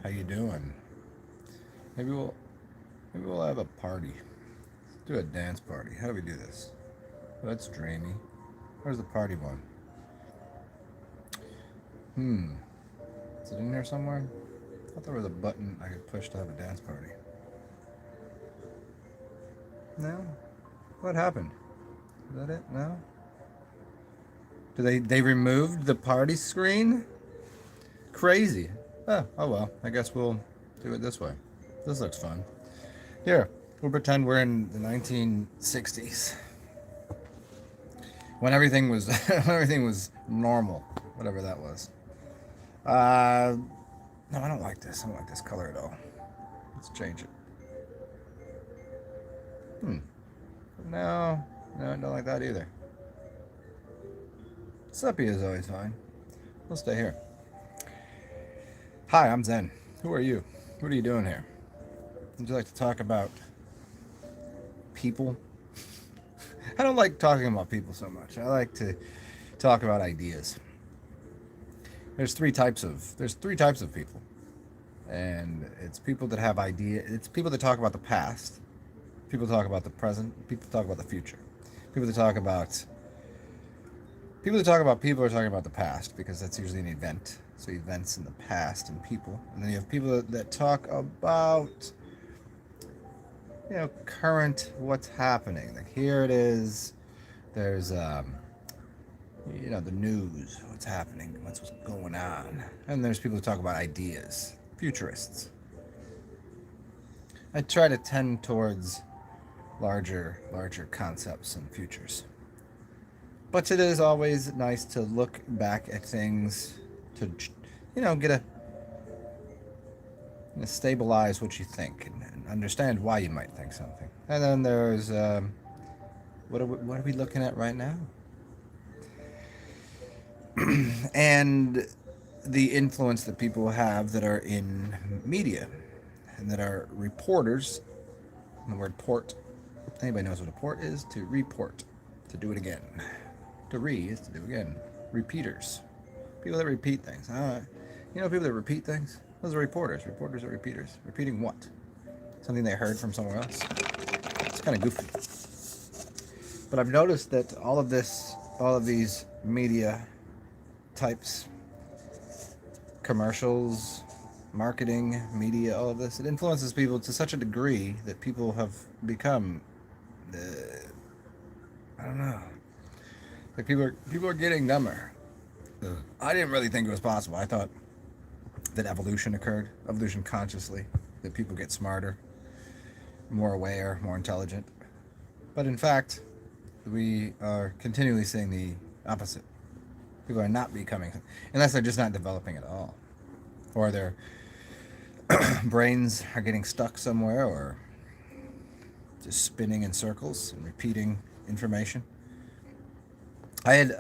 How you doing? Maybe we'll have a party. Let's do a dance party. How do we do this? Oh, that's dreamy. Where's the party one? Hmm. Is it in there somewhere? I thought there was a button I could push to have a dance party. No? What happened? Is that it? No? They removed the party screen? Crazy. Oh well. I guess we'll do it this way. This looks fun. Here, we'll pretend we're in the 1960s when everything was when everything was normal, whatever that was. Uh, no, I don't like this. I don't like this color at all. Let's change it. Hmm. No, I don't like that either. Sepia is always fine. We'll stay here. Hi, I'm Zen. Who are you? What are you doing here? Would you like to talk about people? I don't like talking about people so much. I like to talk about ideas. There's three types of people, and it's people that have ideas. It's people that talk about the past, people talk about the present, people talk about the future, people that talk about people are talking about the past because that's usually an event. So events in the past and people, and then you have people that talk about current what's happening. Like here it is. There's the news, what's happening, what's going on, and there's people who talk about ideas, futurists. I try to tend towards larger concepts and futures. But it is always nice to look back at things to, get stabilize what you think and understand why you might think something. And then there's what are we looking at right now? And the influence that people have that are in media and that are reporters. And the word port. Anybody knows what a port is? To report, to do it again. To is to do again. Repeaters, people that repeat things. People that repeat things. Those are reporters. Reporters are repeaters. Repeating what? Something they heard from somewhere else. It's kind of goofy. But I've noticed that all of these media types, commercials, marketing, media, all of this, it influences people to such a degree that people have become, I don't know, like people are getting dumber. I didn't really think it was possible. I thought that evolution consciously, that people get smarter, more aware, more intelligent. But in fact, we are continually seeing the opposite. People are not becoming, unless they're just not developing at all, or their brains are getting stuck somewhere, or just spinning in circles and repeating information. I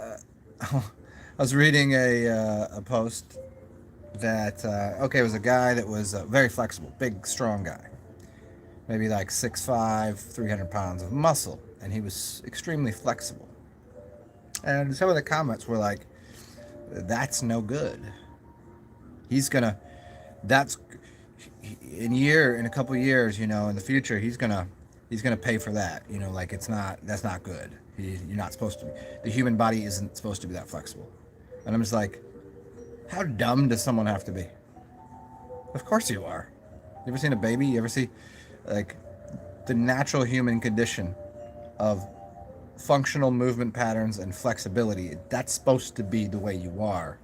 was reading a post that it was a guy that was very flexible, big, strong guy, maybe like 6'5", 300 pounds of muscle, and he was extremely flexible. And some of the comments were like, "That's no good. He's gonna. That's in a couple of years, in the future, he's gonna pay for that. Like that's not good. You're not supposed to be. The human body isn't supposed to be that flexible." And I'm just like, how dumb does someone have to be? Of course you are. You ever seen a baby? You ever see, like, the natural human condition of functional movement patterns and flexibility? That's supposed to be the way you are.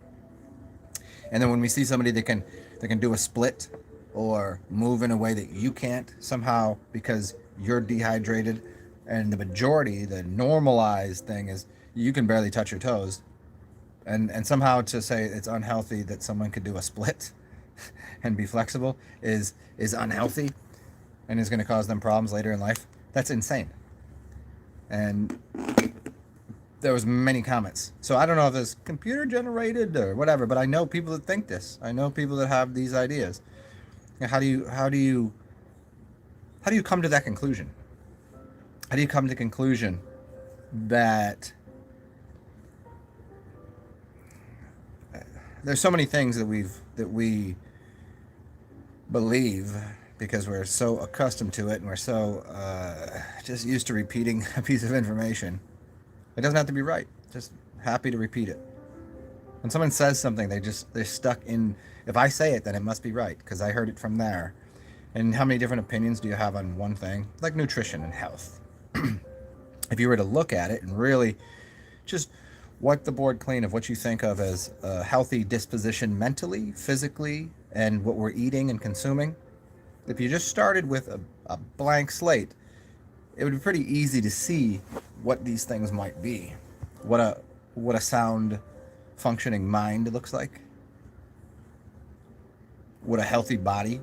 And then when we see somebody that can do a split or move in a way that you can't somehow because you're dehydrated, and the normalized thing is you can barely touch your toes, and somehow to say it's unhealthy that someone could do a split and be flexible is unhealthy and is going to cause them problems later in life. That's insane. And there was many comments. So I don't know if it's computer generated or whatever, but I know people that think this. I know people that have these ideas. How do you come to that conclusion? How do you come to the conclusion that there's so many things that we believe, because we're so accustomed to it and we're so just used to repeating a piece of information. It doesn't have to be right. Just happy to repeat it. When someone says something, they're stuck in. If I say it, then it must be right because I heard it from there. And how many different opinions do you have on one thing, like nutrition and health? If you were to look at it and really just wipe the board clean of what you think of as a healthy disposition mentally, physically, and what we're eating and consuming, if you just started with a blank slate, it would be pretty easy to see what these things might be. What a sound functioning mind looks like. What a healthy body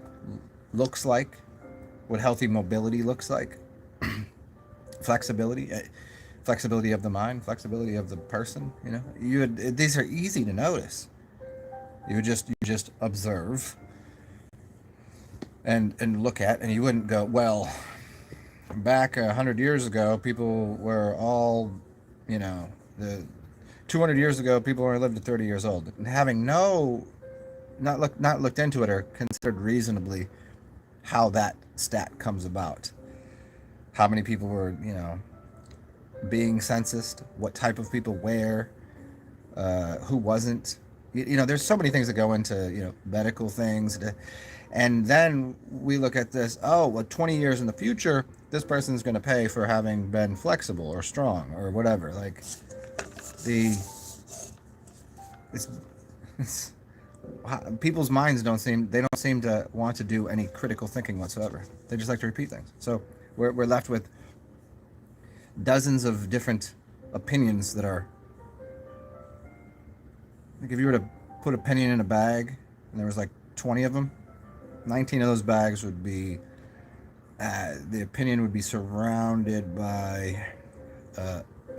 looks like. What healthy mobility looks like. Flexibility of the mind, flexibility of the person. These are easy to notice. You just observe and look at, and you wouldn't go, well, back 100 years ago, people were all, the 200 years ago, people only lived to 30 years old. And having not looked into it or considered reasonably how that stat comes about. How many people were, being censused, what type of people where, who wasn't. There's so many things that go into, medical things. And then we look at this, 20 years in the future, this person's going to pay for having been flexible or strong or whatever. Like, it's people's minds don't seem to want to do any critical thinking whatsoever. They just like to repeat things. So we're left with dozens of different opinions that are, like, if you were to put an opinion in a bag and there was like 20 of them, 19 of those bags would be, the opinion would be surrounded by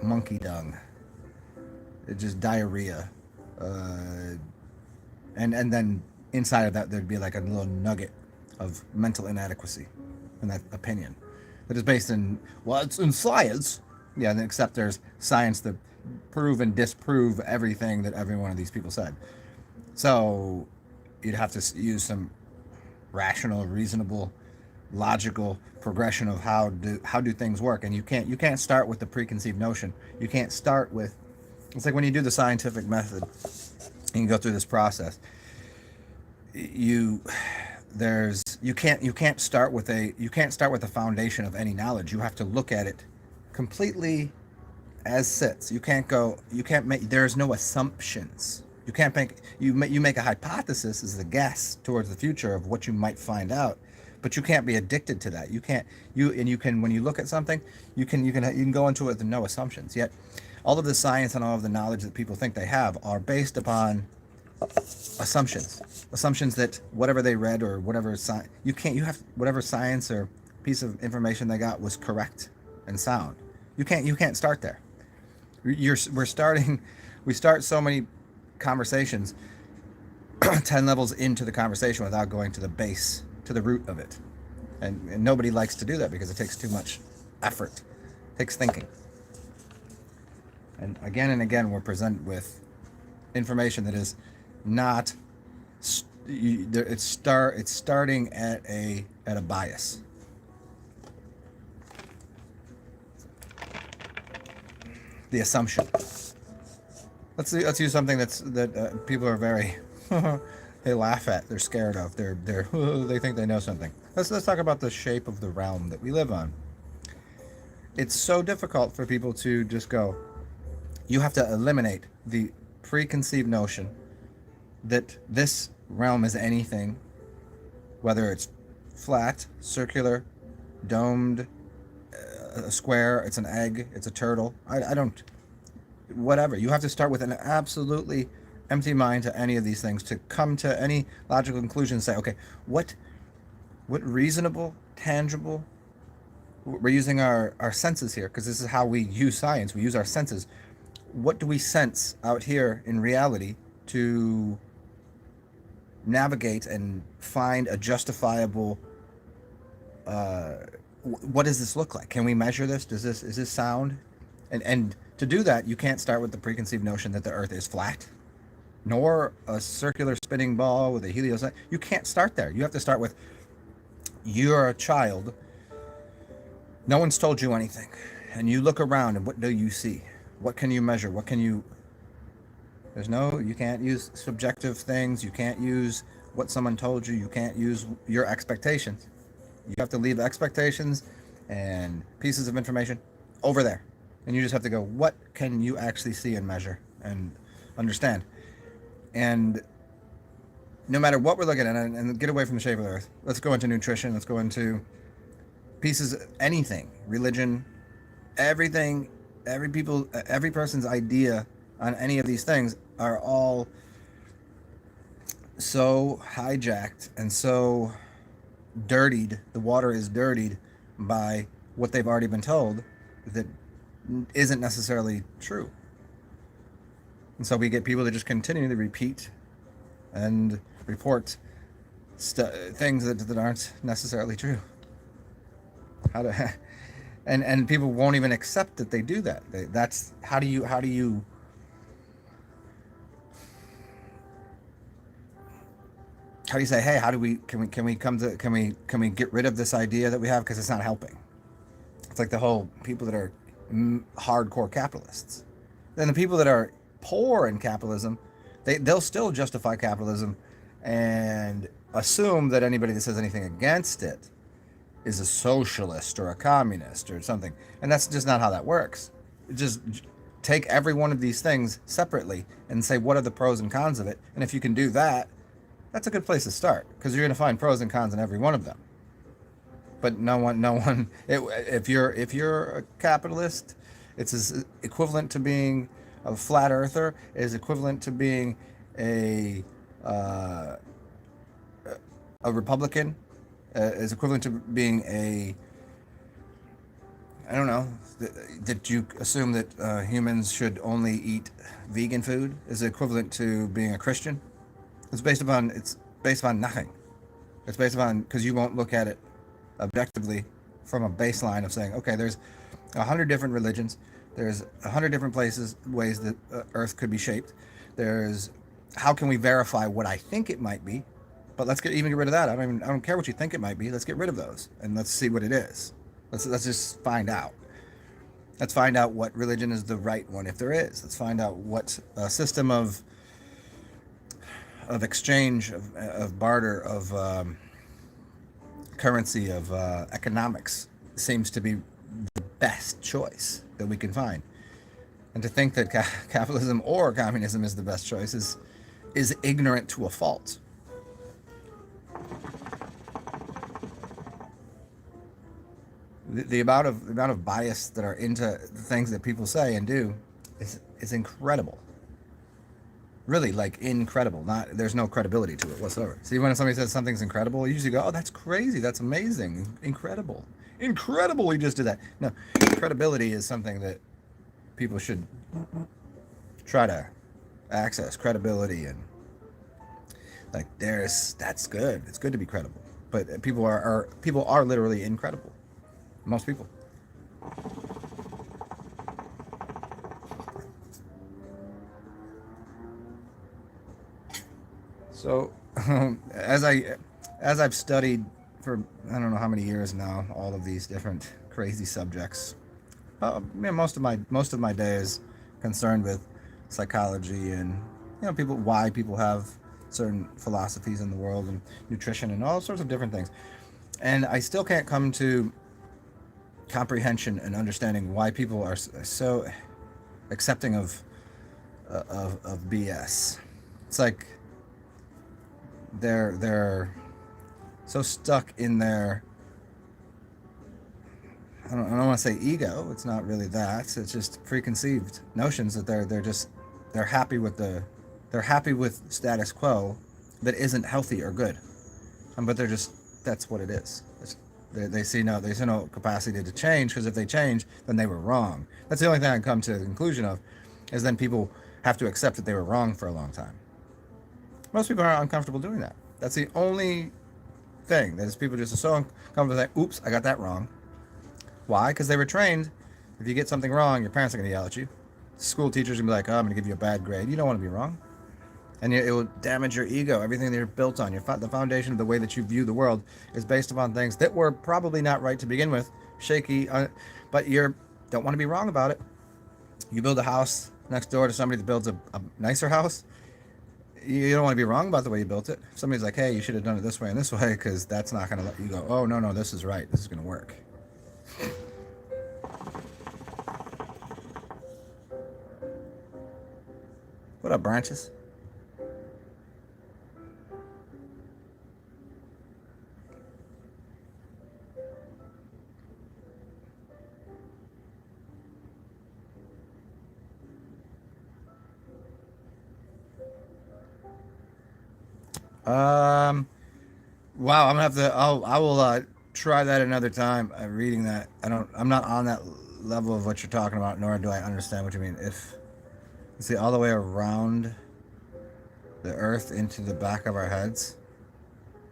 monkey dung. It's just diarrhea. And then inside of that, there'd be like a little nugget of mental inadequacy in that opinion. That is based in, it's in science. Yeah, except there's science to prove and disprove everything that every one of these people said. So you'd have to use some rational, reasonable, logical progression of how do things work. And you can't start with the preconceived notion. You can't start with, it's like when you do the scientific method and you go through this process, you can't start with a foundation of any knowledge. You have to look at it completely as sits. There's no assumptions. You make a hypothesis as a guess towards the future of what you might find out, but you can't be addicted to that. When you look at something, you can go into it with no assumptions. Yet all of the science and all of the knowledge that people think they have are based upon assumptions that whatever they read or whatever whatever science or piece of information they got was correct and sound. You can't start there. We start so many conversations 10 levels into the conversation without going to the base, to the root of it. And nobody likes to do that because it takes too much effort. It takes thinking. And again, we're presented with information that is not. It's starting at a bias. The assumption. Let's use something that people are very they laugh at. They're scared of. They think they know something. Let's talk about the shape of the realm that we live on. It's so difficult for people to just go. You have to eliminate the preconceived notion that this realm is anything, whether it's flat, circular, domed, a square, it's an egg, it's a turtle. I don't, whatever. You have to start with an absolutely empty mind to any of these things to come to any logical conclusion and say, okay, what reasonable, tangible, we're using our senses here because this is how we use science. We use our senses. What do we sense out here in reality to navigate and find a justifiable, what does this look like? Can we measure this? Is this sound? And to do that, you can't start with the preconceived notion that the earth is flat. nor a circular spinning ball with a helios. You can't start there. You have to start with, you're a child. No one's told you anything. And you look around and what do you see? What can you measure? What can you... you can't use subjective things. You can't use what someone told you. You can't use your expectations. You have to leave expectations and pieces of information over there. And you just have to go, what can you actually see and measure and understand? And no matter what we're looking at, and get away from the shape of the earth, let's go into nutrition, let's go into pieces, anything, religion, everything, every person's idea on any of these things are all so hijacked and so dirtied. The water is dirtied by what they've already been told that isn't necessarily true. And so we get people that just continue to repeat and report things that aren't necessarily true. And people won't even accept that they do that. That's how do you say, hey, can we get rid of this idea that we have because it's not helping? It's like the whole people that are hardcore capitalists. Then the people that are poor in capitalism, they'll still justify capitalism and assume that anybody that says anything against it is a socialist or a communist or something. And that's just not how that works. Just take every one of these things separately and say, what are the pros and cons of it? And if you can do that, that's a good place to start, because you're going to find pros and cons in every one of them. But if you're a capitalist, it's as equivalent to being a flat earther, is equivalent to being a Republican, is equivalent to being I don't know, that you assume that humans should only eat vegan food, is equivalent to being a Christian. It's based upon nothing. It's based upon, because you won't look at it objectively from a baseline of saying, okay, there's 100 different religions, there's 100 different ways that Earth could be shaped. There's, how can we verify what I think it might be? But let's get rid of that. I don't care what you think it might be. Let's get rid of those and let's see what it is. Let's just find out. Let's find out what religion is the right one, if there is. Let's find out what system of exchange, of barter, of currency, of economics seems to be the best choice that we can find. And to think that capitalism or communism is the best choice is ignorant to a fault. The amount of bias that are into the things that people say and do is incredible. Really, like, incredible. There's no credibility to it whatsoever. See, when somebody says something's incredible, you usually go, oh, that's crazy, that's amazing, incredible, he just did that. No, credibility is something that people should try to access. Credibility, and like, that's good. It's good to be credible, but people are literally incredible. Most people. So, as I've studied for I don't know how many years now, all of these different crazy subjects, most of my day is concerned with psychology and why people have certain philosophies in the world, and nutrition and all sorts of different things, and I still can't come to comprehension and understanding why people are so accepting of BS. It's like they're so stuck in their, I don't want to say ego. It's not really that. It's just preconceived notions that they're happy with status quo that isn't healthy or good, but that's what it is. They see no capacity to change, because if they change, then they were wrong. That's the only thing I can come to the conclusion of, is then people have to accept that they were wrong for a long time. Most people are uncomfortable doing that. That's the only thing. That is, people just are so uncomfortable saying, oops, I got that wrong. Why? Because they were trained, if you get something wrong, your parents are going to yell at you. School teachers are going to be like, oh, I'm going to give you a bad grade. You don't want to be wrong. And it will damage your ego. Everything that you're built on, the foundation of the way that you view the world is based upon things that were probably not right to begin with, shaky, but you don't want to be wrong about it. You build a house next door to somebody that builds a nicer house. You don't want to be wrong about the way you built it. If somebody's like, hey, you should have done it this way and this way, because that's not going to let you go, oh, no, this is right. This is going to work. What up, Branches? Um, wow, I'm gonna have to. I will try that another time. Reading that, I'm not on that level of what you're talking about, nor do I understand what you mean. If see all the way around the Earth into the back of our heads,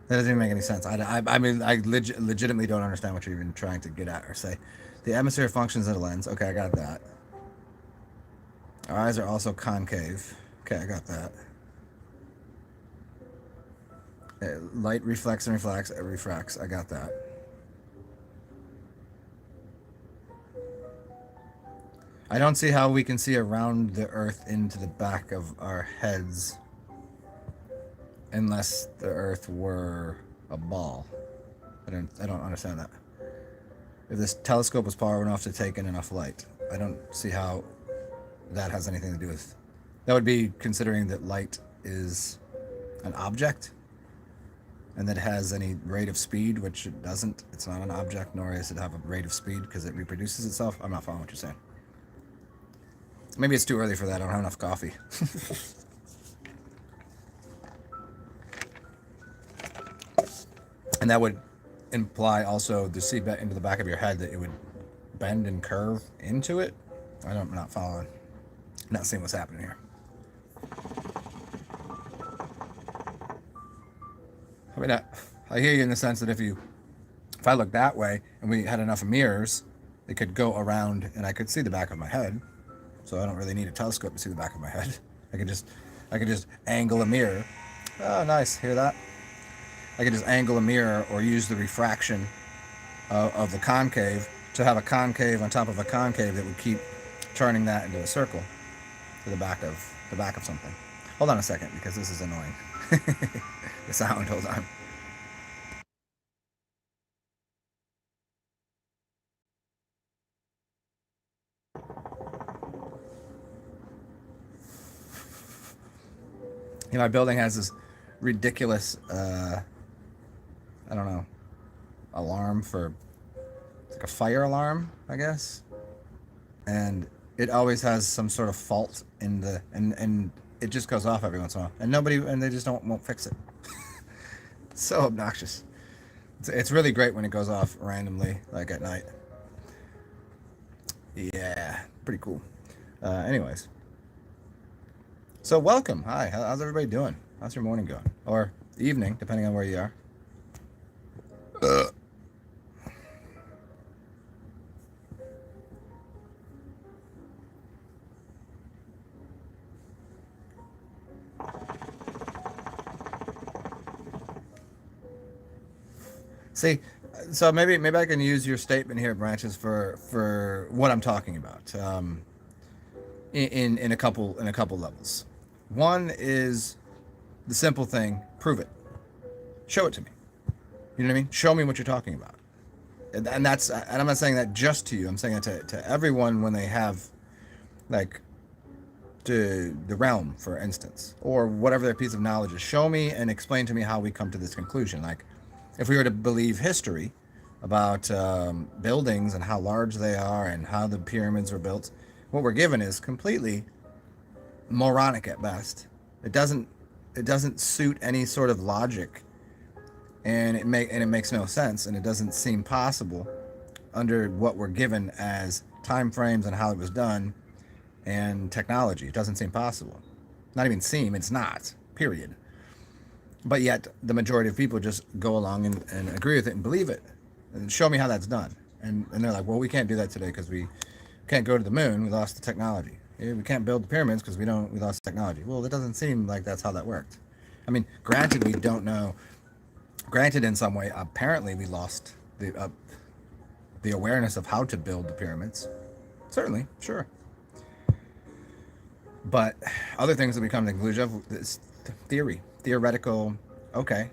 that doesn't even make any sense. I mean, I legitimately don't understand what you're even trying to get at or say. The atmosphere functions as a lens. Okay, I got that. Our eyes are also concave. Okay, I got that. Light reflects and reflects. It refracts. I got that. I don't see how we can see around the Earth into the back of our heads unless the Earth were a ball. I don't understand that. If this telescope was powerful enough to take in enough light, I don't see how that has anything to do with. That would be considering that light is an object and that it has any rate of speed, which it doesn't. It's not an object, nor does it have a rate of speed because it reproduces itself. I'm not following what you're saying. Maybe it's too early for that. I don't have enough coffee. And that would imply also the seat into the back of your head that it would bend and curve into it. I'm not following. I'm not seeing what's happening here. I mean, I hear you in the sense that if I look that way and we had enough mirrors, it could go around and I could see the back of my head. So I don't really need a telescope to see the back of my head. I could just angle a mirror. Oh, nice. Hear that? I could just angle a mirror or use the refraction of the concave to have a concave on top of a concave that would keep turning that into a circle to the back of something. Hold on a second because this is annoying. The sound. Hold on. Our building has this ridiculous, I don't know, alarm for, it's like a fire alarm, I guess. And it always has some sort of fault in and it just goes off every once in a while. And they just won't fix it. It's so obnoxious. It's really great when it goes off randomly, like at night. Yeah, pretty cool. Anyways. So welcome. Hi. How's everybody doing? How's your morning going? Or evening, depending on where you are. See, so maybe I can use your statement here, Branches, for what I'm talking about. In a couple levels. One is the simple thing: prove it, show it to me. You know what I mean? Show me what you're talking about. And I'm not saying that just to you. I'm saying it to everyone when they have, like, the realm, for instance, or whatever their piece of knowledge is. Show me and explain to me how we come to this conclusion. Like, if we were to believe history about buildings and how large they are and how the pyramids were built, what we're given is completely moronic at best. It doesn't suit any sort of logic, and it makes no sense, and it doesn't seem possible under what we're given as time frames and how it was done and technology. It doesn't seem possible. Not even seem, it's not. Period. But yet the majority of people just go along and agree with it and believe it. And show me how that's done. And they're like, well, we can't do that today because we can't go to the moon. We lost the technology. We can't build the pyramids because we lost technology. Well, it doesn't seem like that's how that worked. I mean, granted, we don't know. Granted, in some way, apparently we lost the awareness of how to build the pyramids. Certainly, sure. But other things that we come to the conclusion of is theory, theoretical. Okay,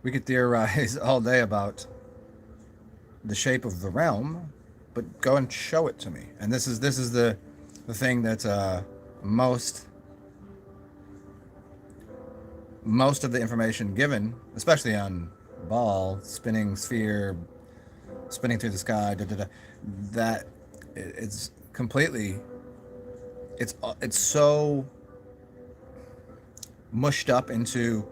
we could theorize all day about the shape of the realm, but go and show it to me. And this is the thing that most of the information given, especially on ball, spinning sphere, spinning through the sky, that it's completely, it's so mushed up into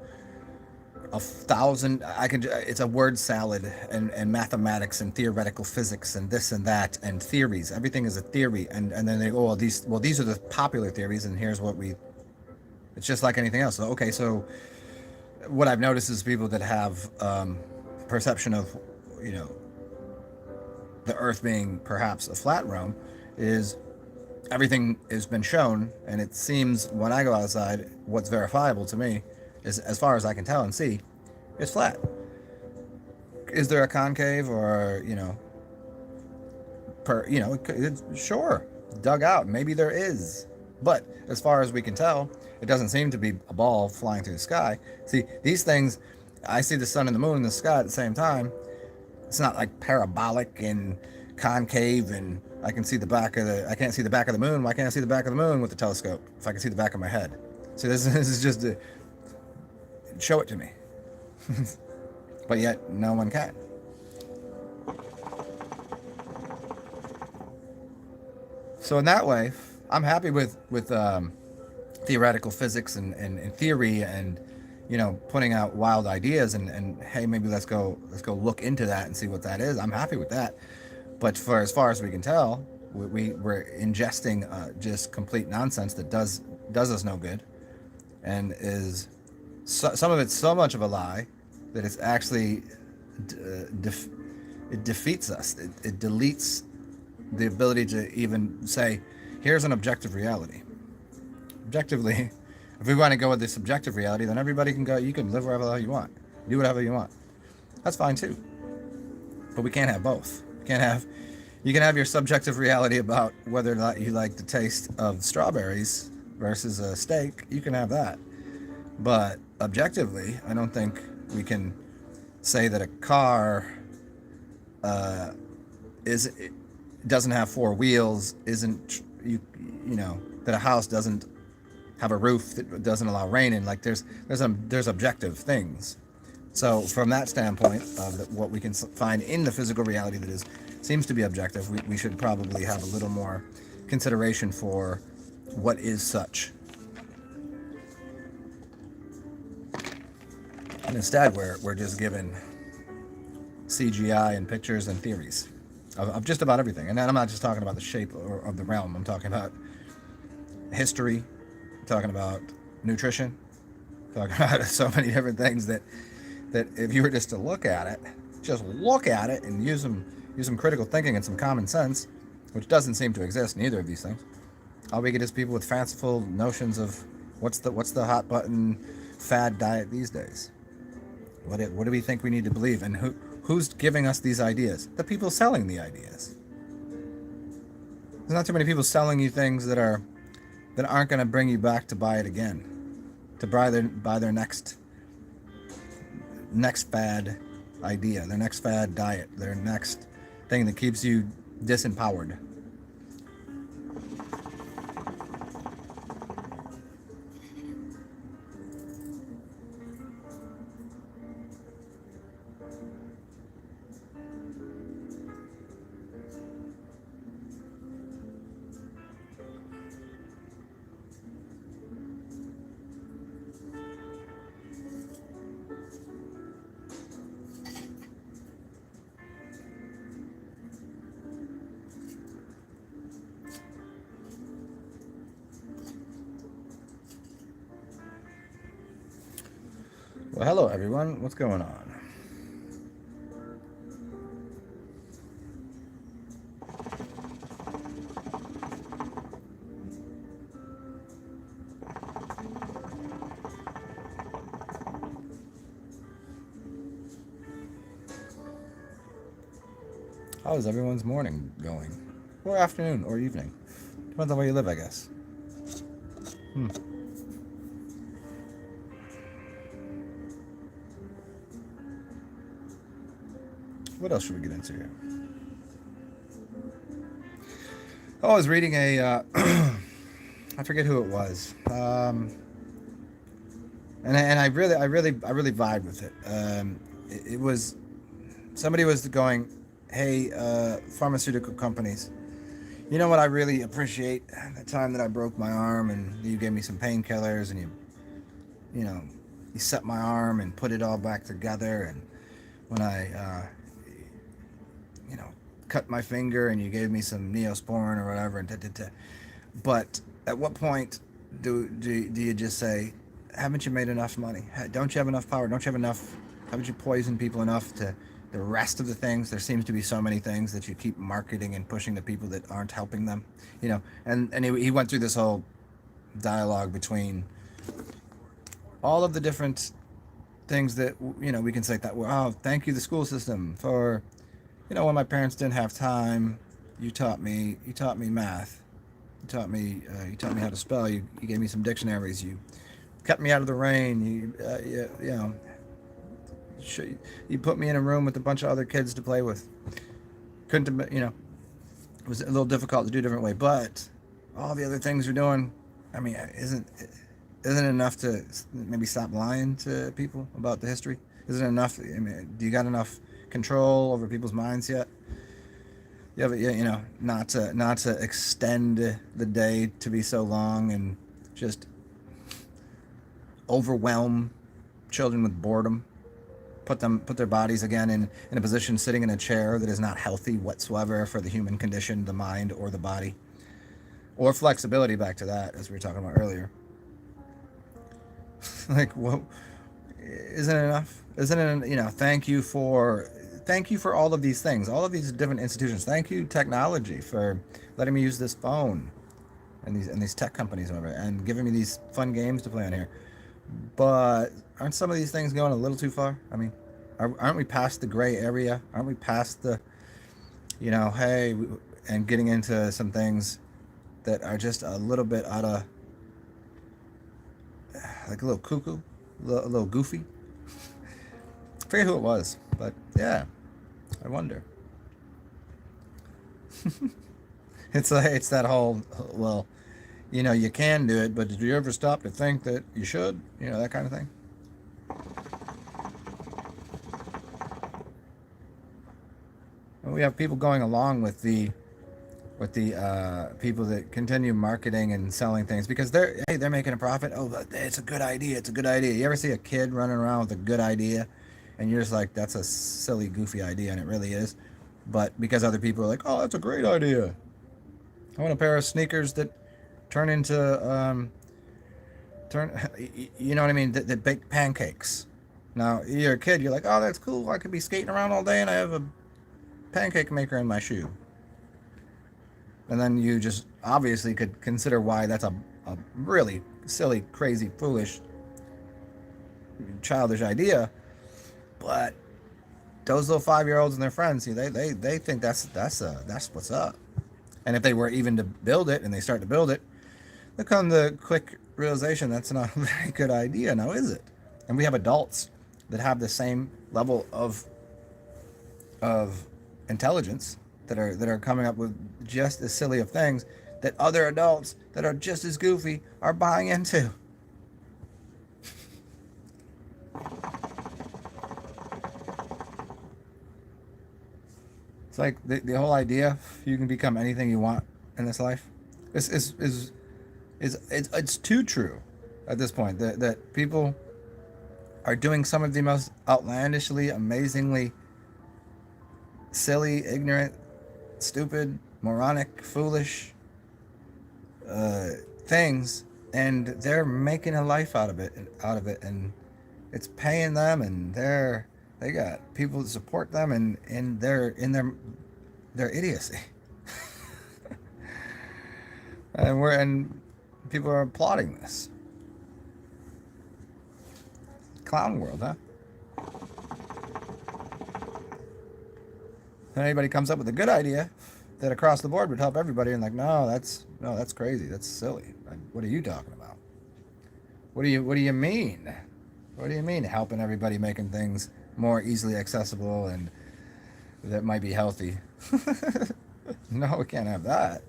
it's a word salad, and mathematics and theoretical physics and this and that and theories. Everything is a theory, and then they go, well, these are the popular theories, and here's what it's just like anything else. So, okay, so what I've noticed is people that have perception of, the Earth being perhaps a flat realm, is everything has been shown, and it seems when I go outside, what's verifiable to me is, as far as I can tell and see, it's flat. Is there a concave or, sure, dug out, maybe there is, but as far as we can tell, it doesn't seem to be a ball flying through the sky. See, these things, I see the sun and the moon in the sky at the same time. It's not like parabolic and concave, and I can't see the back of the moon. Why can't I see the back of the moon with the telescope if I can see the back of my head? See, this is just show it to me. But yet no one can. So in that way, I'm happy with theoretical physics and theory, and putting out wild ideas, and hey, maybe let's go look into that and see what that is. I'm happy with that. But for as far as we can tell, we're ingesting just complete nonsense that does us no good, and is some of it's so much of a lie that it's actually it defeats us. It deletes the ability to even say, here's an objective reality. Objectively, if we want to go with this subjective reality, then everybody can go. You can live wherever the hell you want, do whatever you want. That's fine too. But we can't have both. You can have your subjective reality about whether or not you like the taste of strawberries versus a steak. You can have that. But objectively, I don't think we can say that a car doesn't have four wheels, that a house doesn't have a roof that doesn't allow rain in. Like there's objective things. So from that standpoint of what we can find in the physical reality that seems to be objective, we should probably have a little more consideration for what is such. And instead, we're just given CGI and pictures and theories of just about everything. And I'm not just talking about the shape of the realm. I'm talking about history, I'm talking about nutrition, I'm talking about so many different things that if you were just to look at it and use some critical thinking and some common sense, which doesn't seem to exist in either of these things. All we get is people with fanciful notions of what's the hot button fad diet these days. What do we think we need to believe, and who's giving us these ideas? The people selling the ideas. There's not too many people selling you things that aren't going to bring you back to buy it again, to buy their next fad idea, their next fad diet, their next thing that keeps you disempowered. Well, hello everyone. What's going on? How is everyone's morning going? Or afternoon, or evening. Depends on where you live, I guess. What else should we get into here? Oh, I was reading a, I forget who it was, and I really vibe with it. It was somebody was going, hey, pharmaceutical companies, you know what I really appreciate? The time that I broke my arm and you gave me some painkillers and you know, you set my arm and put it all back together. And when I, you know, cut my finger and you gave me some Neosporin or whatever. And But at what point do you just say, haven't you made enough money? Don't you have enough power? Don't you have enough? Haven't you poisoned people enough to the rest of the things? There seems to be so many things that you keep marketing and pushing to people that aren't helping them, you know. And he went through this whole dialogue between all of the different things that, you know, we can say that, oh, thank you, the school system, for, you know, when my parents didn't have time, you taught me math, you taught me how to spell, you gave me some dictionaries, you kept me out of the rain, you know, you put me in a room with a bunch of other kids to play with. Couldn't, you know, it was a little difficult to do a different way, but all the other things you're doing, I mean, isn't it enough to maybe stop lying to people about the history? Isn't it enough? I mean, do you got enough control over people's minds yet? You have, you know, not to extend the day to be so long and just overwhelm children with boredom. Put their bodies again in a position sitting in a chair that is not healthy whatsoever for the human condition, the mind or the body, or flexibility. Back to that, as we were talking about earlier. Like, what? Isn't it enough? Isn't it, you know? Thank you for all of these things, all of these different institutions. Thank you, technology, for letting me use this phone, and these tech companies over, and giving me these fun games to play on here. But aren't some of these things going a little too far? I mean, aren't we past the gray area? Aren't we past the, you know, hey, and getting into some things that are just a little bit out of, like, a little cuckoo, a little goofy? I forget who it was, but yeah, I wonder. It's that whole, well, you know, you can do it, but did you ever stop to think that you should? You know, that kind of thing. And we have people going along with the people that continue marketing and selling things because they're making a profit. Oh, it's a good idea. It's a good idea. You ever see a kid running around with a good idea, and you're just like, that's a silly, goofy idea, and it really is. But because other people are like, oh, that's a great idea. I want a pair of sneakers that turn into you know what I mean, that bake pancakes. Now you're a kid, you're like, oh, that's cool, I could be skating around all day and I have a pancake maker in my shoe. And then you just obviously could consider why that's a really silly, crazy, foolish, childish idea. But those little 5-year-olds and their friends, see, they think that's what's up. And if they were even to build it and they start to build it, they come to the quick realization that's not a very good idea now, is it? And we have adults that have the same level of intelligence that are coming up with just as silly of things that other adults that are just as goofy are buying into. It's like the whole idea you can become anything you want in this life it's too true at this point that people are doing some of the most outlandishly, amazingly silly, ignorant, stupid, moronic, foolish things, and they're making a life out of it, and it's paying them, and they got people to support them, and in their idiocy. and people are applauding this. Clown world, huh? And anybody comes up with a good idea that across the board would help everybody, and like, no, that's crazy. That's silly. What are you talking about? What do you mean? What do you mean helping everybody making things more easily accessible and that might be healthy? No, we can't have that.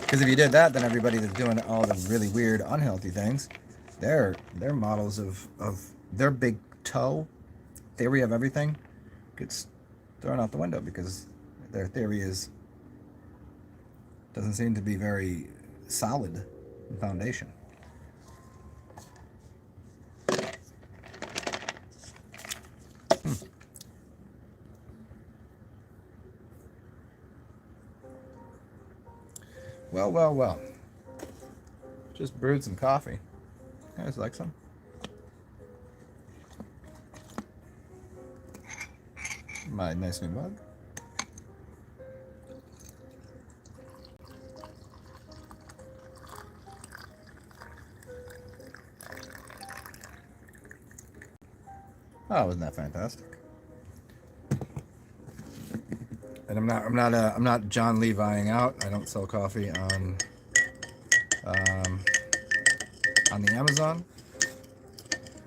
Because if you did that, then everybody that's doing all the really weird, unhealthy things, their models of their big toe theory of everything gets thrown out the window because their theory doesn't seem to be very solid in foundation. Well. Just brewed some coffee. You guys like some? My nice new mug. Oh, wasn't that fantastic? And I'm not John Levying out. I don't sell coffee on the Amazon.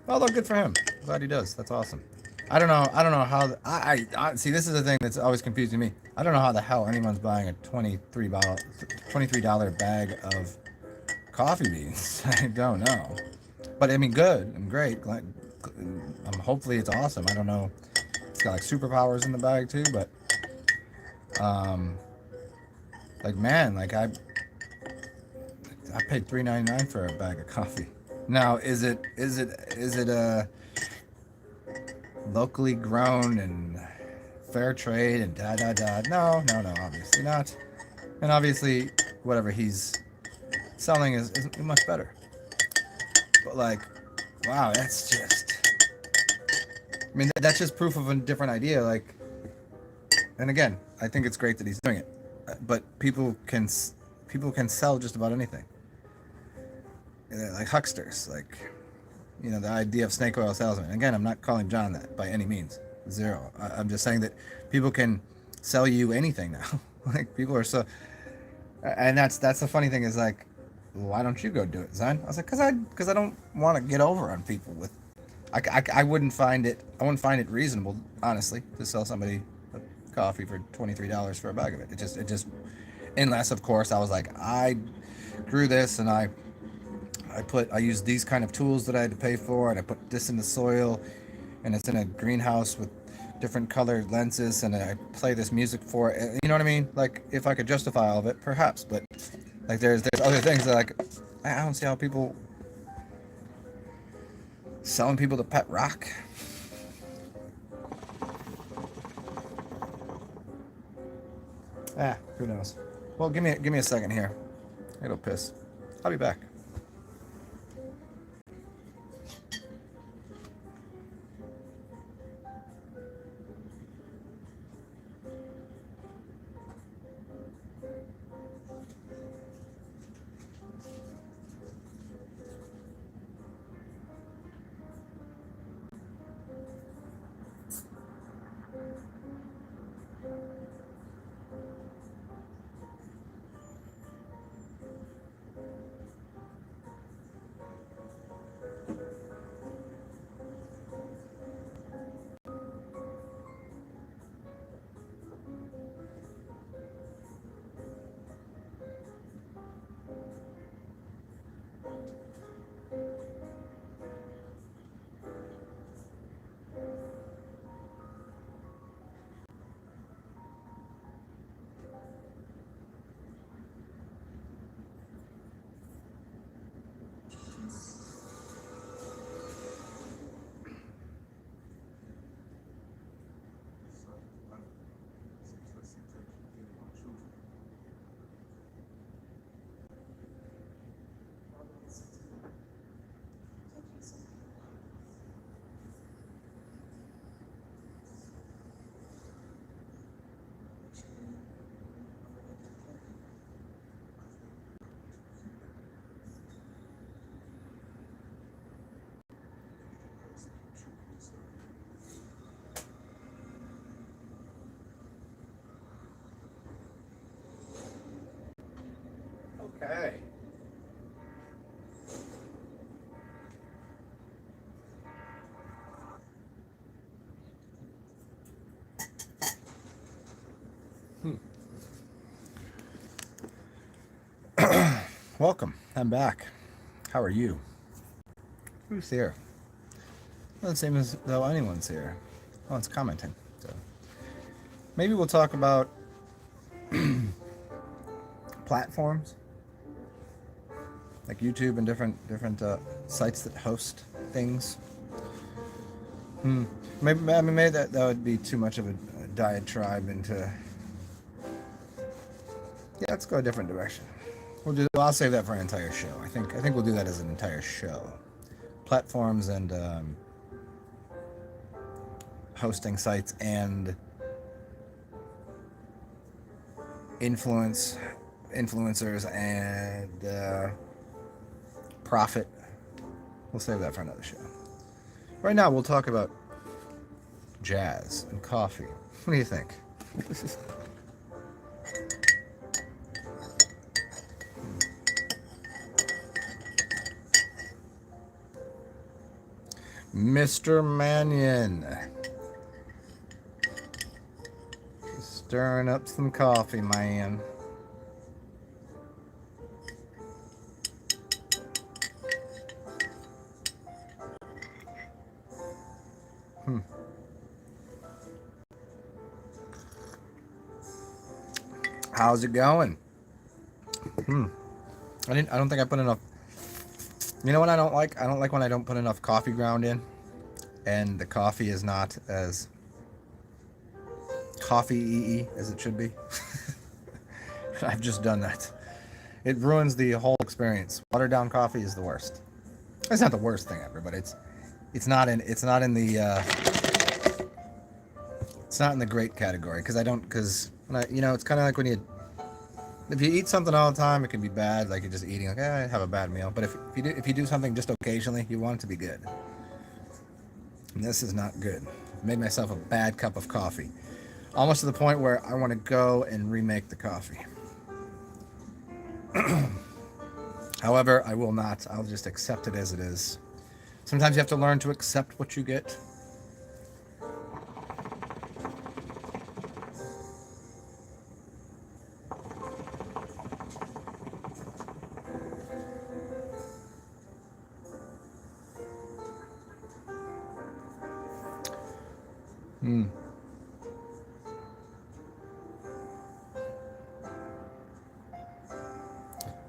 Although good for him. Glad he does. That's awesome. I don't know how I see. This is the thing that's always confusing me. I don't know how the hell anyone's buying a $23 bag of coffee beans. I don't know. But I mean, good and great. Hopefully it's awesome. I don't know. It's got like superpowers in the bag too, but like man, like I paid $3.99 for a bag of coffee. Now, is it locally grown and fair trade and da da da? No, obviously not. And obviously, whatever he's selling is much better. But like, wow, that's just. I mean, that's just proof of a different idea. Like, and again, I think it's great that he's doing it. But people can sell just about anything. Like hucksters, like, the idea of snake oil salesman. Again, I'm not calling John that by any means. Zero. I'm just saying that people can sell you anything now. Like people are so, and that's the funny thing is like, why don't you go do it, Zen? I was like, because I don't want to get over on people with. I wouldn't find it reasonable, honestly, to sell somebody a coffee for $23 for a bag of it. It just unless of course I was like, I grew this and I used these kind of tools that I had to pay for, and I put this in the soil, and it's in a greenhouse with different colored lenses, and I play this music for it. You know what I mean? Like, if I could justify all of it, perhaps. But like, there's other things that like I don't see how people selling people the pet rock. Who knows? Well, give me a second here. It'll piss. I'll be back. Welcome. I'm back. How are you? Who's here? Doesn't seem as though anyone's here. Oh, it's commenting. So maybe we'll talk about platforms like YouTube and different sites that host things. Maybe that would be too much of a diatribe into. Yeah, let's go a different direction. I'll save that for an entire show. I think we'll do that as an entire show. Platforms and hosting sites and influencers and profit. We'll save that for another show. Right now, we'll talk about jazz and coffee. What do you think? Mr. Mannion. Stirring up some coffee, man. How's it going? I don't think I put enough. You know what I don't like? I don't like when I don't put enough coffee ground in, and the coffee is not as coffee-y as it should be. I've just done that. It ruins the whole experience. Watered down coffee is the worst. It's not the worst thing ever, but it's not in the great category because it's kind of like when if you eat something all the time, it can be bad. Like you're just eating like I have a bad meal. But if you do something just occasionally, you want it to be good. And this is not good. I've made myself a bad cup of coffee, almost to the point where I want to go and remake the coffee. However, I will not. I'll just accept it as it is. Sometimes you have to learn to accept what you get.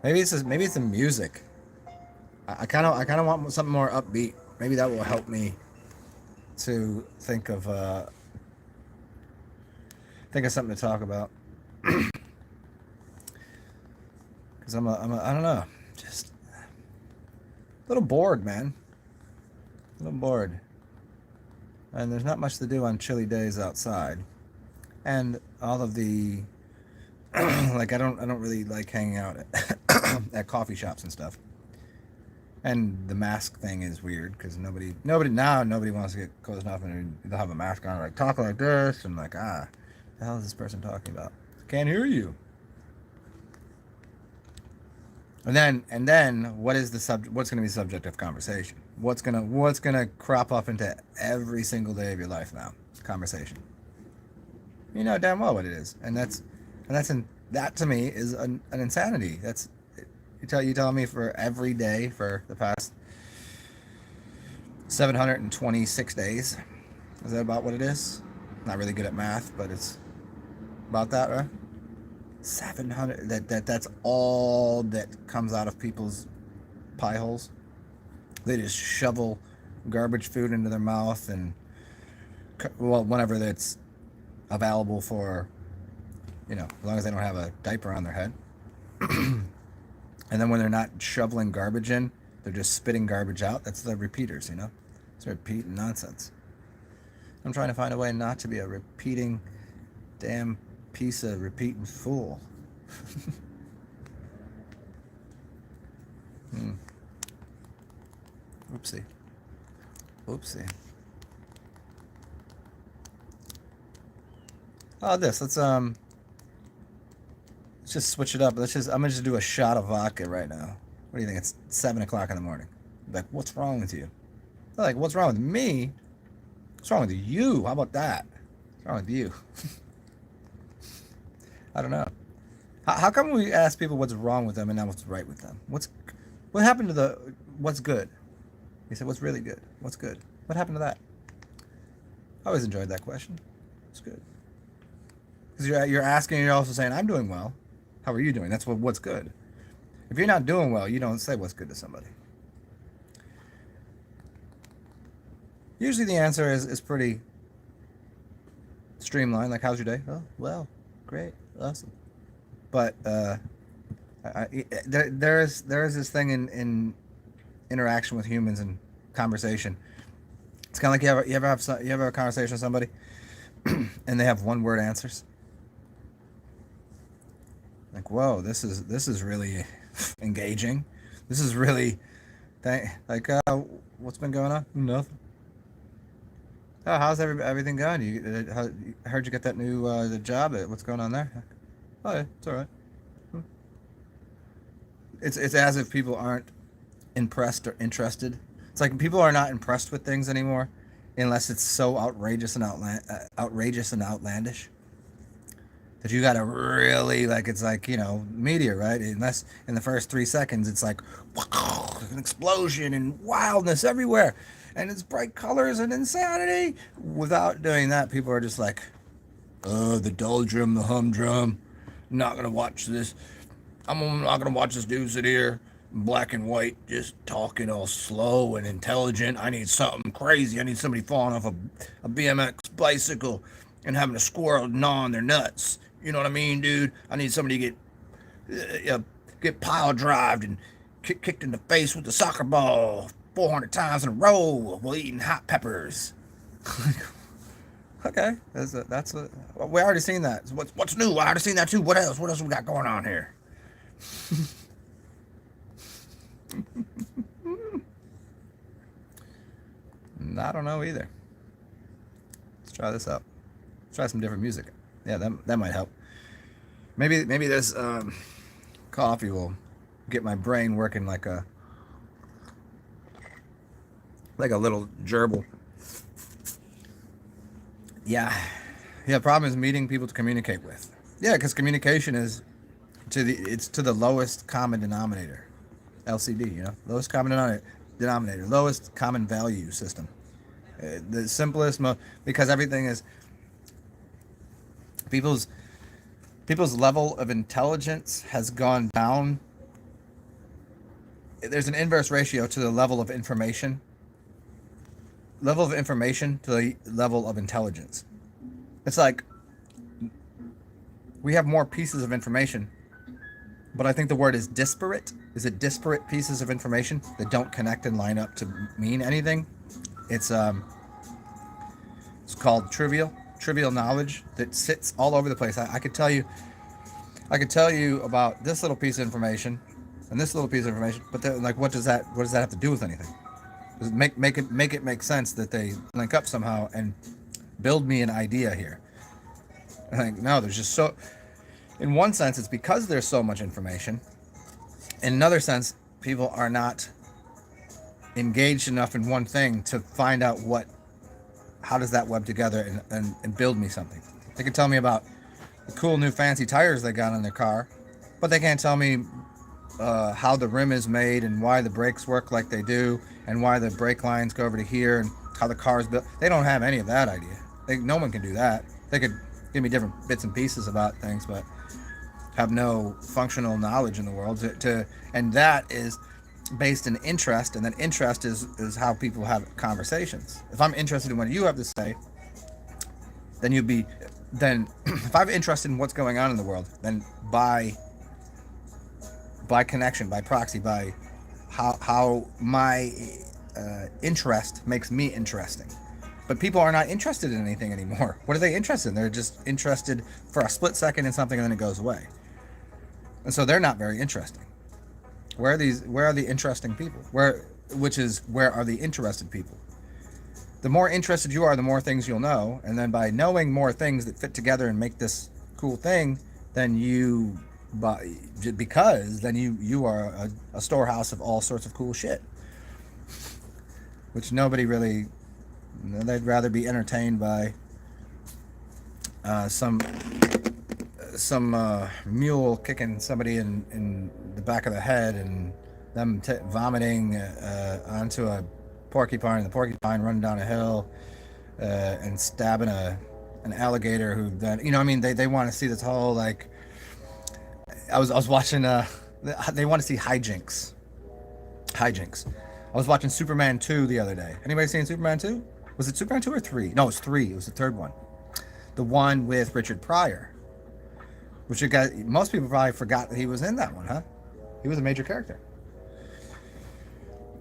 Maybe it's the music. I kind of want something more upbeat. Maybe that will help me to think of something to talk about. Because I don't know, just a little bored, man. A little bored. And there's not much to do on chilly days outside. And all of the like I don't really like hanging out at coffee shops and stuff. And the mask thing is weird because nobody wants to get close enough and they'll have a mask on, like talk like this and like the hell is this person talking about? Can't hear you. And then what is the subject? What's going to be the subject of conversation? What's gonna crop up into every single day of your life now? Conversation. You know damn well what it is, and that to me is an insanity. That's you tell me for every day for the past 726 days. Is that about what it is? Not really good at math, but it's about that, right? 700. That's all that comes out of people's pie holes. They just shovel garbage food into their mouth, and whenever that's available for, as long as they don't have a diaper on their head. And then when they're not shoveling garbage in, they're just spitting garbage out. That's the repeaters, It's repeating nonsense. I'm trying to find a way not to be a repeating damn piece of repeating fool. Oopsie. Oh, let's just switch it up. I'm gonna just do a shot of vodka right now. What do you think? It's 7 o'clock in the morning. Like, what's wrong with you? They're like, what's wrong with me? What's wrong with you? How about that? What's wrong with you? I don't know. How come we ask people what's wrong with them and not what's right with them? What happened to the what's good? He said, what's really good? What's good? What happened to that? I always enjoyed that question. It's good. Because you're asking, you're also saying, I'm doing well. How are you doing? That's what's good. If you're not doing well, you don't say what's good to somebody. Usually the answer is pretty streamlined. Like, how's your day? Oh, well, great, awesome. But there is this thing in interaction with humans and conversation. It's kind of like you ever have a conversation with somebody and they have one word answers. Like, whoa, this is really engaging. This is really what's been going on? Nothing. Oh, how's everything going? I heard you get that new the job. What's going on there? Oh, yeah, it's all right. Hmm. It's as if people aren't impressed or interested. It's like people are not impressed with things anymore, unless it's so outrageous and outlandish that you gotta really like. It's like, media, right? Unless in the first 3 seconds it's like an explosion and wildness everywhere, and it's bright colors and insanity. Without doing that, people are just like, oh, the doldrum, the humdrum. I'm not gonna watch this. I'm not gonna watch this dude sit here, black and white, just talking all slow and intelligent. I need something crazy. I need somebody falling off a BMX bicycle and having a squirrel gnaw on their nuts. You know what I mean, dude? I need somebody to get pile drived and kicked in the face with a soccer ball 400 times in a row while eating hot peppers. Okay, we already seen that. What's new? I already seen that too. What else? What else we got going on here? I don't know either. Let's try this out. Let's try some different music. Yeah, that might help. Maybe this coffee will get my brain working like a little gerbil. Yeah. The problem is meeting people to communicate with. Yeah, because communication is to the lowest common denominator. LCD, lowest common denominator, lowest common value system. The simplest, because everything is people's level of intelligence has gone down. There's an inverse ratio to the level of information to the level of intelligence. It's like we have more pieces of information, but I think the word is disparate. Is it disparate pieces of information that don't connect and line up to mean anything? It's called trivial knowledge that sits all over the place. I could tell you about this little piece of information and this little piece of information, but like, what does that have to do with anything? Does it make it make sense that they link up somehow and build me an idea here? I think no, there's just so. In one sense, it's because there's so much information. In another sense, people are not engaged enough in one thing to find out how does that web together and build me something. They can tell me about the cool new fancy tires they got on their car, but they can't tell me how the rim is made and why the brakes work like they do and why the brake lines go over to here and how the car is built. They don't have any of that idea. No one can do that. They could give me different bits and pieces about things, but have no functional knowledge in the world and that is based in interest, and then interest is how people have conversations. If I'm interested in what you have to say, then if I'm interested in what's going on in the world, then by connection, by proxy, by how my interest makes me interesting. But people are not interested in anything anymore. What are they interested in? They're just interested for a split second in something and then it goes away. And so they're not very interesting. Where are the interesting people? Where are the interested people? The more interested you are, the more things you'll know. And then by knowing more things that fit together and make this cool thing, then you are a storehouse of all sorts of cool shit. Which nobody really, they'd rather be entertained by some some mule kicking somebody in the back of the head, and them vomiting onto a porcupine, and the porcupine running down a hill and stabbing an alligator who then, I mean, they want to see this whole, like, I was watching they want to see hijinks. I was watching Superman 2 the other day. Anybody seen Superman 2? Was it Superman 2 or 3? No, it was 3. It was the third one. The one with Richard Pryor. Which most people probably forgot that he was in that one, huh? He was a major character.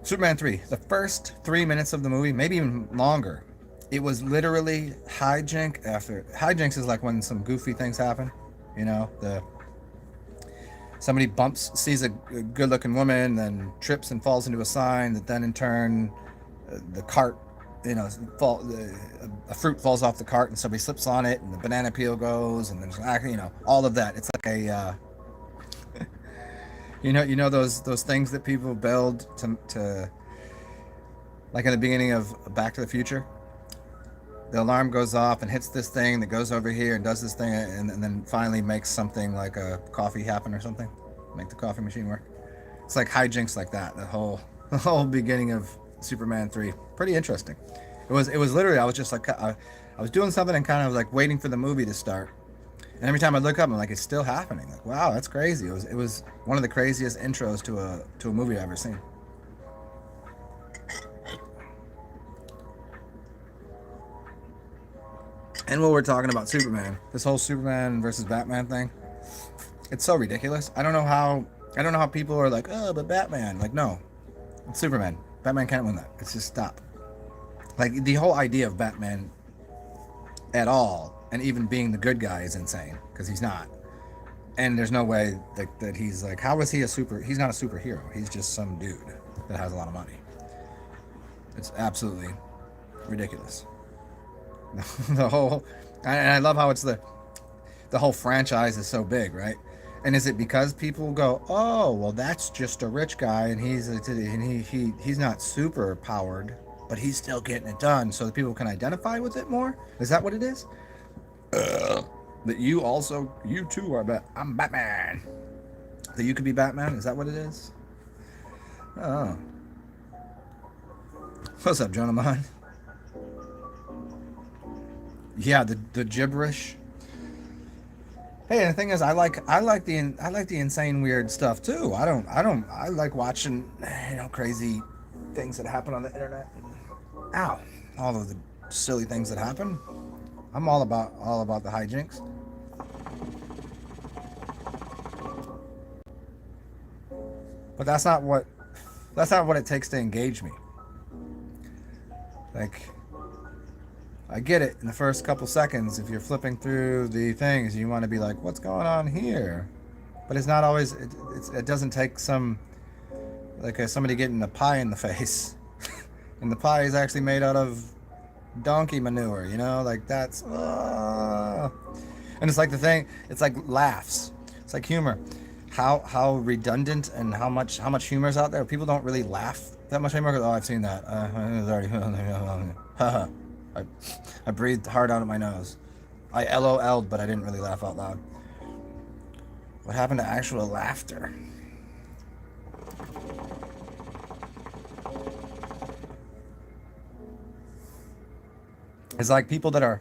Superman 3. The first 3 minutes of the movie, maybe even longer, it was literally hijink after... Hijinks is like when some goofy things happen. Somebody sees a good-looking woman, then trips and falls into a sign, that then in turn, the cart, a fruit falls off the cart and somebody slips on it, and the banana peel goes, and there's all of that. It's like a, those things that people build to like in the beginning of Back to the Future. The alarm goes off and hits this thing that goes over here and does this thing, and then finally makes something like a coffee happen or something, make the coffee machine work. It's like hijinks like that. The whole beginning of Superman 3, pretty interesting. It was literally, I was just like, I was doing something and kind of like waiting for the movie to start, and every time I look up, I'm like, it's still happening. Like, wow, that's crazy. It was one of the craziest intros to a movie I've ever seen. And while we're talking about Superman, this whole Superman versus Batman thing, it's so ridiculous. I don't know how people are like, oh, but Batman. Like, no, it's Superman. Batman can't win that. It's just stop. Like, the whole idea of Batman at all, and even being the good guy, is insane, because he's not. And there's no way that he's like, how is he he's not a superhero. He's just some dude that has a lot of money. It's absolutely ridiculous. And I love how it's the whole franchise is so big, right? And is it because people go, oh, well, that's just a rich guy, and he's not super powered, but he's still getting it done, so that people can identify with it more? Is that what it is? That you too are I'm Batman. That you could be Batman? Is that what it is? Oh. What's up, gentlemen? Yeah, the gibberish. Hey, and the thing is, I like the insane weird stuff too. I like watching crazy things that happen on the internet. Ow, all of the silly things that happen. I'm all about the hijinks. But that's not what it takes to engage me. Like, I get it in the first couple seconds. If you're flipping through the things, you want to be like, what's going on here? But it's not always, it doesn't take somebody getting a pie in the face. And the pie is actually made out of donkey manure, like that's, and it's like the thing, it's like laughs. It's like humor. How redundant and how much humor's out there. People don't really laugh that much anymore. Oh, I've seen that. I breathed hard out of my nose. I LOL'd, but I didn't really laugh out loud. What happened to actual laughter? It's like people that are...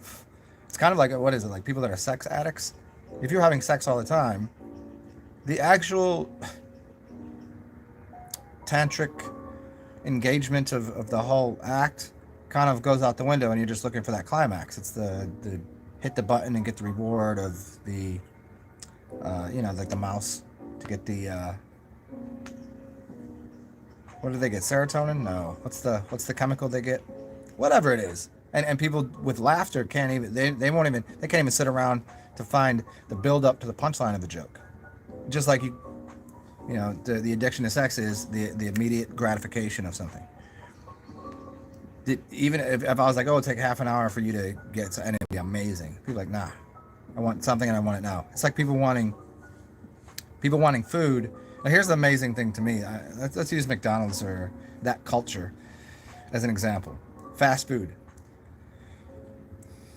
It's kind of like, what is it? Like people that are sex addicts? If you're having sex all the time, the actual tantric engagement of the whole act kind of goes out the window, and you're just looking for that climax. It's the hit the button and get the reward of the like the mouse to get the what do they get, serotonin? No, what's the chemical they get? Whatever it is. And people with laughter can't even they can't even sit around to find the build up to the punchline of the joke. Just like the addiction to sex is the immediate gratification of something. Even if I was like, oh, it'll take half an hour for you to get, and it'd be amazing. People are like, nah, I want something and I want it now. It's like people wanting food. Now, here's the amazing thing to me. Let's use McDonald's or that culture as an example. Fast food.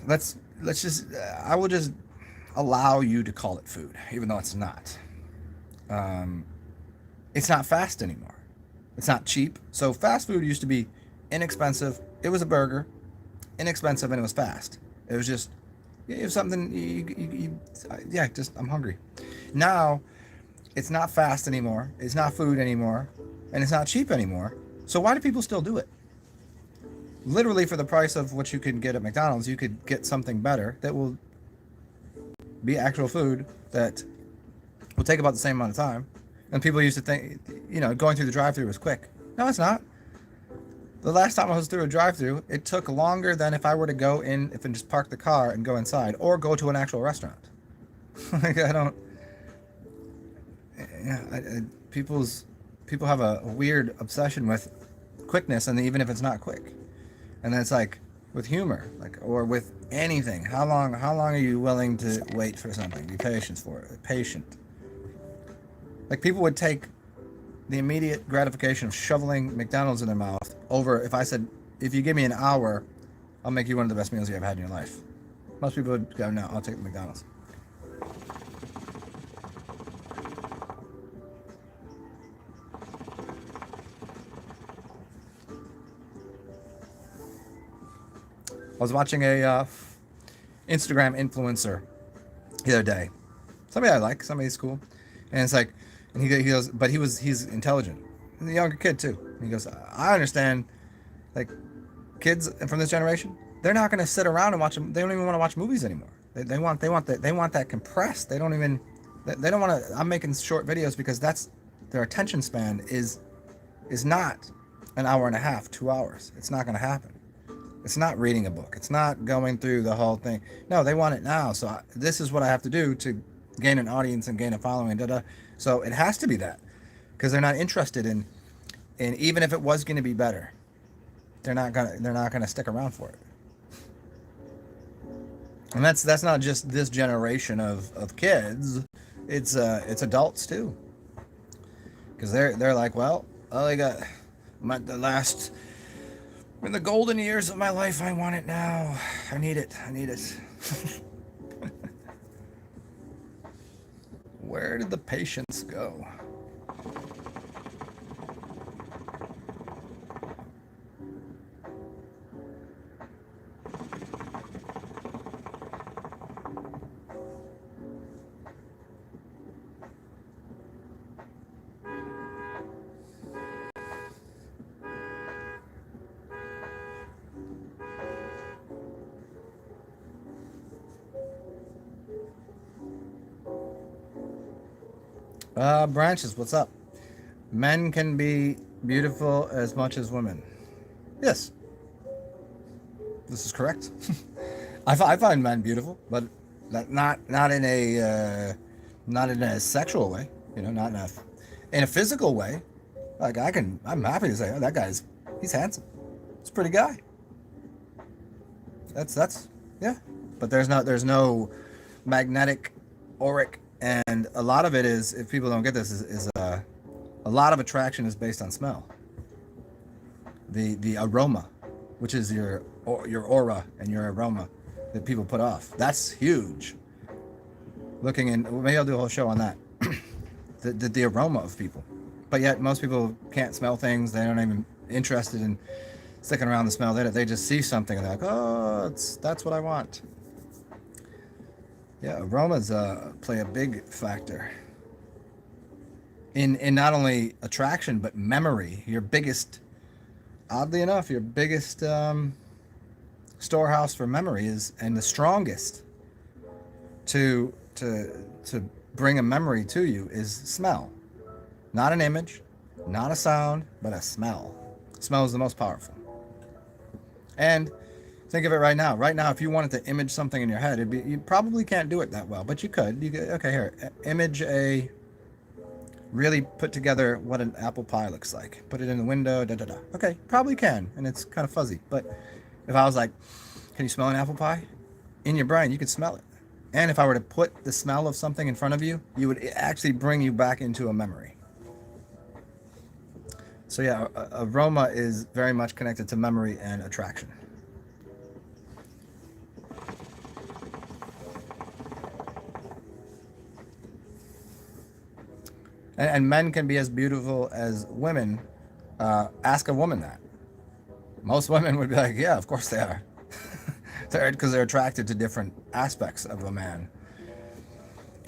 I will just allow you to call it food, even though it's not. It's not fast anymore. It's not cheap. So fast food used to be inexpensive. It was a burger, inexpensive, and it was fast. It was just, it was something, just, I'm hungry. Now, it's not fast anymore. It's not food anymore. And it's not cheap anymore. So why do people still do it? Literally, for the price of what you can get at McDonald's, you could get something better that will be actual food that will take about the same amount of time. And people used to think, going through the drive-thru was quick. No, it's not. The last time I was through a drive-thru, it took longer than if I were to go in, if I just park the car and go inside, or go to an actual restaurant. Like, I don't. Yeah, people have a weird obsession with quickness, and even if it's not quick, and then it's like with humor, like, or with anything. How long are you willing to wait for something? Be patient for it. Patient. Like, people would take the immediate gratification of shoveling McDonald's in their mouth over if I said, if you give me an hour, I'll make you one of the best meals you ever had in your life. Most people would go, no, I'll take the McDonald's. I was watching a Instagram influencer the other day. Somebody I like, somebody's cool. And it's like, and he goes, but he's intelligent. He's a younger kid too. And he goes, I understand, like, kids from this generation, they're not going to sit around and watch them. They don't even want to watch movies anymore. They want that compressed. They don't want to. I'm making short videos because that's their attention span is not an hour and a half, 2 hours. It's not going to happen. It's not reading a book. It's not going through the whole thing. No, they want it now. So this is what I have to do to gain an audience and gain a following. So it has to be that, because they're not interested in even if it was going to be better, they're not gonna stick around for it. And that's not just this generation of kids. It's adults too, because they're like, well, I got in the golden years of my life, I want it now. I need it. Where did the patience go? Branches, what's up? Men can be beautiful as much as women. Yes, this is correct. I find men beautiful, but not in a sexual way. Not in a physical way. Like, I'm happy to say, oh, he's handsome. He's a pretty guy. That's yeah. But there's no magnetic, auric. And a lot of it is, if people don't get this, is a lot of attraction is based on smell. The aroma, which is your aura and your aroma that people put off. That's huge. Maybe I'll do a whole show on that. the aroma of people. But yet most people can't smell things. They don't even interested in sticking around the smell. They just see something and they're like, oh, that's what I want. Yeah, aromas play a big factor in not only attraction but memory. Oddly enough, your biggest storehouse for memory and the strongest to bring a memory to you is smell. Not an image, not a sound, but a smell. Smell is the most powerful. And think of it right now. Right now, if you wanted to image something in your head, you probably can't do it that well, but you could. Okay, here, image really put together what an apple pie looks like. Put it in the window, Okay, probably can, and it's kind of fuzzy. But if I was like, can you smell an apple pie? In your brain, you could smell it. And if I were to put the smell of something in front of you, you would actually bring you back into a memory. So yeah, aroma is very much connected to memory and attraction. And men can be as beautiful as women. Ask a woman that. Most women would be like, yeah, of course they are. Because they're attracted to different aspects of a man.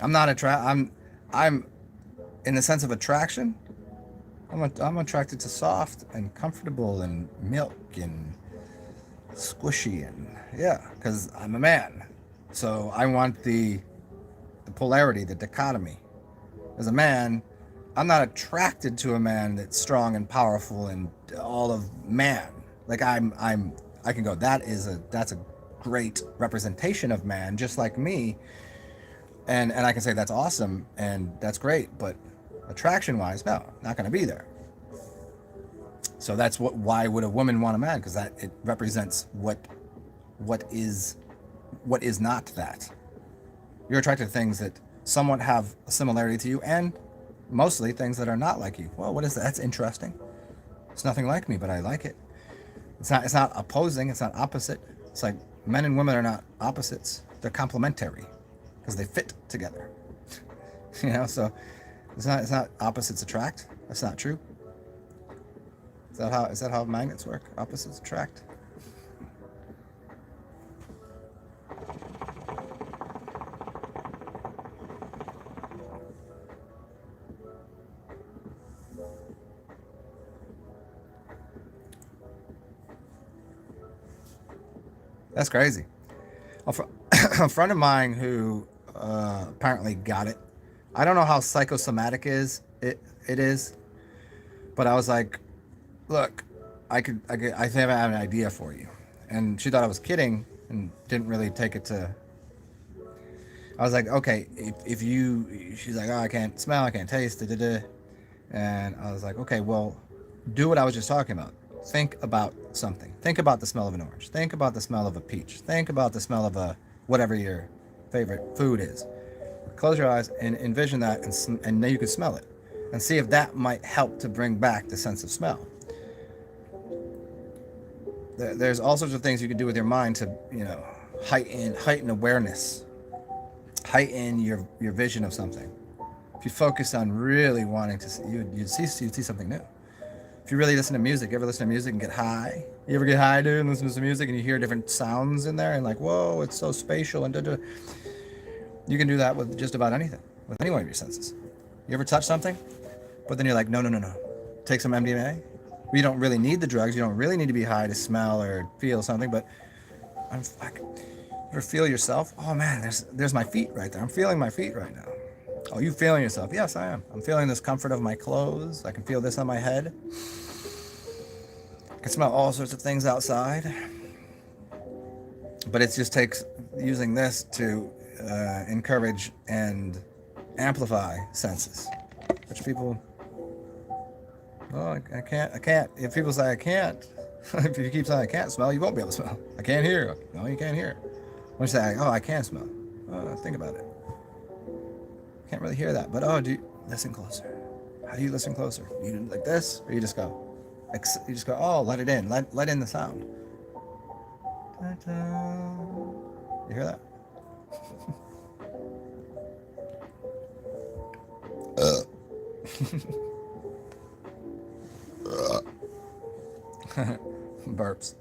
I'm not I'm in the sense of attraction. I'm attracted to soft and comfortable and milk and squishy and yeah, because I'm a man. So I want the polarity, the dichotomy. As a man, I'm not attracted to a man that's strong and powerful and all of man. Like I can go, that's a great representation of man, just like me. And I can say that's awesome and that's great, but attraction wise, no, not gonna be there. So that's why would a woman want a man? Because that it represents what is not that. You're attracted to things that somewhat have a similarity to you, and mostly things that are not like you. Well, what is that? That's interesting. It's nothing like me, but I like it. It's not opposing. It's not opposite. It's like men and women are not opposites. They're complementary because they fit together. So it's not opposites attract. That's not true. Is that how magnets work? Opposites attract. That's crazy. A friend of mine who apparently got it. I don't know how psychosomatic it is, but I was like, look, I think I have an idea for you. And she thought I was kidding and didn't really take it to. I was like, okay, if you, she's like, oh, I can't smell, I can't taste, da, da, da. And I was like, okay, well, do what I was just talking about. Think about something. Think about the smell of an orange. Think about the smell of a peach. Think about the smell of whatever your favorite food is. Close your eyes and envision that, and then you can smell it, and see if that might help to bring back the sense of smell. There's all sorts of things you can do with your mind to, heighten awareness, heighten your vision of something. If you focus on really wanting to see, you'd see something new. If you really listen to music, you ever listen to music and get high? You ever get high, dude, and listen to some music and you hear different sounds in there and like, whoa, it's so spatial and da-da. You can do that with just about anything, with any one of your senses. You ever touch something, but then you're like, no. Take some MDMA. You don't really need the drugs. You don't really need to be high to smell or feel something, but you ever feel yourself? Oh man, there's my feet right there. I'm feeling my feet right now. Oh, you feeling yourself? Yes, I am. I'm feeling this comfort of my clothes. I can feel this on my head. I can smell all sorts of things outside. But it just takes using this to encourage and amplify senses, which people, oh, I can't. If people say I can't, if you keep saying I can't smell, you won't be able to smell. I can't hear. No, you can't hear. When you say, oh, I can smell, think about it. Can't really hear that, but do you listen closer? How do you listen closer? You do like this, or you just go, oh, let it in, let in the sound. Ta-da. You hear that? Burps.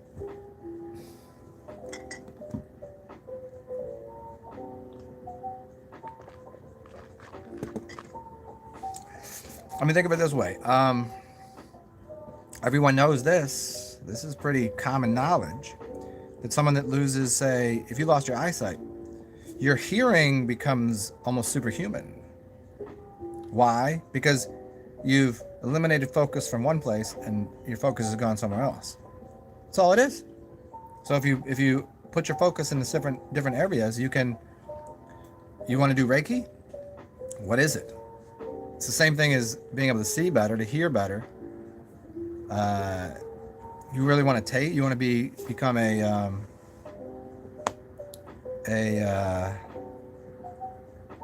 I mean, think of it this way. Everyone knows this. This is pretty common knowledge. That someone that loses, say, if you lost your eyesight, your hearing becomes almost superhuman. Why? Because you've eliminated focus from one place and your focus has gone somewhere else. That's all it is. So if you put your focus in different areas, you want to do Reiki? What is it? It's the same thing as being able to see better, to hear better. You really want to you want to become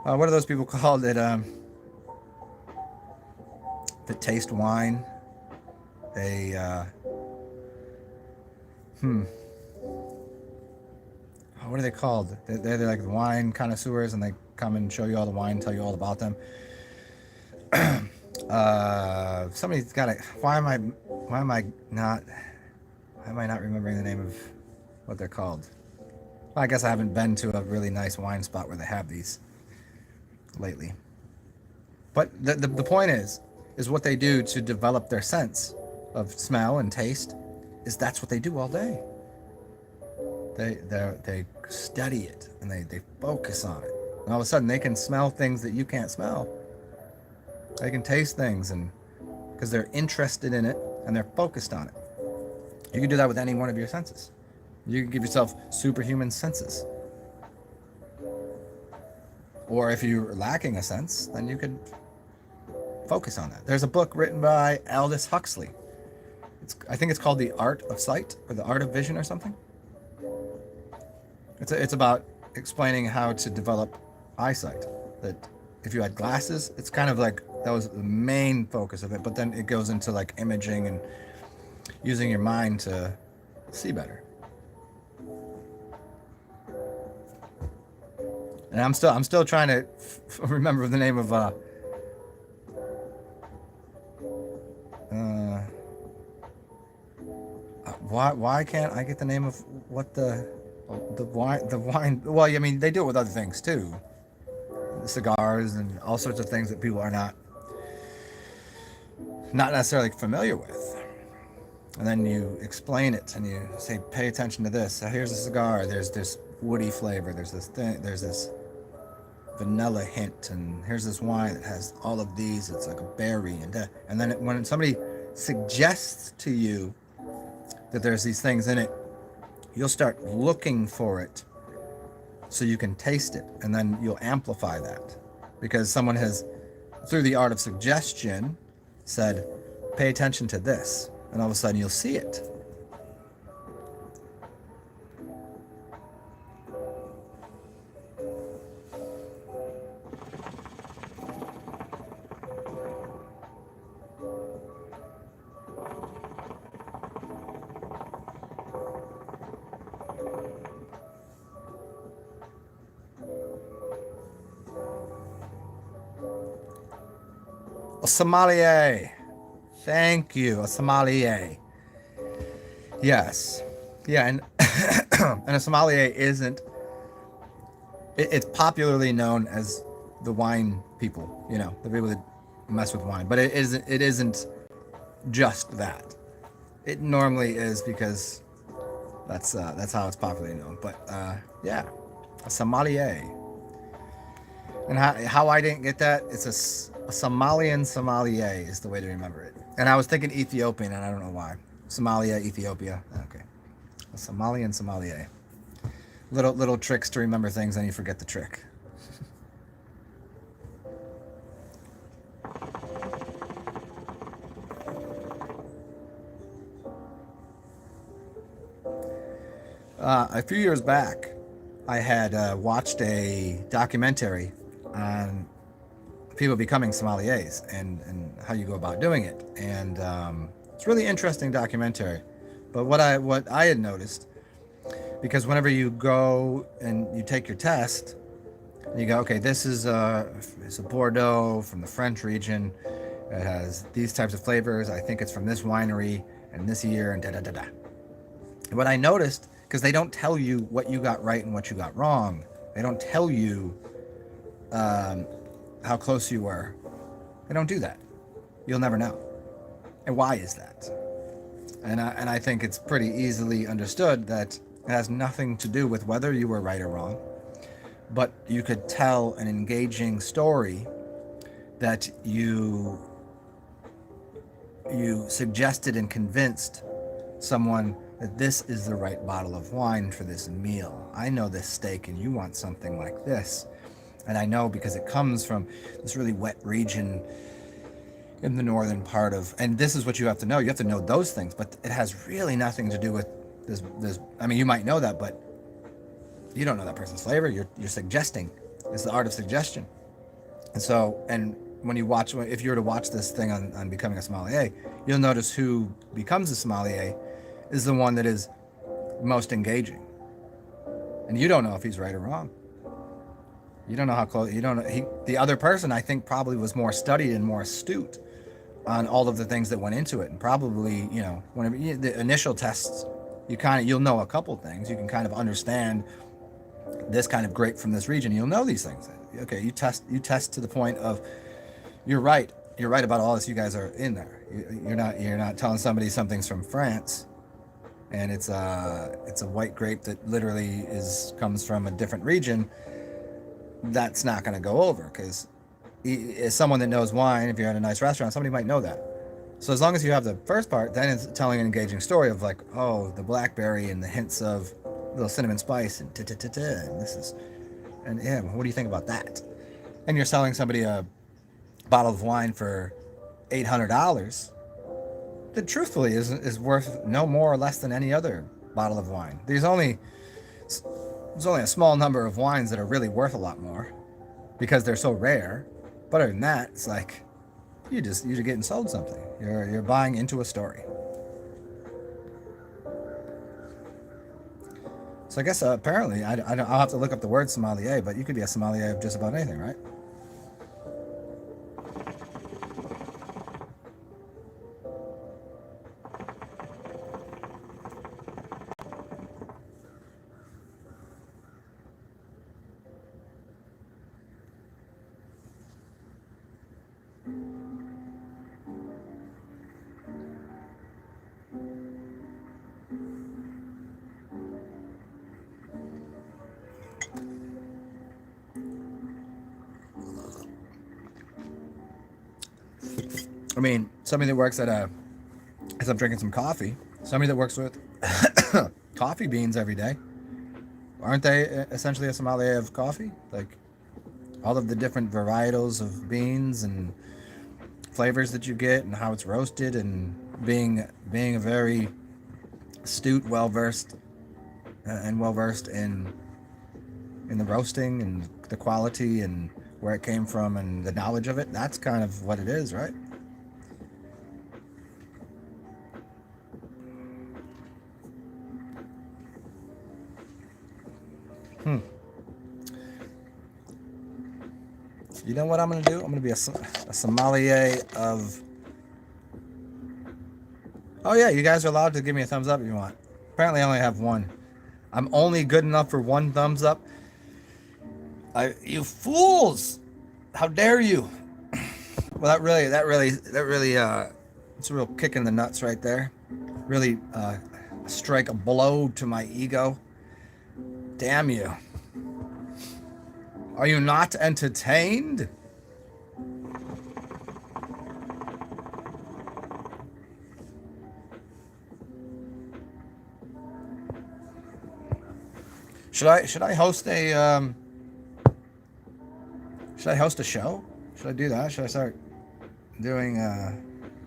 what are those people called that taste wine? What are they called? They're like the wine connoisseurs, and they come and show you all the wine, tell you all about them. Somebody's got it. Why am I not, why am I not remembering the name of what they're called? Well, I guess I haven't been to a really nice wine spot where they have these lately. But the point is what they do to develop their sense of smell and taste is that's what they do all day. They study it and they focus on it. And all of a sudden they can smell things that you can't smell. They can taste things, and because they're interested in it and they're focused on it. You can do that with any one of your senses. You can give yourself superhuman senses. Or if you're lacking a sense, then you could focus on that. There's a book written by Aldous Huxley. I think it's called The Art of Sight or The Art of Vision or something. It's about explaining how to develop eyesight. That if you had glasses, it's kind of like that was the main focus of it, but then it goes into like imaging and using your mind to see better. And I'm still trying to remember the name of why can't I get the name of what the wine? Well, I mean they do it with other things too, cigars and all sorts of things that people are not necessarily familiar with. And then you explain it and you say, pay attention to this. So here's a cigar. There's this woody flavor. There's this thing. There's this vanilla hint. And here's this wine that has all of these. It's like a berry. And then when somebody suggests to you that there's these things in it, you'll start looking for it so you can taste it. And then you'll amplify that. Because someone has, through the art of suggestion, said, pay attention to this. And all of a sudden you'll see it. A sommelier. Thank you. A sommelier. Yes. Yeah, and and a sommelier isn't, it's popularly known as the wine people, you know, the people that mess with wine. But it isn't just that. It normally is because that's how it's popularly known. But yeah, a sommelier. And how I didn't get that, it's a Somalian sommelier is the way to remember it. And I was thinking Ethiopian, and I don't know why. Somalia, Ethiopia. Okay. A Somalian sommelier. Little tricks to remember things, and you forget the trick. A few years back, I had watched a documentary on people becoming sommeliers and how you go about doing it. And it's a really interesting documentary. But what I had noticed, because whenever you go and you take your test, you go, okay, this is it's a Bordeaux from the French region. It has these types of flavors. I think it's from this winery and this year and da-da-da-da. And what I noticed, because they don't tell you what you got right and what you got wrong. They don't tell you how close you were. They don't do that. You'll never know. And why is that? And I think it's pretty easily understood that it has nothing to do with whether you were right or wrong, but you could tell an engaging story that you suggested and convinced someone that this is the right bottle of wine for this meal. I know this steak and you want something like this. And I know because it comes from this really wet region in the northern part of, and this is what you have to know. You have to know those things, but it has really nothing to do with this. I mean, you might know that, but you don't know that person's flavor. You're suggesting. It's the art of suggestion. And so, and when you watch, if you were to watch this thing on becoming a sommelier, you'll notice who becomes a sommelier is the one that is most engaging. And you don't know if he's right or wrong. You don't know how close, you don't know. The other person, I think, probably was more studied and more astute on all of the things that went into it. And probably, whenever the initial tests, you'll know a couple things. You can kind of understand this kind of grape from this region. You'll know these things. Okay, you test to the point of you're right about all this. You guys are in there. You're not telling somebody something's from France and it's a white grape that literally comes from a different region. That's not going to go over, because as someone that knows wine, if you're at a nice restaurant, somebody might know that. So as long as you have the first part, then it's telling an engaging story of like, oh, the blackberry and the hints of little cinnamon spice and and this is, and yeah, what do you think about that? And you're selling somebody a bottle of wine for $800 that truthfully is worth no more or less than any other bottle of wine. There's only a small number of wines that are really worth a lot more because they're so rare. But other than that, it's like you're getting sold something. You're buying into a story. So I guess apparently I'll have to look up the word sommelier, but you could be a sommelier of just about anything, right? I mean, somebody that works as I'm drinking some coffee, somebody that works with coffee beans every day, aren't they essentially a sommelier of coffee? Like all of the different varietals of beans and flavors that you get and how it's roasted, and being a very astute, well versed in the roasting and the quality and where it came from and the knowledge of it. That's kind of what it is, right? You know what I'm going to do? I'm going to be a sommelier of... Oh yeah, you guys are allowed to give me a thumbs up if you want. Apparently I only have one. I'm only good enough for one thumbs up. You fools! How dare you? Well, that really, it's a real kick in the nuts right there. Really strike a blow to my ego. Damn you. Are you not entertained? Should I host a show? Should I do that? Should I start doing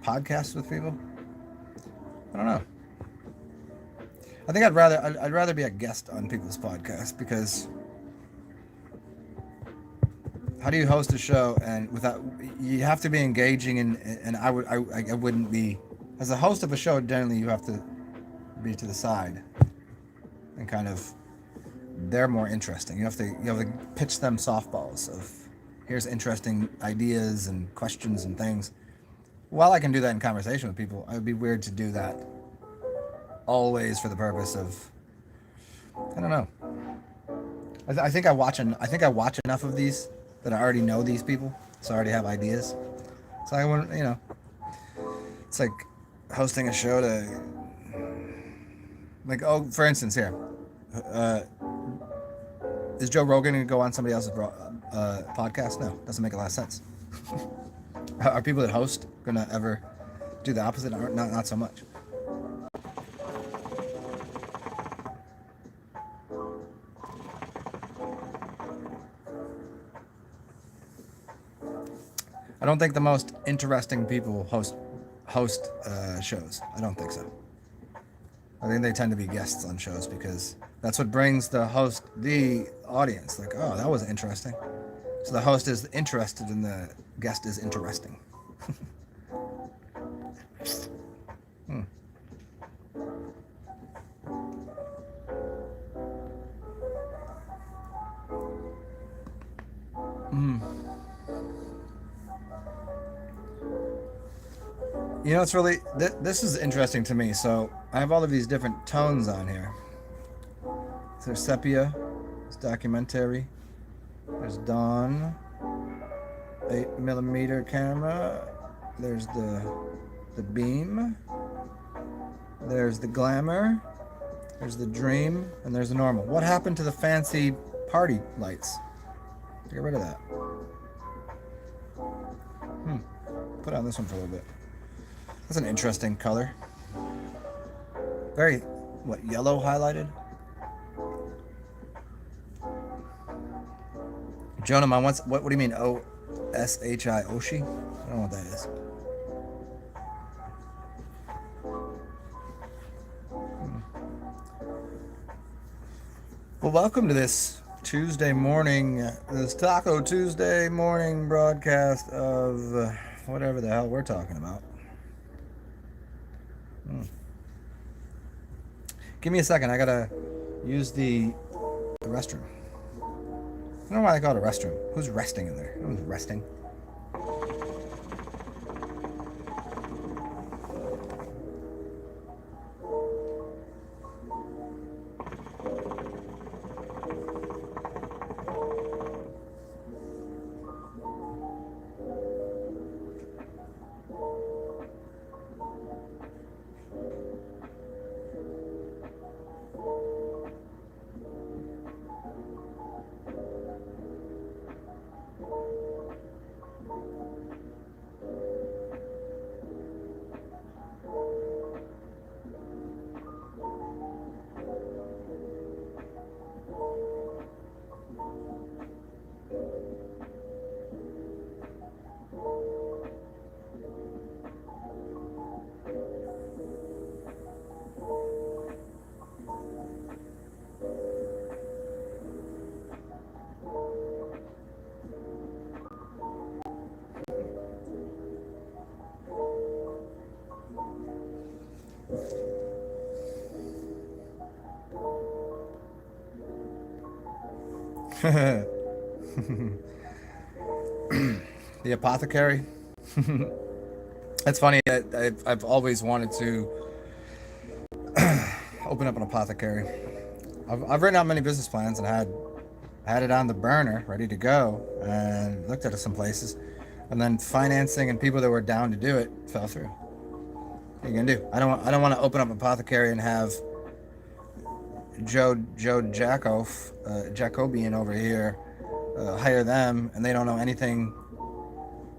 podcasts with people? I don't know. I think I'd rather be a guest on people's podcasts, because how do you host a show and without, you have to be engaging, and I wouldn't be, as a host of a show, generally you have to be to the side and kind of, they're more interesting. You have to pitch them softballs of, here's interesting ideas and questions and things. While I can do that in conversation with people, it would be weird to do that always for the purpose of, I don't know. I think I watch enough of these that I already know these people, so I already have ideas. So I wouldn't, it's like hosting a show to, like, oh, for instance, here, is Joe Rogan going to go on somebody else's podcast? No, doesn't make a lot of sense. Are people that host going to ever do the opposite? Not so much. I don't think the most interesting people host shows. I don't think so. I think they tend to be guests on shows, because that's what brings the host the audience. Like, oh, that was interesting. So the host is interested and the guest is interesting. It's really this is interesting to me. So I have all of these different tones on here. So there's sepia, there's documentary, there's dawn, 8mm camera. There's the beam. There's the glamour. There's the dream, and there's the normal. What happened to the fancy party lights? Get rid of that. Put on this one for a little bit. That's an interesting color. Very, yellow highlighted? Jonah, what do you mean O-S-H-I, Oshi? I don't know what that is. Well, welcome to this Tuesday morning, this Taco Tuesday morning broadcast of whatever the hell we're talking about. Give me a second. I gotta use the restroom. I don't know why I call it a restroom. Who's resting in there? Who's resting? The apothecary. It's funny. I've always wanted to open up an apothecary. I've written out many business plans and had it on the burner, ready to go, and looked at some places, and then financing and people that were down to do it fell through. What are you gonna do? I don't want to open up an apothecary and have Joe Jacobian over here hire them, and they don't know anything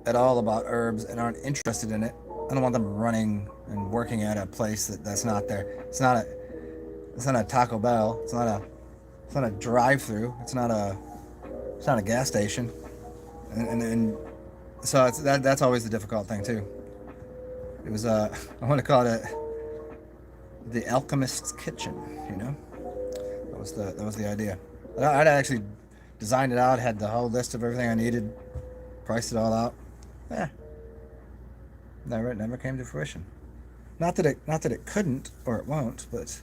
at all about herbs and aren't interested in it. I don't want them running and working at a place that's not there. It's not a Taco Bell. It's not a drive-through. It's not a gas station. And so that's always the difficult thing too. It was I want to call it the Alchemist's kitchen. That was the idea. I'd actually designed it out, had the whole list of everything I needed, priced it all out. Never came to fruition. Not that it couldn't or it won't, but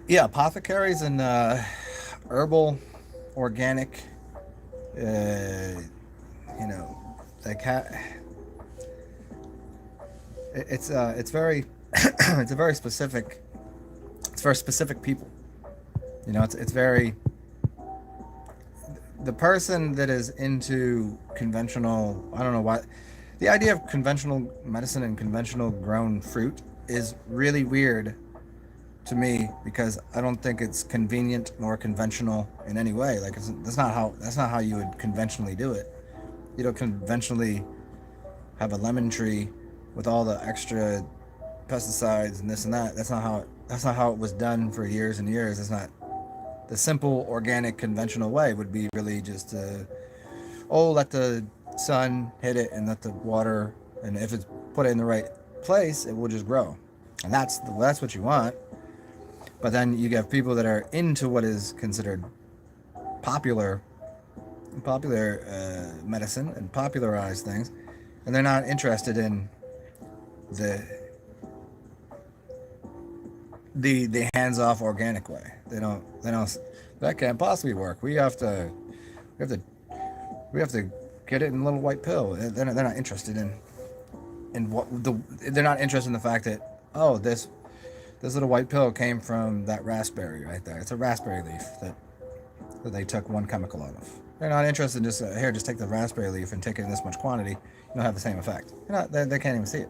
yeah, apothecaries and herbal, organic, it's very it's a very specific. It's for specific people. It's very. The person that is into conventional, I don't know why, the idea of conventional medicine and conventional grown fruit is really weird to me, because I don't think it's convenient nor conventional in any way. Like that's not how you would conventionally do it. You don't conventionally have a lemon tree with all the extra pesticides and this and that. That's not how it was done for years and years. It's not the simple organic conventional way. Would be really just let the sun hit it and let the water, and if it's put it in the right place, it will just grow. And that's what you want. But then you get people that are into what is considered popular medicine and popularized things, and they're not interested in the hands-off organic way. They don't that can't possibly work. We have to get it in a little white pill. They're not interested in they're not interested in the fact that, oh, this little white pill came from that raspberry right there. It's a raspberry leaf that they took one chemical out of. They're not interested in just here, just take the raspberry leaf and take it in this much quantity. You'll have the same effect. They can't even see it.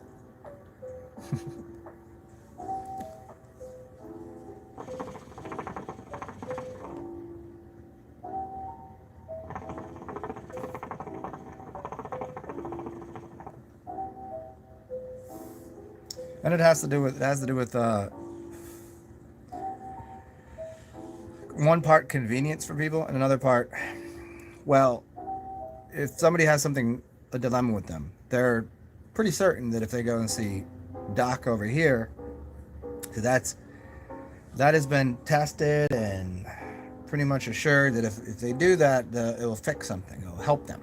And it has to do with one part convenience for people, and another part, well, if somebody has a dilemma with them, they're pretty certain that if they go and see Doc over here, that has been tested and pretty much assured that if they do that, it will fix something, it will help them,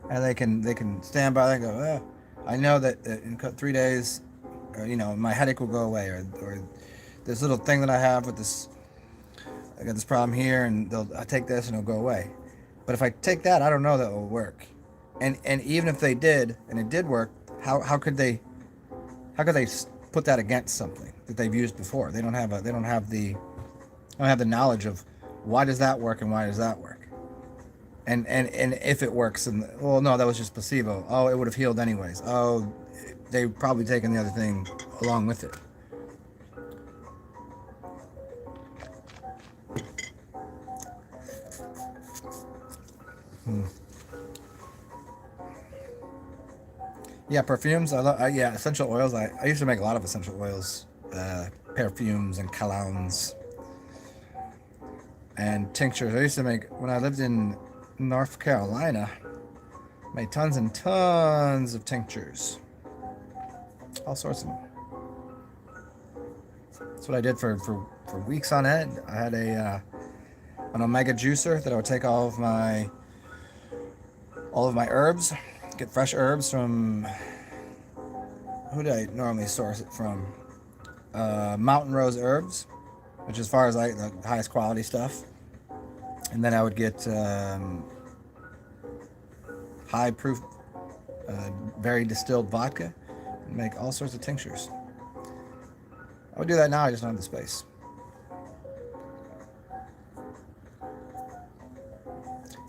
and they can stand by and go, I know that in 3 days, my headache will go away, or this little thing that I have with this, I got this problem here, and I take this and it'll go away. But if I take that, I don't know that it will work. And even if they did, and it did work, how could they put that against something that they've used before? They don't have the knowledge of why does that work and why does that work. And if it works, and well, no, that was just placebo. Oh, it would have healed anyways. Oh, they've probably taken the other thing along with it. Yeah, perfumes. Yeah, essential oils. I used to make a lot of essential oils, perfumes and colognes and tinctures. I used to make, when I lived in North Carolina, made tons and tons of tinctures. All sorts of them. That's what I did for weeks on end. I had an omega juicer that I would take all of my herbs, get fresh herbs from, who do I normally source it from? Mountain Rose Herbs, which as far as the highest quality stuff. And then I would get high proof, very distilled vodka and make all sorts of tinctures. I would do that now, I just don't have the space.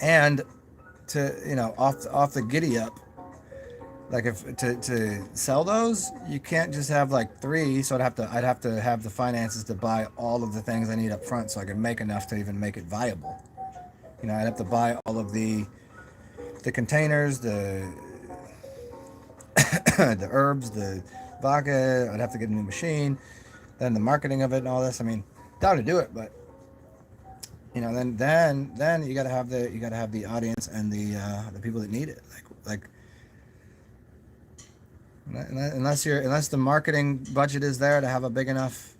And to, off the giddy up, like if to sell those, you can't just have like 3, so I'd have to have the finances to buy all of the things I need up front so I can make enough to even make it viable. I'd have to buy all of the containers, the the herbs, the vodka. I'd have to get a new machine, then the marketing of it and all this. I mean, down to do it, but then you gotta have the audience and the people that need it. Like unless the marketing budget is there to have a big enough,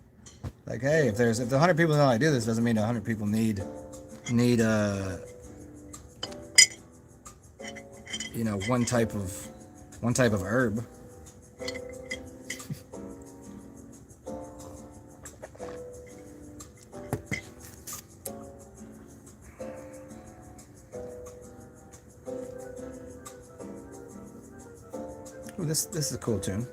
like, hey, if 100 people know I do this, doesn't mean 100 people need one type of herb. Ooh, this is a cool tune.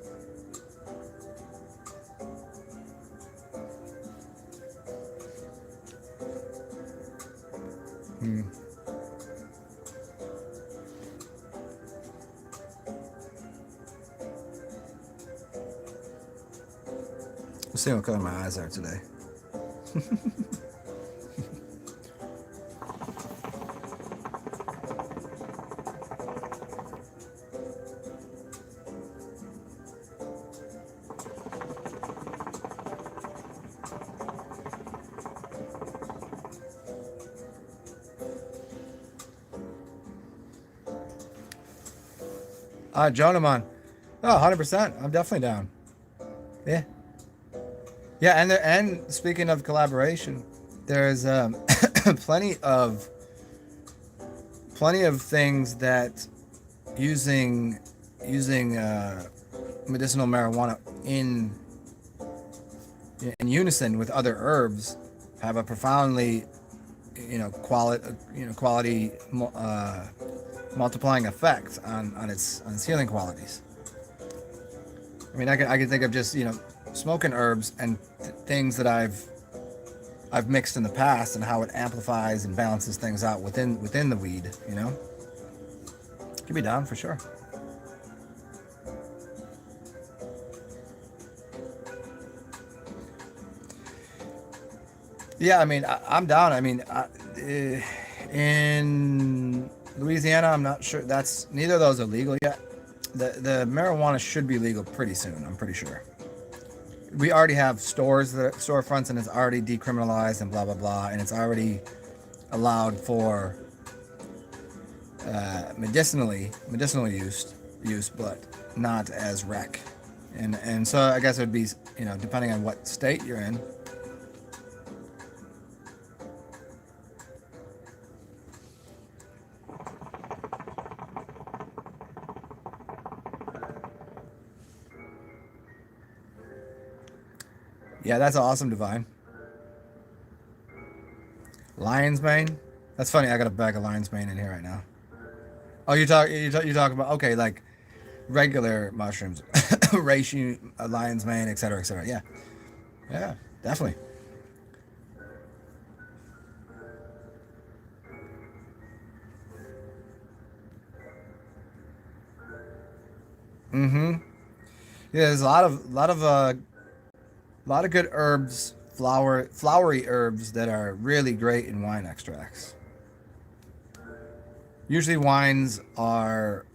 Let's see what color my eyes are today. Jonaman. Oh, 100%. I'm definitely down. Yeah. Yeah, and speaking of collaboration, there's plenty of things that using medicinal marijuana in unison with other herbs have a profoundly quality multiplying effect on its healing qualities. I mean, I can think of just smoking herbs and things that I've mixed in the past and how it amplifies and balances things out within the weed. Could be down for sure. Yeah, I mean, I'm down. I mean, in Louisiana, I'm not sure. That's neither of those are legal yet. The marijuana should be legal pretty soon. I'm pretty sure. We already have storefronts, and it's already decriminalized and blah blah blah, and it's already allowed for medicinal use, but not as rec. And so I guess it would be depending on what state you're in. Yeah, that's awesome, Divine. Lion's mane. That's funny. I got a bag of lion's mane in here right now. Oh, you're talking about, okay, like regular mushrooms, reishi, lion's mane, etc., etc. Yeah, yeah, definitely. Mm-hmm. Yeah, there's a lot of good herbs, flowery herbs that are really great in wine extracts. Usually, wines are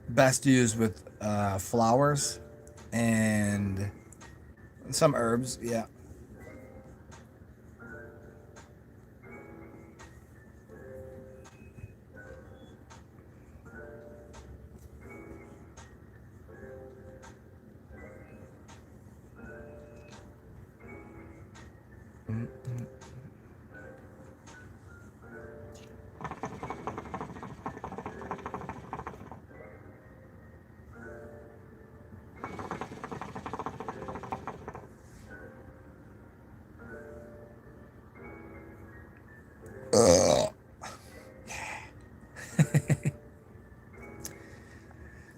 best used with flowers and some herbs. Yeah.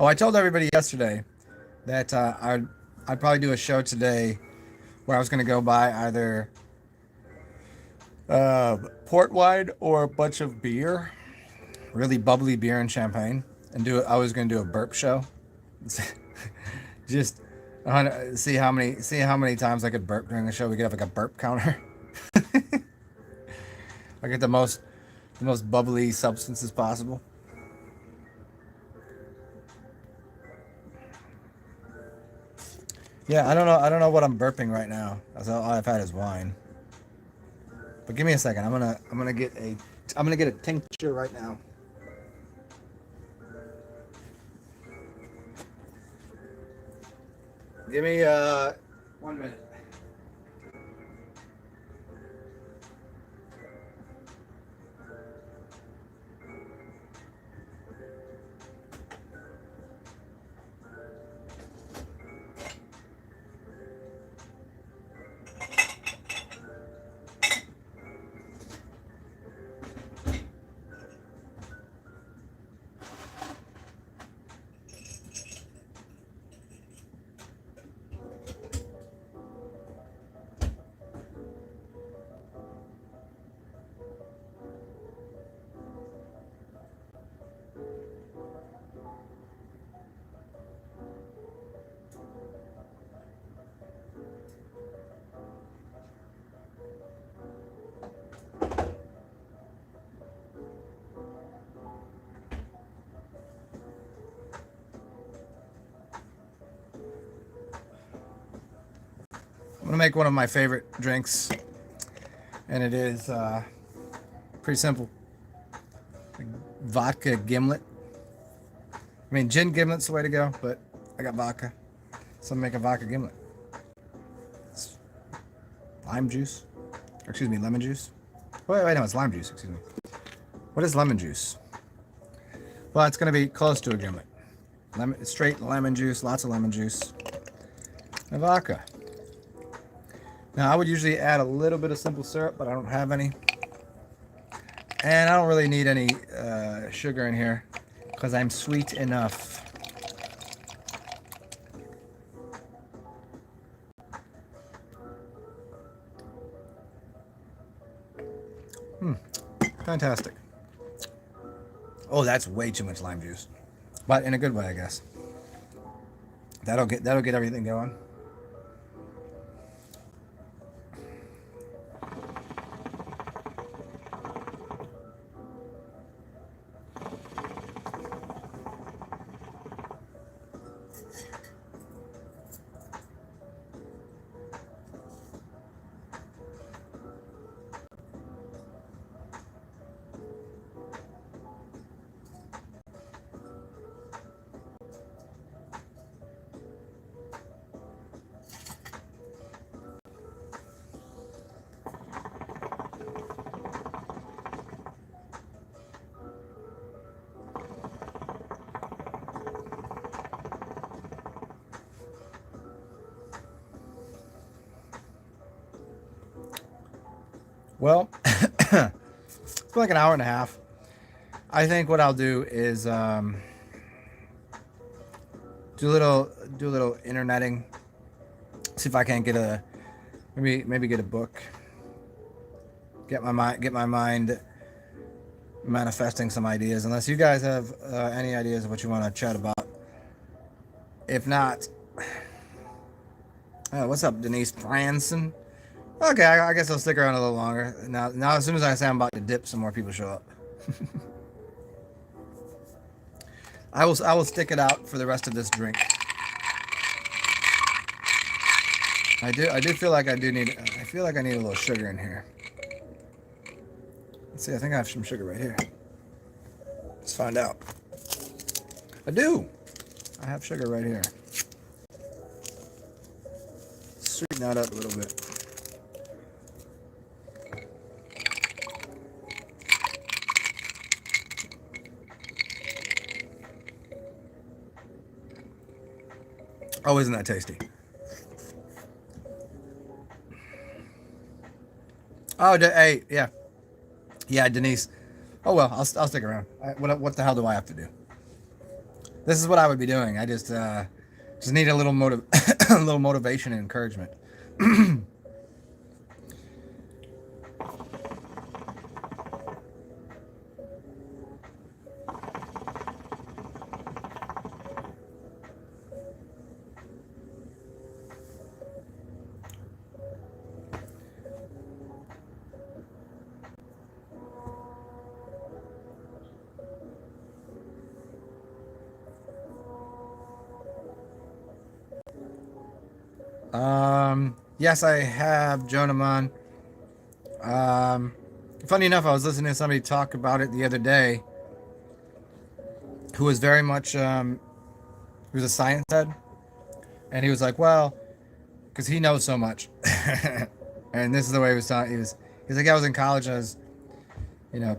Oh, I told everybody yesterday that I'd probably do a show today where I was going to go buy either port wine or a bunch of beer, really bubbly beer and champagne, and I was going to do a burp show. Just see how many times I could burp during the show. We could have like a burp counter. I get the most bubbly substances possible. Yeah, I don't know what I'm burping right now. That's all I've had is wine. But give me a second. I'm gonna get a tincture right now. Give me 1 minute. I'm gonna make one of my favorite drinks, and it is pretty simple. Vodka gimlet. I mean, gin gimlet's the way to go, but I got vodka. So I'm make a vodka gimlet. It's lime juice. Or excuse me, lemon juice. Wait, no, it's lime juice, excuse me. What is lemon juice? Well, it's going to be close to a gimlet. Straight lemon juice, lots of lemon juice. And vodka. Now, I would usually add a little bit of simple syrup, but I don't have any. And I don't really need any sugar in here because I'm sweet enough. Fantastic. Oh, that's way too much lime juice, but in a good way, I guess. That'll get everything going. Well, it's been like an hour and a half. I think what I'll do is do a little interneting. See if I can't get a maybe get a book. Get my mind manifesting some ideas. Unless you guys have any ideas of what you want to chat about. If not, what's up, Denise Franson? Okay, I guess I'll stick around a little longer. Now, as soon as I say I'm about to dip, some more people show up. I will stick it out for the rest of this drink. I do feel like I need a little sugar in here. Let's see. I think I have some sugar right here. Let's find out. I do. I have sugar right here. Sweeten that up a little bit. Oh, isn't that tasty? Oh, hey, yeah, Denise. Oh well, I'll stick around. What the hell do I have to do? This is what I would be doing. I just need a little a little motivation and encouragement. Yes, I have Jonaman. Funny enough, I was listening to somebody talk about it the other day who was very much, he was a science head, and he was like, well, because he knows so much. And this is the way he was talking. He's like, I was in college, I was,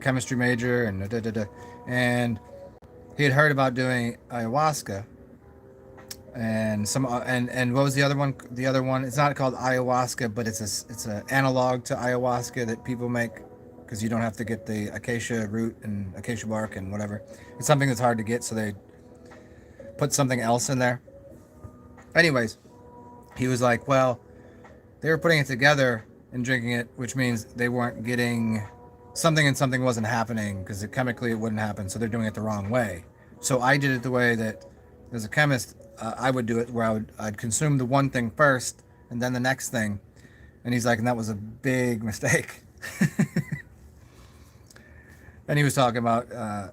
chemistry major, and and he had heard about doing ayahuasca. And and what was the other one? The other one, it's not called ayahuasca, but it's an analog to ayahuasca that people make because you don't have to get the acacia root and acacia bark and whatever. It's something that's hard to get, so they put something else in there. Anyways, he was like, well, they were putting it together and drinking it, which means they weren't getting something, and something wasn't happening because chemically it wouldn't happen, so they're doing it the wrong way. So I did it the way that, as a chemist, I would do it, where I'd consume the one thing first and then the next thing. And he's like, and that was a big mistake. And he was talking about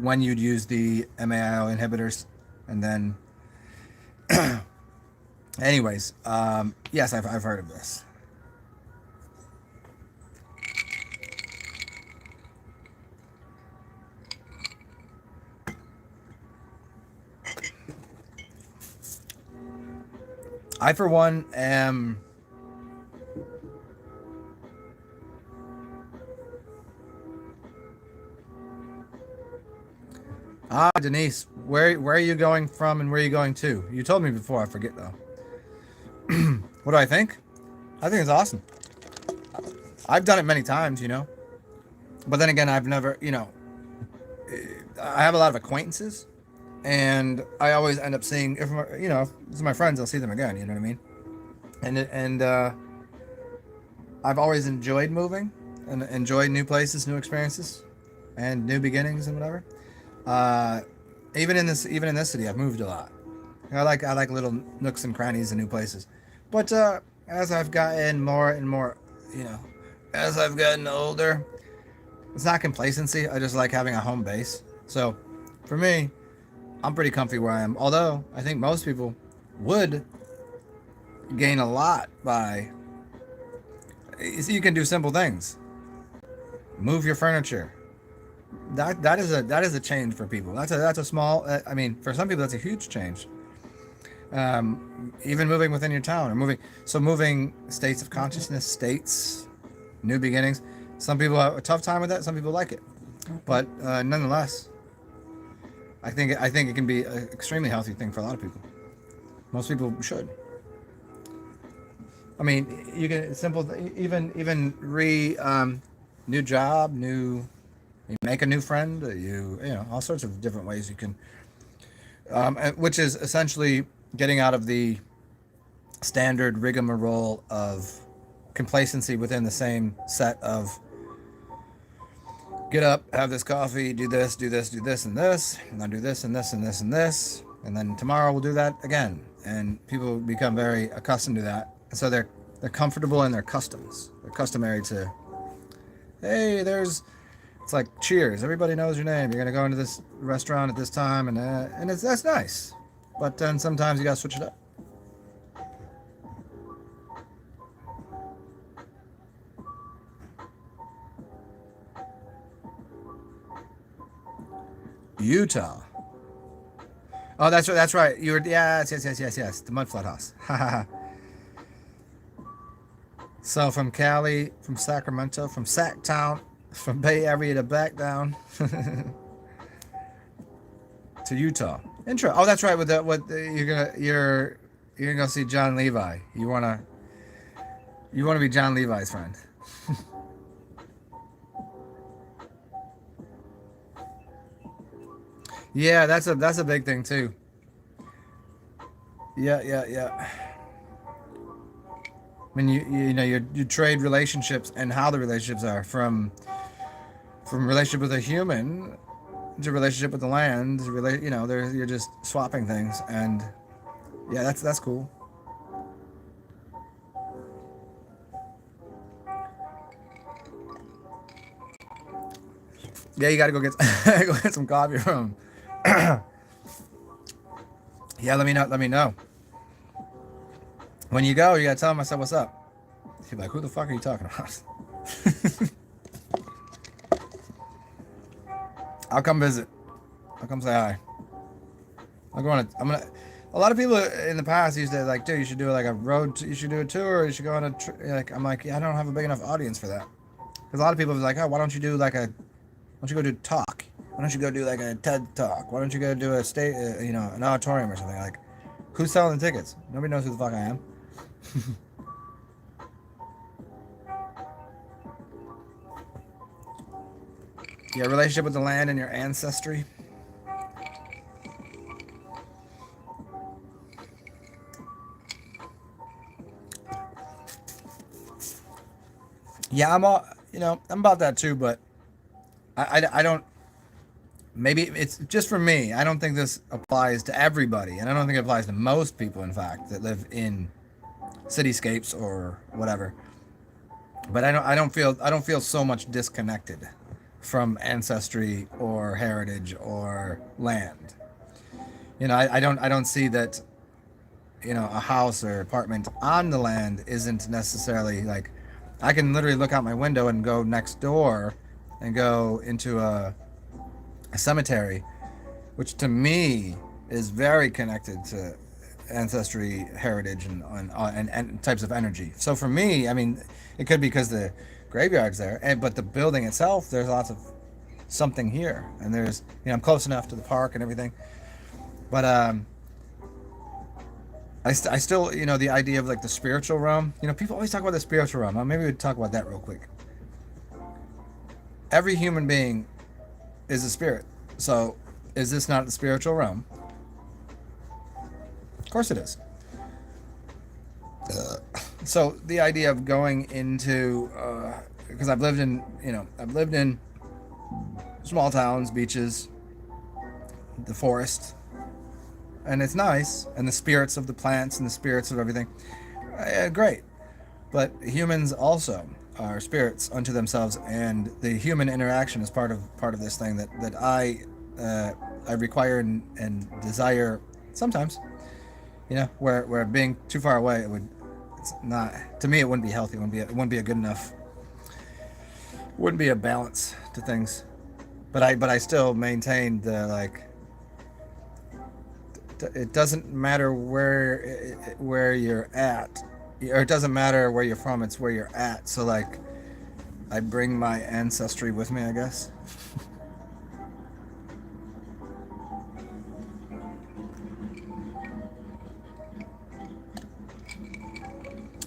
when you'd use the MAO inhibitors, and then anyways, yes, I've heard of this. I, for one, am. Denise, where are you going from and where are you going to? You told me before. I forget though. What do I think? I think it's awesome. I've done it many times, but then again, I've never, I have a lot of acquaintances, and I always end up seeing if it's my friends, I'll see them again. You know what I mean? And I've always enjoyed moving and enjoyed new places, new experiences, and new beginnings and whatever. Uh, even in this city, I've moved a lot. I like little nooks and crannies and new places. But as I've gotten more and more, you know, as I've gotten older, it's not complacency. I just like having a home base. So for me, I'm pretty comfy where I am. Although I think most people would gain a lot by. You can do simple things. Move your furniture. That is a change for people. That's a small. I mean, for some people, that's a huge change. Even moving within your town or moving states of consciousness, states, new beginnings. Some people have a tough time with that. Some people like it, but nonetheless, I think it can be an extremely healthy thing for a lot of people. Most people should. I mean, you can simple even new job, you make a new friend. You know all sorts of different ways you can, which is essentially getting out of the standard rigmarole of complacency within the same set of get up, have this coffee, do this, do this, do this, and this, and then do this and this and this and this, and then tomorrow we'll do that again. And people become very accustomed to that, and so they're comfortable in their customs. They're customary to, hey, it's like cheers. Everybody knows your name. You're gonna go into this restaurant at this time, and that's nice. But then sometimes you gotta switch it up. Utah. Oh, that's right. That's right. You were yes. The Mudflat House. So from Cali, from Sacramento, from Sacktown, from Bay Area to back down to Utah. Intro. Oh, that's right. You're gonna go see John Levi. You wanna be John Levi's friend. Yeah, that's a big thing too. Yeah. I mean, you trade relationships and how the relationships are from relationship with a human to relationship with the land. You're just swapping things, and yeah, that's cool. Yeah, you gotta go get go get some coffee from. Yeah, let me know. Let me know when you go. You gotta tell him I said what's up. He'll be like, "Who the fuck are you talking about?" I'll come visit. I'll come say hi. I'm going to. I'm gonna. A lot of people in the past used to like, dude, you should do like a road. You should do a tour. You should go on a. Like, I'm like, yeah, I don't have a big enough audience for that. Because a lot of people are like, oh, why don't you do like a. Why don't you go do talk? Why don't you go do like a TED talk? Why don't you go do a state, an auditorium or something? Like, who's selling the tickets? Nobody knows who the fuck I am. Yeah, relationship with the land and your ancestry. Yeah, I'm about that too, but I don't. Maybe it's just for me. I don't think this applies to everybody, and I don't think it applies to most people, in fact, that live in cityscapes or whatever. But I don't feel so much disconnected from ancestry or heritage or land. I don't see that. A house or apartment on the land isn't necessarily like. I can literally look out my window and go next door, and go into a cemetery, which to me is very connected to ancestry, heritage, and types of energy. So for me, I mean, it could be because the graveyard's there, but the building itself, there's lots of something here, and there's, I'm close enough to the park and everything, but I still, the idea of like the spiritual realm. People always talk about the spiritual realm. Maybe we'd talk about that real quick. Every human being is a spirit. So, is this not the spiritual realm? Of course it is. So the idea of going into, because I've lived in small towns, beaches, the forest, and it's nice, and the spirits of the plants and the spirits of everything, great. But humans also are spirits unto themselves, and the human interaction is part of this thing that I require and desire sometimes. Where being too far away, it's not, to me, it wouldn't be healthy. It wouldn't be a good enough, wouldn't be a balance to things. But I still maintain the, like, it doesn't matter where you're at, or it doesn't matter where you're from, it's where you're at. So, like, I bring my ancestry with me, I guess.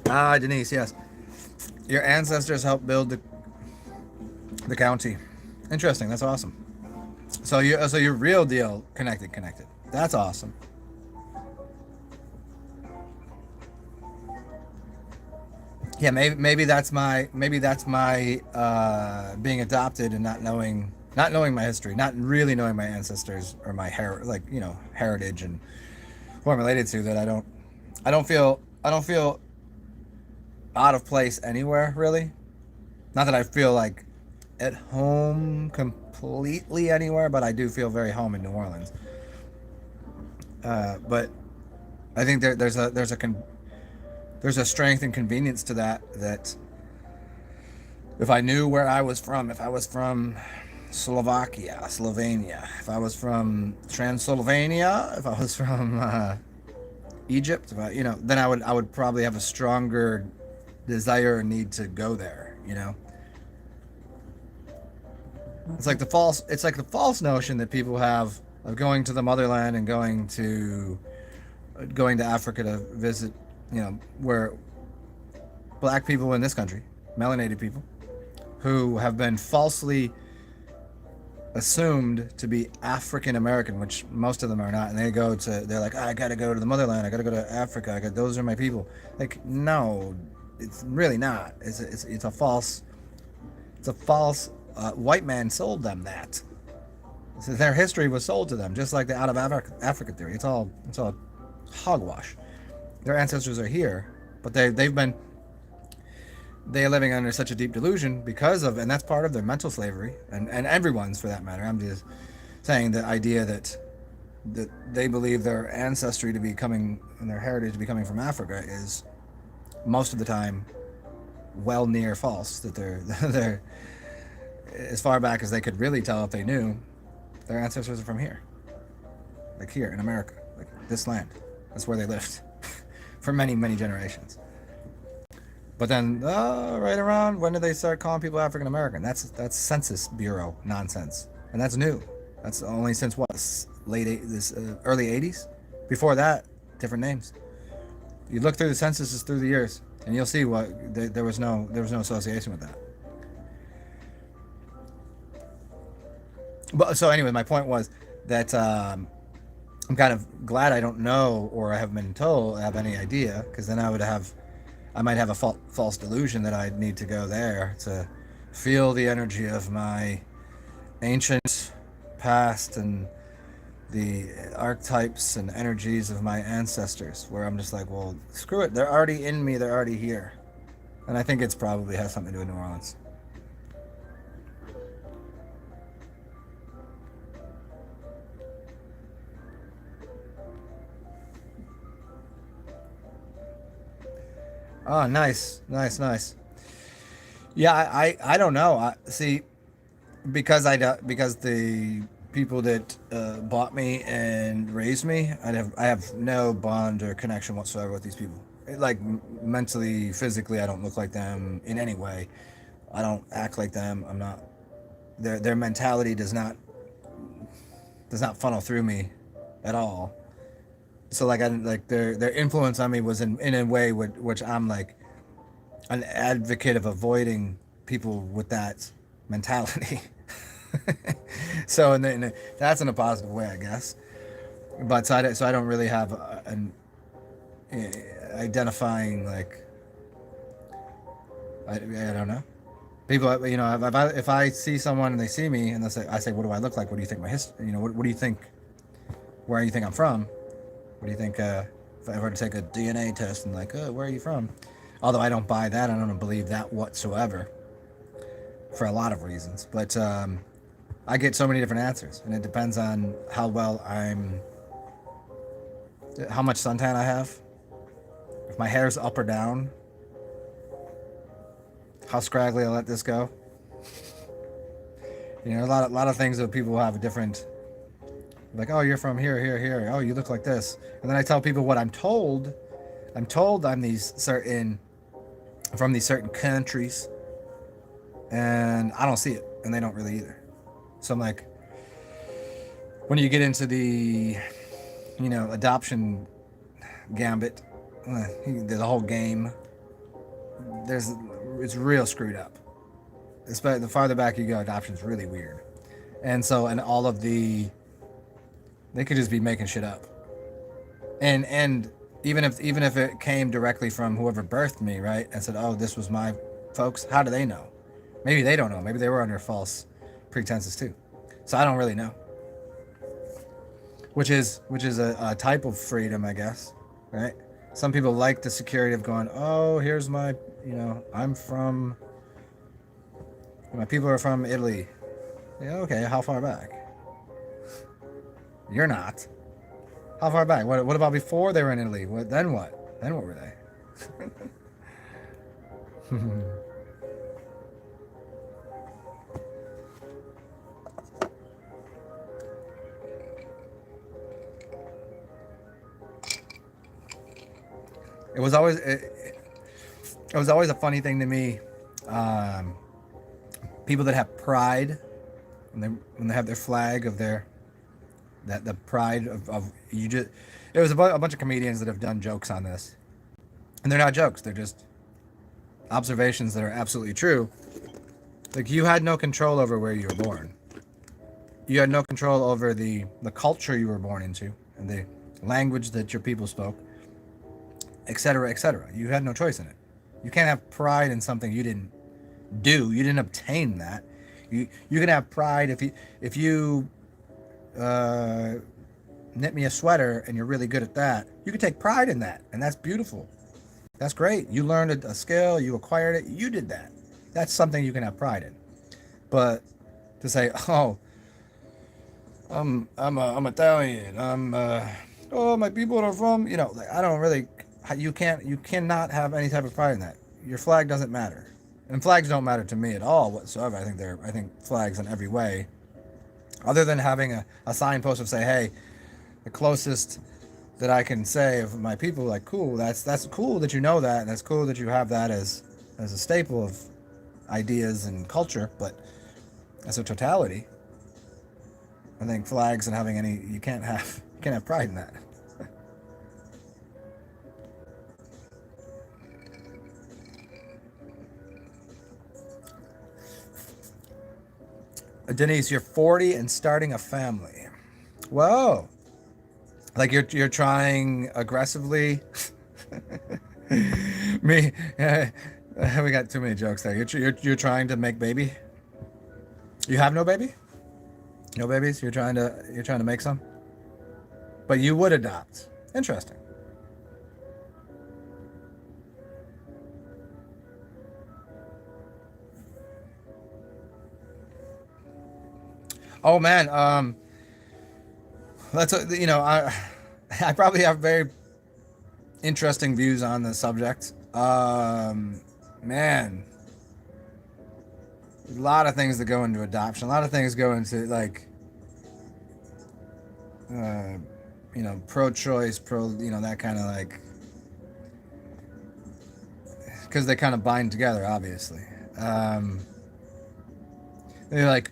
Ah, Denise, yes. Your ancestors helped build the county. Interesting. That's awesome. So you're real deal connected. That's awesome. Yeah, maybe that's my being adopted and not knowing my history, not really knowing my ancestors or my heritage and who I'm related to, that I don't feel out of place anywhere, really. Not that I feel like at home completely anywhere, but I do feel very home in New Orleans. But I think there's a strength and convenience to that if I knew where I was from, if I was from Slovakia, Slovenia, if I was from Transylvania, if I was from Egypt, then I would probably have a stronger desire or need to go there. It's like the false notion that people have of going to the motherland and going to Africa to visit, where black people in this country, melanated people, who have been falsely assumed to be African American, which most of them are not, and they're like, I gotta go to the motherland, I gotta go to Africa, those are my people. Like, no, it's really not. It's a false. White man sold them that. So their history was sold to them, just like the out of Africa theory. It's all hogwash. Their ancestors are here, but they're living under such a deep delusion because of, and that's part of their mental slavery, and everyone's, for that matter. I'm just saying the idea that they believe their ancestry to be coming and their heritage to be coming from Africa is most of the time well near false. That they're as far back as they could really tell, if they knew, their ancestors are from here, like here in America, like this land. That's where they lived for many, many generations. But then, right around when did they start calling people African American? That's Census Bureau nonsense, and that's new. That's only since what, early '80s. Before that, different names. You look through the censuses through the years, and you'll see there was no association with that. But so anyway, my point was that I'm kind of glad I don't know, or I haven't been told, I have any idea, because then I might have a false delusion that I need to go there to feel the energy of my ancient past and the archetypes and energies of my ancestors, where I'm just like, well, screw it, they're already in me, they're already here. And I think it's probably has something to do with New Orleans. Oh, nice. Yeah, I don't know. See, because the people that bought me and raised me, I have no bond or connection whatsoever with these people. Like mentally, physically, I don't look like them in any way. I don't act like them. I'm not. Their mentality does not funnel through me at all. So like I like their influence on me was in a way which I'm like an advocate of avoiding people with that mentality. So and that's in a positive way, I guess. But so I don't really have an identifying like I don't know. People, if I see someone and they see me and I say, what do I look like? What do you think my history? What do you think? Where do you think I'm from? What do you think? If I were to take a DNA test and like, where are you from? Although I don't buy that, I don't believe that whatsoever, for a lot of reasons. But I get so many different answers, and it depends on how much suntan I have, if my hair's up or down, how scraggly I let this go. A lot of things that people have a different, like, oh, you're from here, here, here. Oh, you look like this. And then I tell people what I'm told. I'm told I'm from these certain countries, and I don't see it, and they don't really either. So I'm like, when you get into the, adoption gambit, the whole game, it's real screwed up. Especially the farther back you go, adoption's really weird. And so, and all of they could just be making shit up. And even if it came directly from whoever birthed me, right, and said, oh, this was my folks, how do they know? Maybe they don't know. Maybe they were under false pretenses too. So I don't really know. Which is a type of freedom, I guess, right? Some people like the security of going, oh, here's my, my people are from Italy. Yeah, okay, how far back? You're not. How far back? What about before they were in Italy? Then what? Then what were they? It was always a funny thing to me. People that have pride, when they have their flag of the pride of you just. There was a bunch of comedians that have done jokes on this, and they're not jokes. They're just observations that are absolutely true. Like, you had no control over where you were born. You had no control over the culture you were born into and the language that your people spoke, etc., etc. You had no choice in it. You can't have pride in something you didn't do. You didn't obtain that. You can have pride if you knit me a sweater and you're really good at that. You can take pride in that, and that's beautiful. That's great. You learned a skill. You acquired it. You did that. That's something you can have pride in. But to say, oh, I'm Italian. My people are from, I don't really. You cannot have any type of pride in that. Your flag doesn't matter, and flags don't matter to me at all whatsoever. I think flags in every way, other than having a signpost of say, hey, the closest that I can say of my people, like, cool. That's cool that you know that, and that's cool that you have that as a staple of ideas and culture. But as a totality, I think flags and having any, you can't have pride in that. Denise, you're 40 and starting a family. Whoa. Like you're trying aggressively. Me, we got too many jokes there. You're trying to make baby. You have no baby? No babies? You're trying to make some? But you would adopt. Interesting. Oh man, that's I probably have very interesting views on the subject. Man, a lot of things that go into adoption. A lot of things go into, like, pro-choice, that kind of like, because they kind of bind together, obviously. Um, they're like,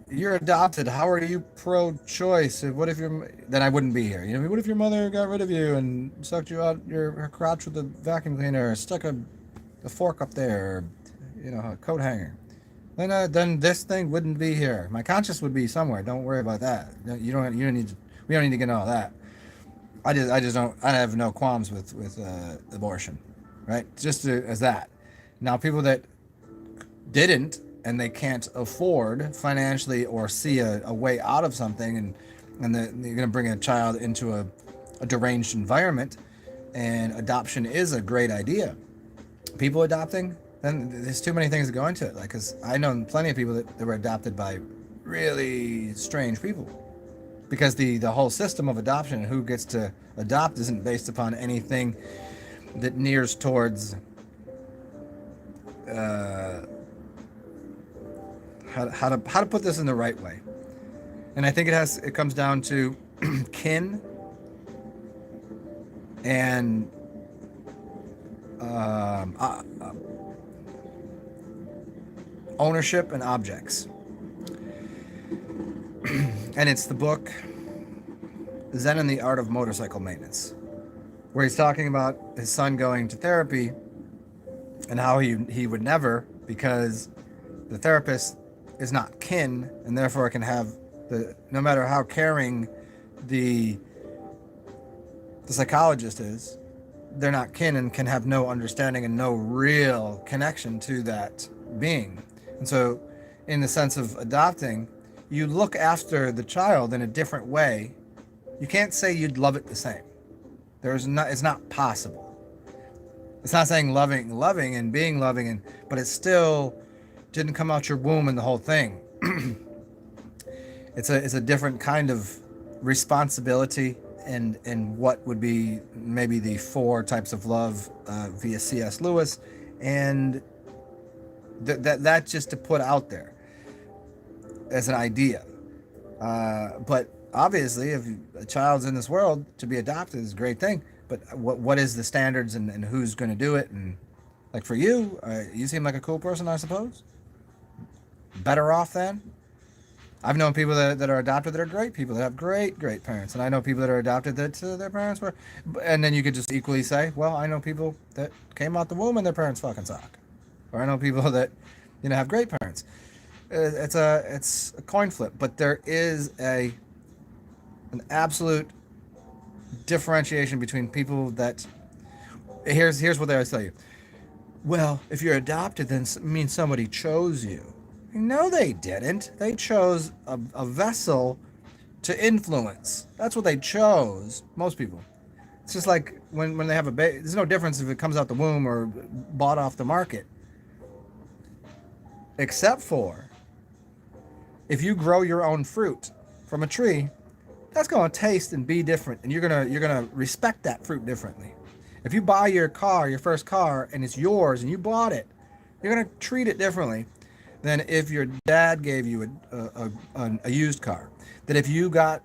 you're adopted. How are you pro-choice? What if then I wouldn't be here. What if your mother got rid of you and sucked you out her crotch with a vacuum cleaner, or stuck a fork up there, or, a coat hanger? Then this thing wouldn't be here. My conscience would be somewhere. Don't worry about that. You don't need to, we don't need to get into all that. I just don't. I have no qualms with abortion, right? Just as that. Now, people that didn't and they can't afford financially or see a way out of something, and they're going to bring a child into a deranged environment, and adoption is a great idea. People adopting, then there's too many things that go into it. Like, because I know plenty of people that were adopted by really strange people, because the whole system of adoption and who gets to adopt isn't based upon anything that nears towards how to put this in the right way. And I think it comes down to kin and ownership and objects. And it's the book Zen and the Art of Motorcycle Maintenance, where he's talking about his son going to therapy and how he would never, because the therapist is not kin, and therefore can have no matter how caring the psychologist is, they're not kin and can have no understanding and no real connection to that being. And so, in the sense of adopting, you look after the child in a different way. You can't say you'd love it the same. It's not possible. It's not saying loving and being loving, but it still didn't come out your womb and the whole thing. It's a different kind of responsibility, and what would be maybe the 4 types of love via C.S. Lewis, and that just to put out there as an idea. But obviously, if a child's in this world, to be adopted is a great thing. But what is the standards, and who's going to do it? And like for you, you seem like a cool person, I suppose. Better off then. I've known people that are adopted that are great people, that have great parents, and I know people that are adopted that their parents were. And then you could just equally say, well, I know people that came out the womb and their parents fucking suck, or I know people that have great parents. It's a coin flip, but there is an absolute differentiation between people that. Here's what they always tell you. Well, if you're adopted, then it means somebody chose you. No, they didn't. They chose a vessel to influence. That's what they chose. Most people. It's just like when they have a baby. There's no difference if it comes out the womb or bought off the market. Except for if you grow your own fruit from a tree, that's going to taste and be different, and you're gonna respect that fruit differently. If you buy your first car, and it's yours and you bought it, you're gonna treat it differently than if your dad gave you a used car. That if you got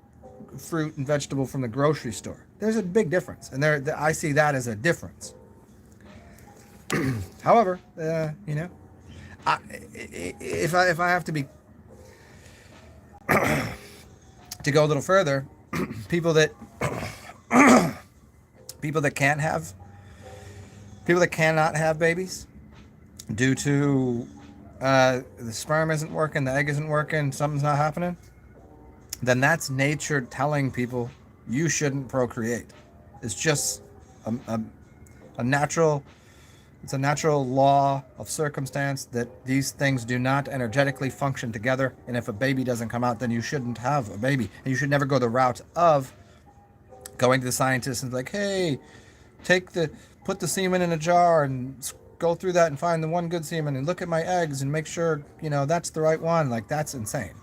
fruit and vegetable from the grocery store, there's a big difference, and I see that as a difference. However, if I have to be to go a little further, people that cannot have babies due to the sperm isn't working, the egg isn't working, something's not happening, then that's nature telling people you shouldn't procreate. It's just a natural law of circumstance that these things do not energetically function together, and if a baby doesn't come out, then you shouldn't have a baby, and you should never go the route of going to the scientists and like, hey, put the semen in a jar and go through that and find the one good semen and look at my eggs and make sure that's the right one. Like, that's insane.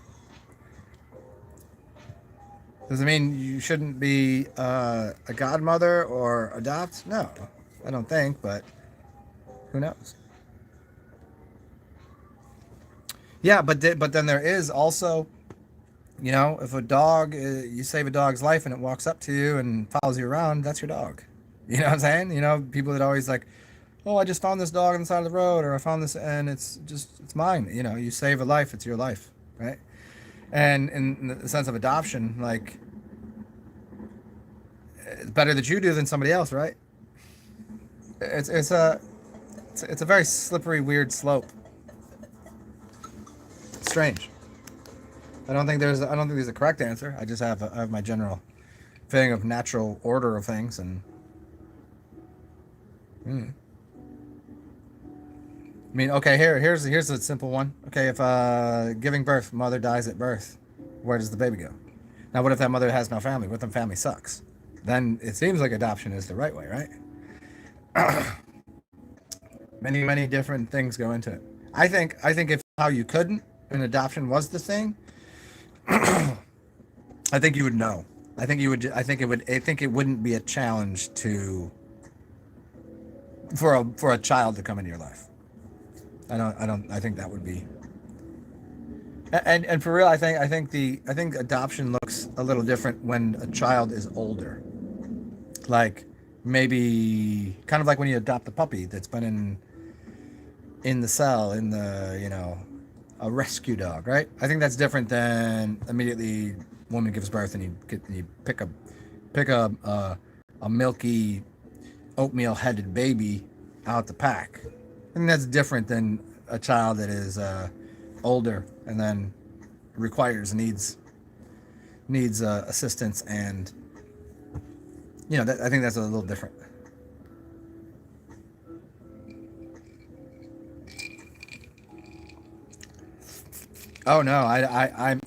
Does it mean you shouldn't be a godmother or adopt? No, I don't think, but who knows? Yeah, but then there is also if a dog, you save a dog's life and it walks up to you and follows you around, that's your dog. You know what I'm saying? People that always like, oh, I just found this dog on the side of the road, or I found this and it's mine. You save a life, it's your life, right? And in the sense of adoption, like, it's better that you do than somebody else, right? It's a very slippery, weird slope. It's strange. I don't think there's a correct answer. I have my general feeling of natural order of things, and I mean, okay, here's a simple one. Okay, if giving birth, mother dies at birth, where does the baby go? Now, what if that mother has no family? What if the family sucks? Then it seems like adoption is the right way, right? Many, many different things go into it. I think if how you couldn't, and adoption was the thing, I think you would know. I think you would. I think it would. I think it wouldn't be a challenge for a child to come into your life. I think that would be. And for real, I think adoption looks a little different when a child is older. Like, maybe kind of like when you adopt a puppy that's been in the cell, a rescue dog, right? I think that's different than immediately woman gives birth and you pick a milky oatmeal headed baby out the pack. I think that's different than a child that is older and then needs assistance, and I think that's a little different. Oh no, I'm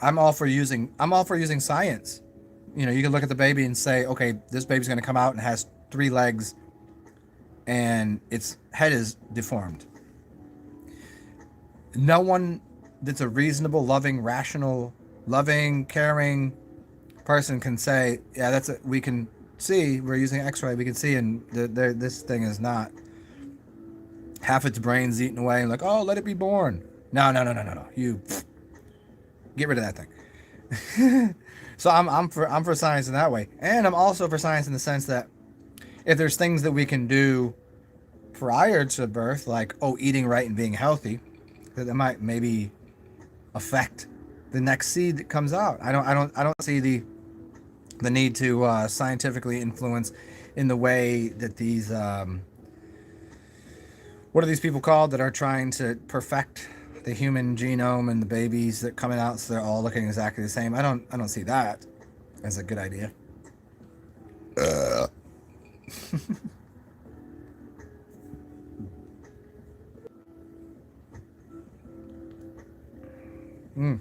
I'm all for using science. You can look at the baby and say, okay, this baby's going to come out and has 3 legs and its head is deformed. No one that's a reasonable, loving, rational, loving, caring person can say, yeah, we can see, we're using X-ray, we can see, and this thing is not half its brain's eaten away, and like, oh, let it be born. No, no, no, no, no, no. You get rid of that thing. So I'm for science in that way, and I'm also for science in the sense that if there's things that we can do prior to birth, like eating right and being healthy, that might maybe affect the next seed that comes out. I don't see the need to scientifically influence in the way that these what are these people called that are trying to perfect the human genome and the babies that coming out so they're all looking exactly the same. I don't see that as a good idea. Well,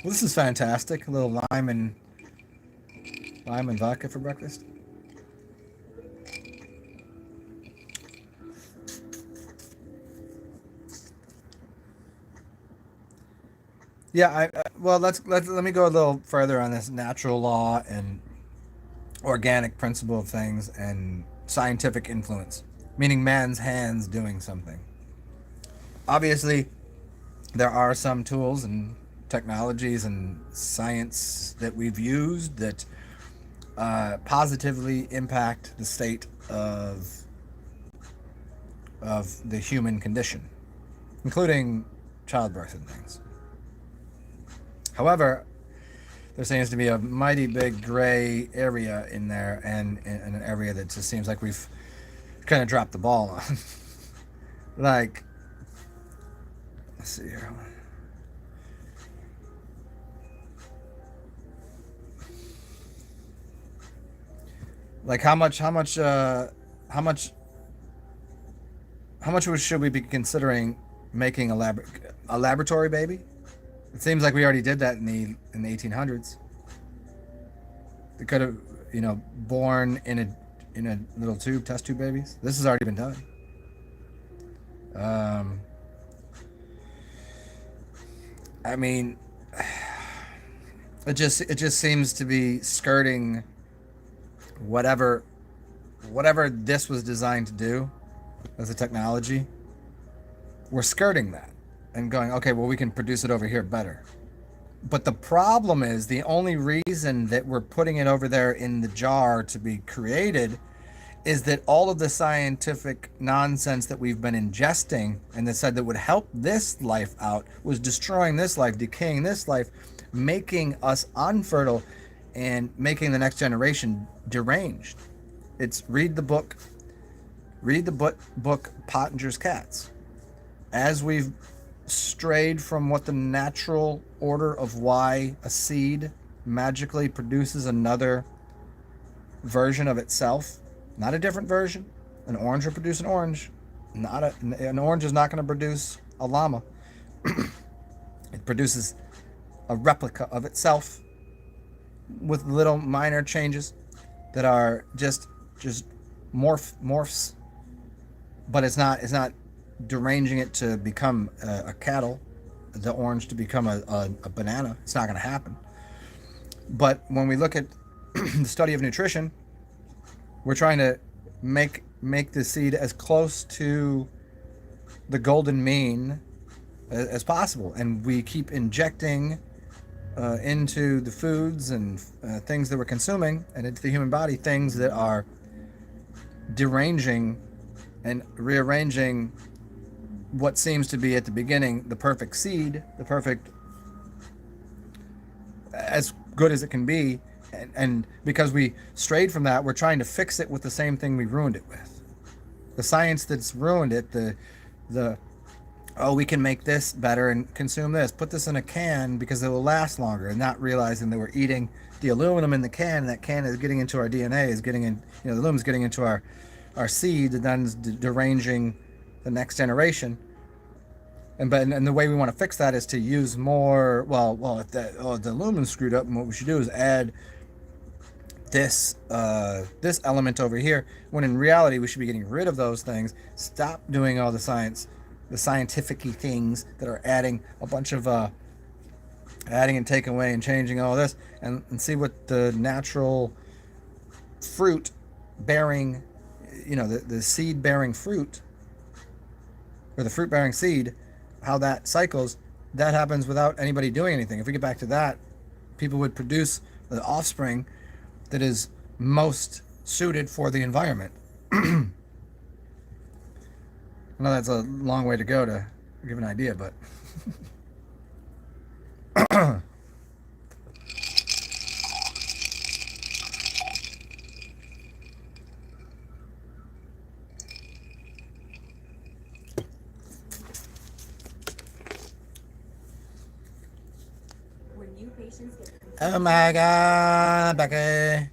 this is fantastic. A little lime and vodka for breakfast. Yeah, well, let me go a little further on this natural law and organic principle of things and scientific influence, meaning man's hands doing something. Obviously, there are some tools and technologies and science that we've used that positively impact the state of the human condition, including childbirth and things. However, there seems to be a mighty big gray area in there, and an area that just seems like we've kind of dropped the ball on. Like, let's see here. Like, how much should we be considering making a laboratory baby? It seems like we already did that in the 1800s. They could have, born in a little tube, test tube babies. This has already been done. Um, I mean, it just seems to be skirting whatever this was designed to do as a technology. We're skirting that and going, okay, well, we can produce it over here better. But the problem is the only reason that we're putting it over there in the jar to be created is that all of the scientific nonsense that we've been ingesting and that said that would help this life out was destroying this life, decaying this life, making us unfertile, and making the next generation deranged. It's read the book Pottinger's Cats. As we've strayed from what the natural order of why a seed magically produces another version of itself, not a different version. An orange will produce an orange. An orange is not going to produce a llama. It produces a replica of itself with little minor changes that are just morphs, but it's not deranging it to become a cattle, the orange to become a banana. It's not going to happen. But when we look at the study of nutrition, we're trying to make the seed as close to the golden mean as possible, and we keep injecting into the foods and things that we're consuming and into the human body things that are deranging and rearranging what seems to be at the beginning the perfect seed, the perfect, as good as it can be, and because we strayed from that, we're trying to fix it with the same thing we ruined it with. The science that's ruined it, the oh, we can make this better and consume this, put this in a can because it will last longer, and not realizing that we're eating the aluminum in the can, and that can is getting into our DNA, is getting in, the aluminum is getting into our seed, and then is deranging the next generation. And the way we want to fix that is to use more. If the aluminum's screwed up, and what we should do is add this element over here. When in reality, we should be getting rid of those things. Stop doing all the scientific-y things that are adding a bunch of adding and taking away and changing all this, and see what the natural fruit bearing, the seed bearing fruit, or the fruit bearing seed, how that cycles. That happens without anybody doing anything. If we get back to that, people would produce the offspring that is most suited for the environment. I know that's a long way to go to give an idea, but oh my God, Becky.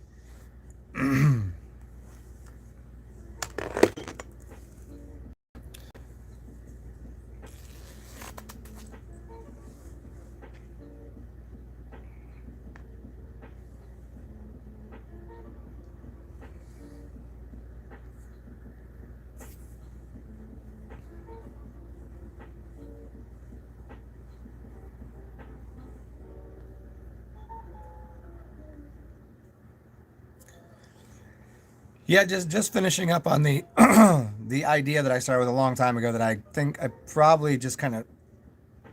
Yeah, just finishing up on the the idea that I started with a long time ago that I think I probably just kind of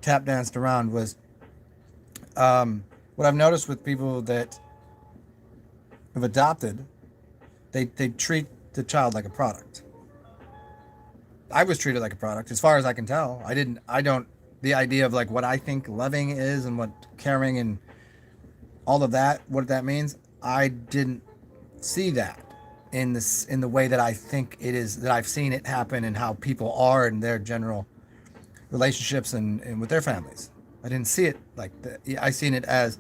tap danced around was what I've noticed with people that have adopted, they treat the child like a product. I was treated like a product, as far as I can tell. I don't, the idea of like what I think loving is and what caring and all of that, what that means, I didn't see that in the way that I think it is, that I've seen it happen and how people are in their general relationships and with their families. I didn't see it like that. I seen it as,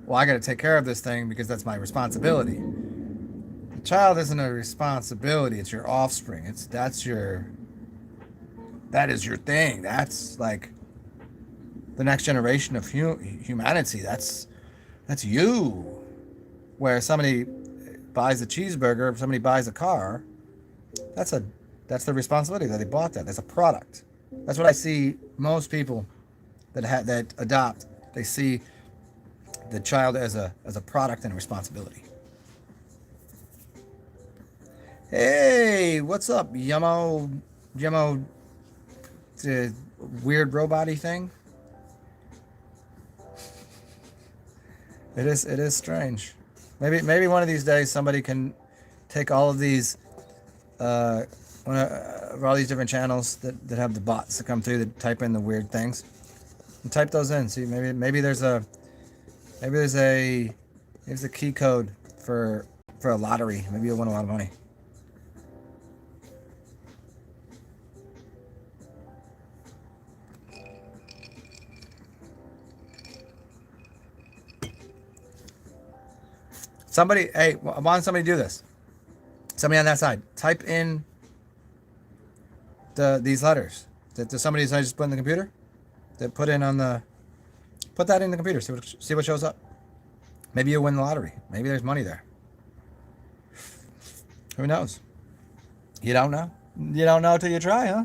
well, I got to take care of this thing because that's my responsibility. The child isn't a responsibility. It's your offspring. That is your thing. That's like the next generation of humanity. That's you. Where somebody buys a cheeseburger, if somebody buys a car, that's the responsibility that they bought that. That's a product. That's what I see most people that adopt. They see the child as a product and a responsibility. Hey, what's up, Yummo, weird robot-y thing? It is strange. Maybe one of these days somebody can take all of these uh, all these different channels that have the bots that come through that type in the weird things and type those in. See, maybe there's a key code for a lottery. Maybe you'll win a lot of money. Somebody, hey, why don't somebody do this? Somebody on that side, type in these letters that somebody's just put in the computer. That put that in the computer. See what shows up. Maybe you'll win the lottery. Maybe there's money there. Who knows? You don't know. You don't know till you try, huh?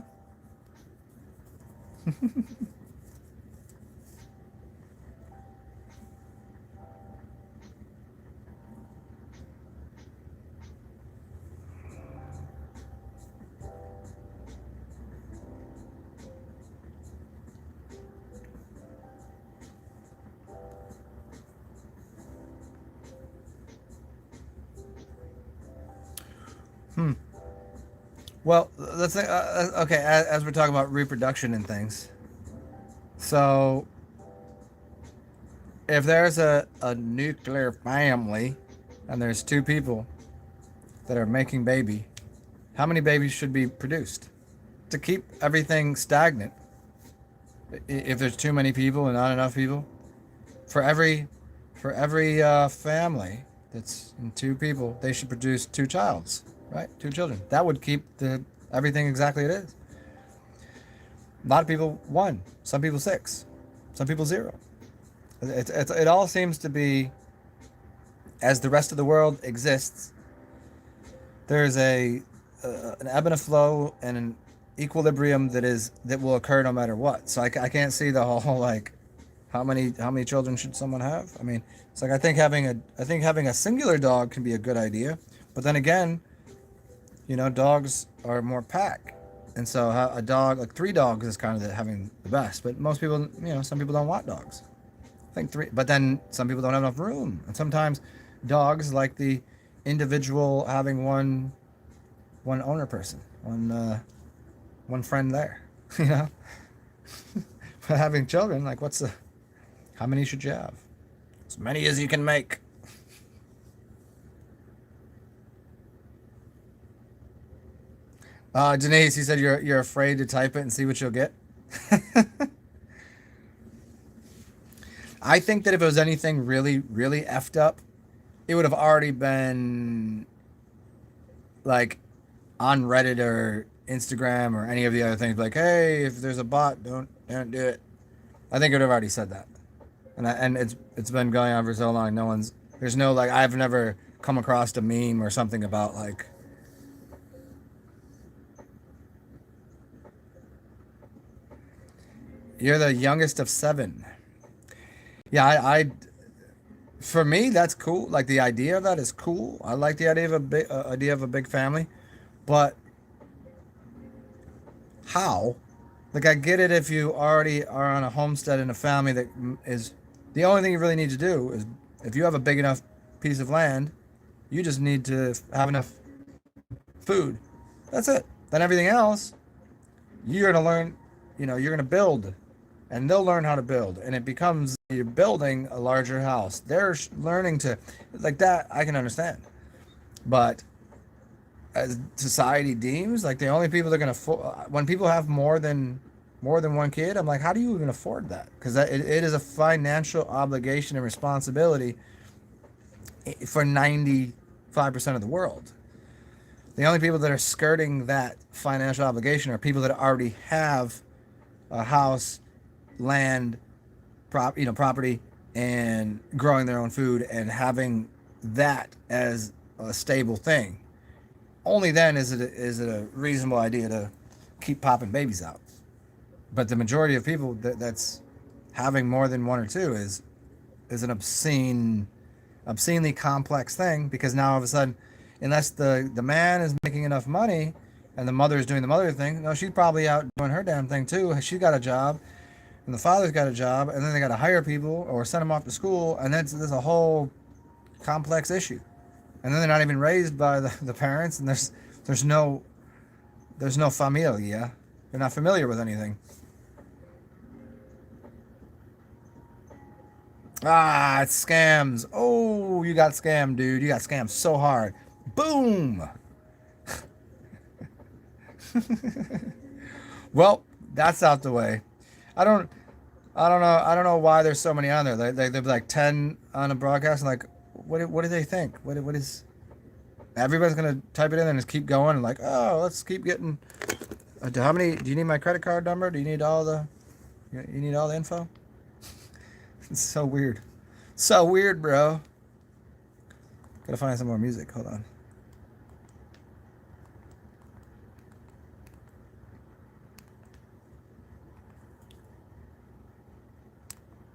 Hmm. Well, let's say, okay, as we're talking about reproduction and things. So, if there's a nuclear family and there's two people that are making baby, how many babies should be produced? To keep everything stagnant, if there's too many people and not enough people, for every family that's in two people, they should produce two childs, right? Two children. That would keep the everything exactly it is. A lot of people one, some people six, some people zero. It all seems to be, as the rest of the world exists, there's an ebb and a flow and an equilibrium that will occur no matter what. So I can't see the whole like how many children should someone have? I mean, it's like I think having a singular dog can be a good idea, but then again, dogs are more pack, and so a dog like three dogs is kind of having the best. But most people, some people don't want dogs. I think three, but then some people don't have enough room, and sometimes dogs like the individual having one owner person, one friend there, you know. But having children, like how many should you have? As many as you can make. Denise, you said you're afraid to type it and see what you'll get. I think that if it was anything really, really effed up, it would have already been like on Reddit or Instagram or any of the other things. Like, hey, if there's a bot, don't do it. I think it would have already said that, and it's been going on for so long. There's no like I've never come across a meme or something about like. You're the youngest of seven. Yeah, for me that's cool. Like the idea of that is cool. I like the idea of a big family, but how? Like I get it if you already are on a homestead in a family that is the only thing you really need to do is if you have a big enough piece of land, you just need to have enough food. That's it. Then everything else, you're gonna learn. You're gonna build, and they'll learn how to build, and it becomes you're building a larger house. They're learning to like that. I can understand, but as society deems like the only people that are going to when people have more than one kid, I'm like, how do you even afford that? Because it is a financial obligation and responsibility for 95% of the world. The only people that are skirting that financial obligation are people that already have a house, land, property, and growing their own food and having that as a stable thing. Only then is it a reasonable idea to keep popping babies out. But the majority of people that's having more than one or two is an obscenely complex thing, because now all of a sudden, unless the man is making enough money and the mother is doing the mother thing, no, she's probably out doing her damn thing too. She's got a job, and the father's got a job, and then they got to hire people or send them off to school, and there's a whole complex issue. And then they're not even raised by the parents, and there's no familia. They're not familiar with anything. Ah, it's scams. Oh, you got scammed, dude. You got scammed so hard. Boom. Well, that's out the way. I don't I don't know why there's so many on there. They'd be like 10 on a broadcast, and like, what do they think? What is? Everybody's gonna type it in and just keep going, and like, oh, let's keep getting. How many? Do you need my credit card number? Do you need all the? You need all the info? It's so weird. So weird, bro. Gotta find some more music. Hold on.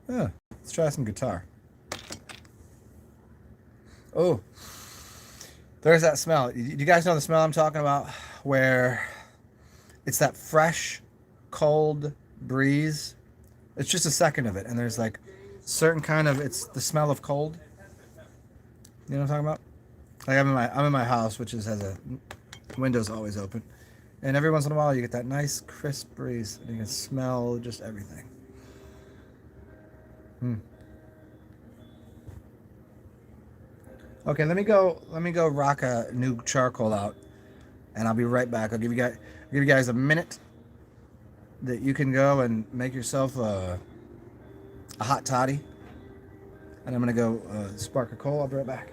Yeah, let's try some guitar. Oh, there's that smell. You guys know the smell I'm talking about? Where it's that fresh, cold breeze. It's just a second of it, and there's like certain kind of, it's the smell of cold. You know what I'm talking about? Like I'm in my house, which has a windows always open, and every once in a while you get that nice crisp breeze, and you can smell just everything. Hmm. Okay, let me go rock a new charcoal out, and I'll be right back. I'll give you guys a minute that you can go and make yourself a hot toddy, and I'm gonna go spark a coal. I'll be right back.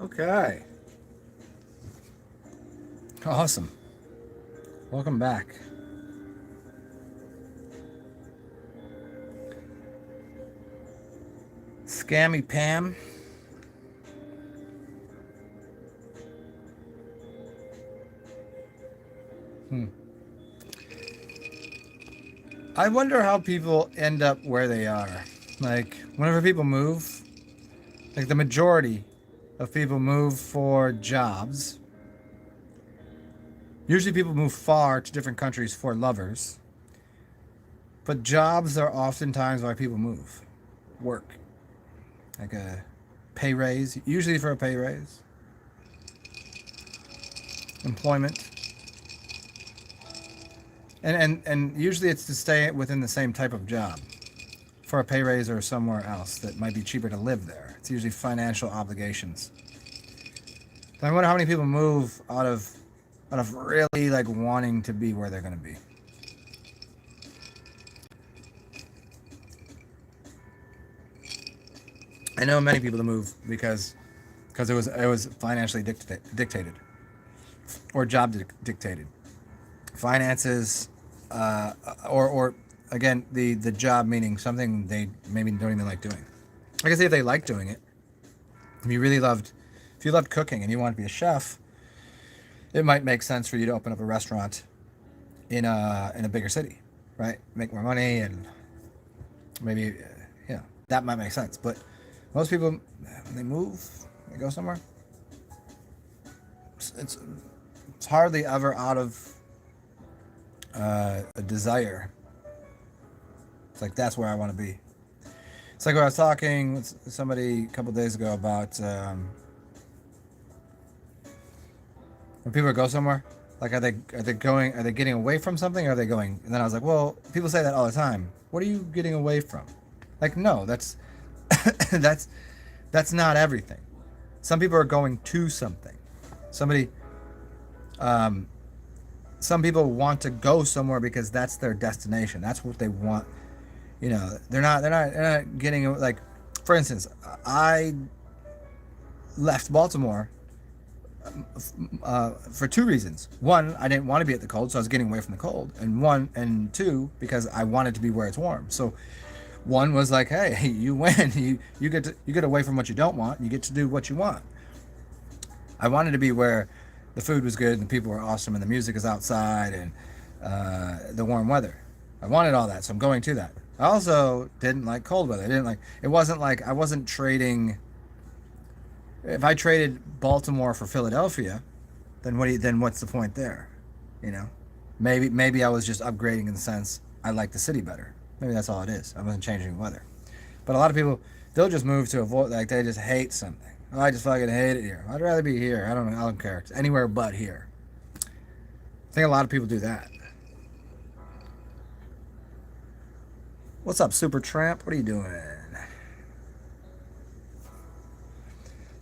Okay. Awesome. Welcome back. Scammy Pam. I wonder how people end up where they are. Like, whenever people move, like the majority of people move for jobs. Usually people move far to different countries for lovers. But jobs are oftentimes why people move. Work. Like a pay raise, usually for a pay raise. employment. And usually it's to stay within the same type of job for a pay raise or somewhere else that might be cheaper to live there. It's usually financial obligations. So I wonder how many people move out of really like wanting to be where they're going to be. I know many people to move because it was financially dictated or job dictated. Finances, or again the job meaning something they maybe don't even like doing. I can say if they like doing it, if you loved cooking and you want to be a chef, it might make sense for you to open up a restaurant in a bigger city, right? Make more money and maybe that might make sense. But most people, when they move, they go somewhere. It's hardly ever out of a desire. It's like that's where I want to be. It's like when I was talking with somebody a couple days ago about when people go somewhere, like are they getting away from something, or are they going? And then I was like, well, people say that all the time. What are you getting away from? Like, no, that's that's not everything. Some people are going to something. Some people want to go somewhere because that's their destination. That's what they want. They're not getting, like, for instance, I left Baltimore for two reasons. One, I didn't want to be at the cold, so I was getting away from the cold. And two, because I wanted to be where it's warm. So one was like, hey, you win. You get away from what you don't want. And you get to do what you want. I wanted to be where the food was good and the people were awesome and the music is outside and the warm weather. I wanted all that, so I'm going to that. I also didn't like cold weather. It wasn't like I wasn't trading. If I traded Baltimore for Philadelphia, then what's the point there? Maybe I was just upgrading in the sense I like the city better. Maybe that's all it is. I wasn't changing weather. But a lot of people, they'll just move to avoid, like they just hate something. Oh, I just fucking hate it here. I'd rather be here. I don't care. It's anywhere but here. I think a lot of people do that. What's up, Super Tramp? What are you doing?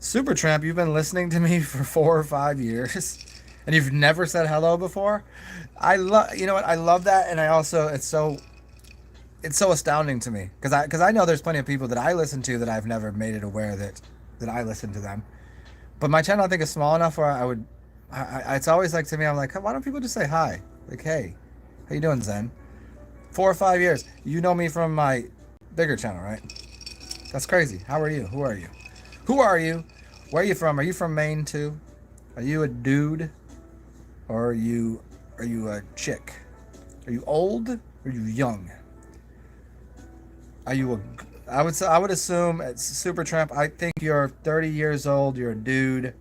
Super Tramp, you've been listening to me for 4 or 5 years, and you've never said hello before. I love that, and I also it's so astounding to me because I know there's plenty of people that I listen to that I've never made it aware that I listen to them. But my channel, I think, is small enough where it's always like, to me, I'm like, why don't people just say hi? Like, hey, how you doing, Zen? 4 or 5 years. You know me from my bigger channel, right? That's crazy. How are you? Who are you? Who are you? Where are you from? Are you from Maine too? Are you a dude? Or are you a chick? Are you old? Or are you young? Are you I would assume it's Super Tramp. I think you're 30 years old. You're a dude.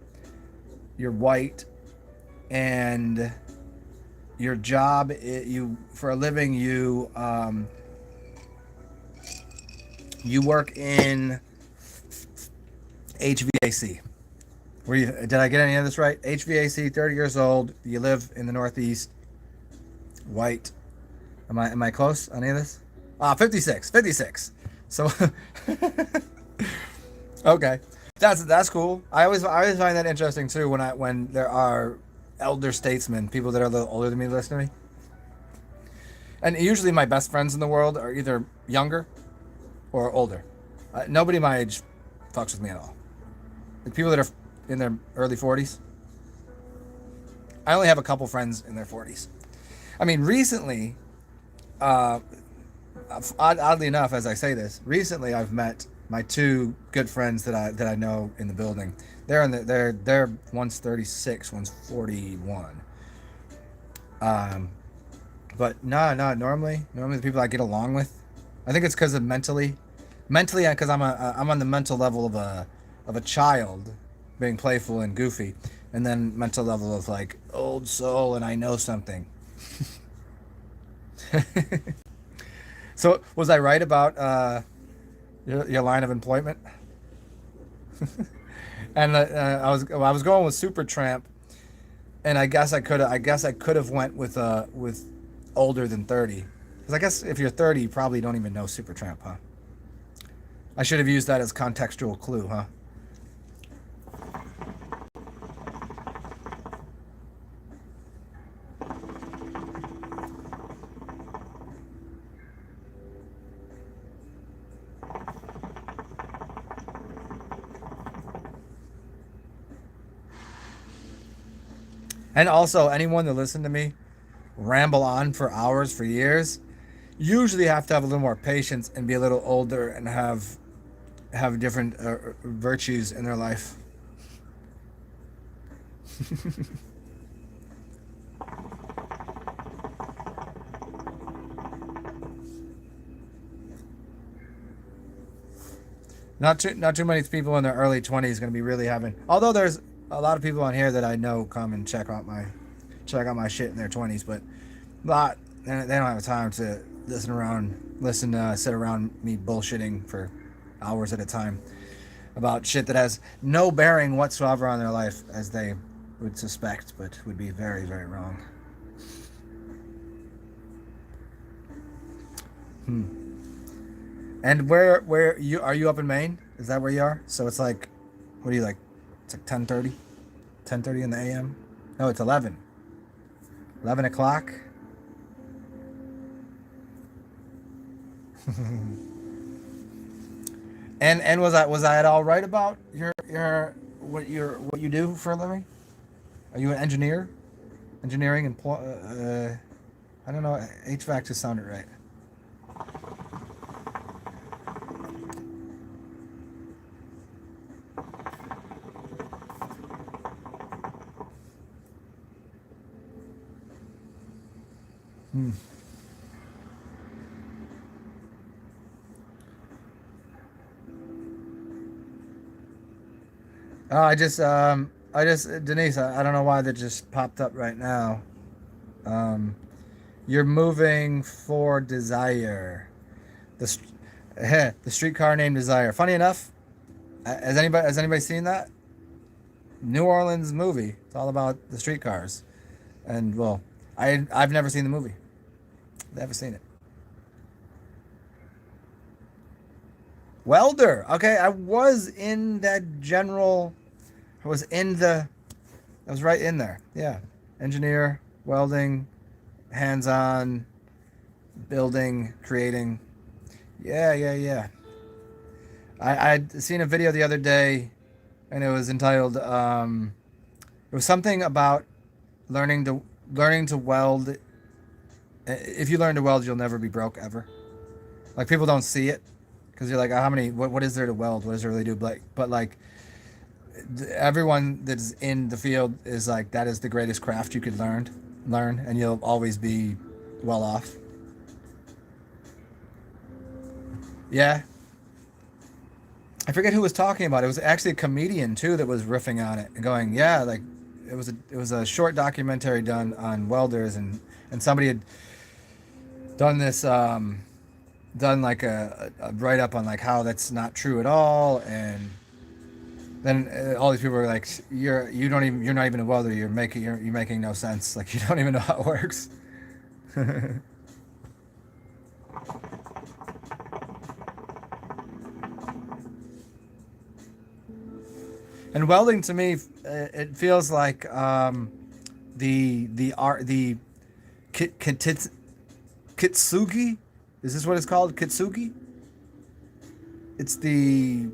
You're white, and your job, for a living, you work in HVAC. Did I get any of this right? HVAC. 30 years old. You live in the Northeast. White. Am I close on any of this? 56. So, okay, that's cool. I always find that interesting too when there are elder statesmen, people that are a little older than me, listen to me. And usually my best friends in the world are either younger or older. Nobody my age fucks with me at all. The people that are in their early 40s. I only have a couple friends in their 40s. I mean, recently. Oddly enough, as I say this, recently I've met my two good friends that I know in the building. They're one's 36, one's 41. But no, normally the people I get along with, I think it's because of mentally, because I'm on the mental level of a child, being playful and goofy, and then mental level of like old soul and I know something. So was I right about your line of employment? And I was going with Super Tramp. And I guess I could have went with older than 30. Because I guess if you're 30, you probably don't even know Supertramp, huh? I should have used that as contextual clue, huh? And also, anyone that listened to me ramble on for hours for years usually have to have a little more patience and be a little older and have different virtues in their life. Not too many people in their early 20s going to be really having. Although there's a lot of people on here that I know come and check out my shit in their 20s, but lot they don't have time to sit around me bullshitting for hours at a time about shit that has no bearing whatsoever on their life, as they would suspect, but would be very, very wrong. Hmm. And where you are, you up in Maine? Is that where you are? So it's like, what do you like? It's like 10:30, 10:30 in the a.m. No, it's 11 o'clock. And was I at all right about what you do for a living? Are you an engineer? Engineering and I don't know. HVAC just sounded right. Hmm. Oh, Denise, I don't know why that just popped up right now. Um, you're moving for Desire, the st- the streetcar named Desire. Funny enough, has anybody seen that New Orleans movie? It's all about the streetcars, and well, I've never seen the movie. Never seen it. Welder. Okay, I was in that general. I was in the. I was right in there. Yeah, engineer, welding, hands-on, building, creating. Yeah, yeah, yeah. I'd seen a video the other day, and it was entitled. It was something about learning to learning to weld. If you learn to weld, you'll never be broke ever. Like people don't see it because you're like, oh, how many? What is there to weld? What does it really do? But like everyone that's in the field is like that is the greatest craft you could learn, and you'll always be well off. Yeah, I forget who was talking about it. It was actually a comedian too that was riffing on it and going, yeah, like it was a short documentary done on welders, and somebody had done this done like a write up on like how that's not true at all, and then all these people were like, you're not even a welder. You're making no sense. Like you don't even know how it works. And welding to me, it feels like the art the kitsugi. Is this what it's called? Kitsugi. It's the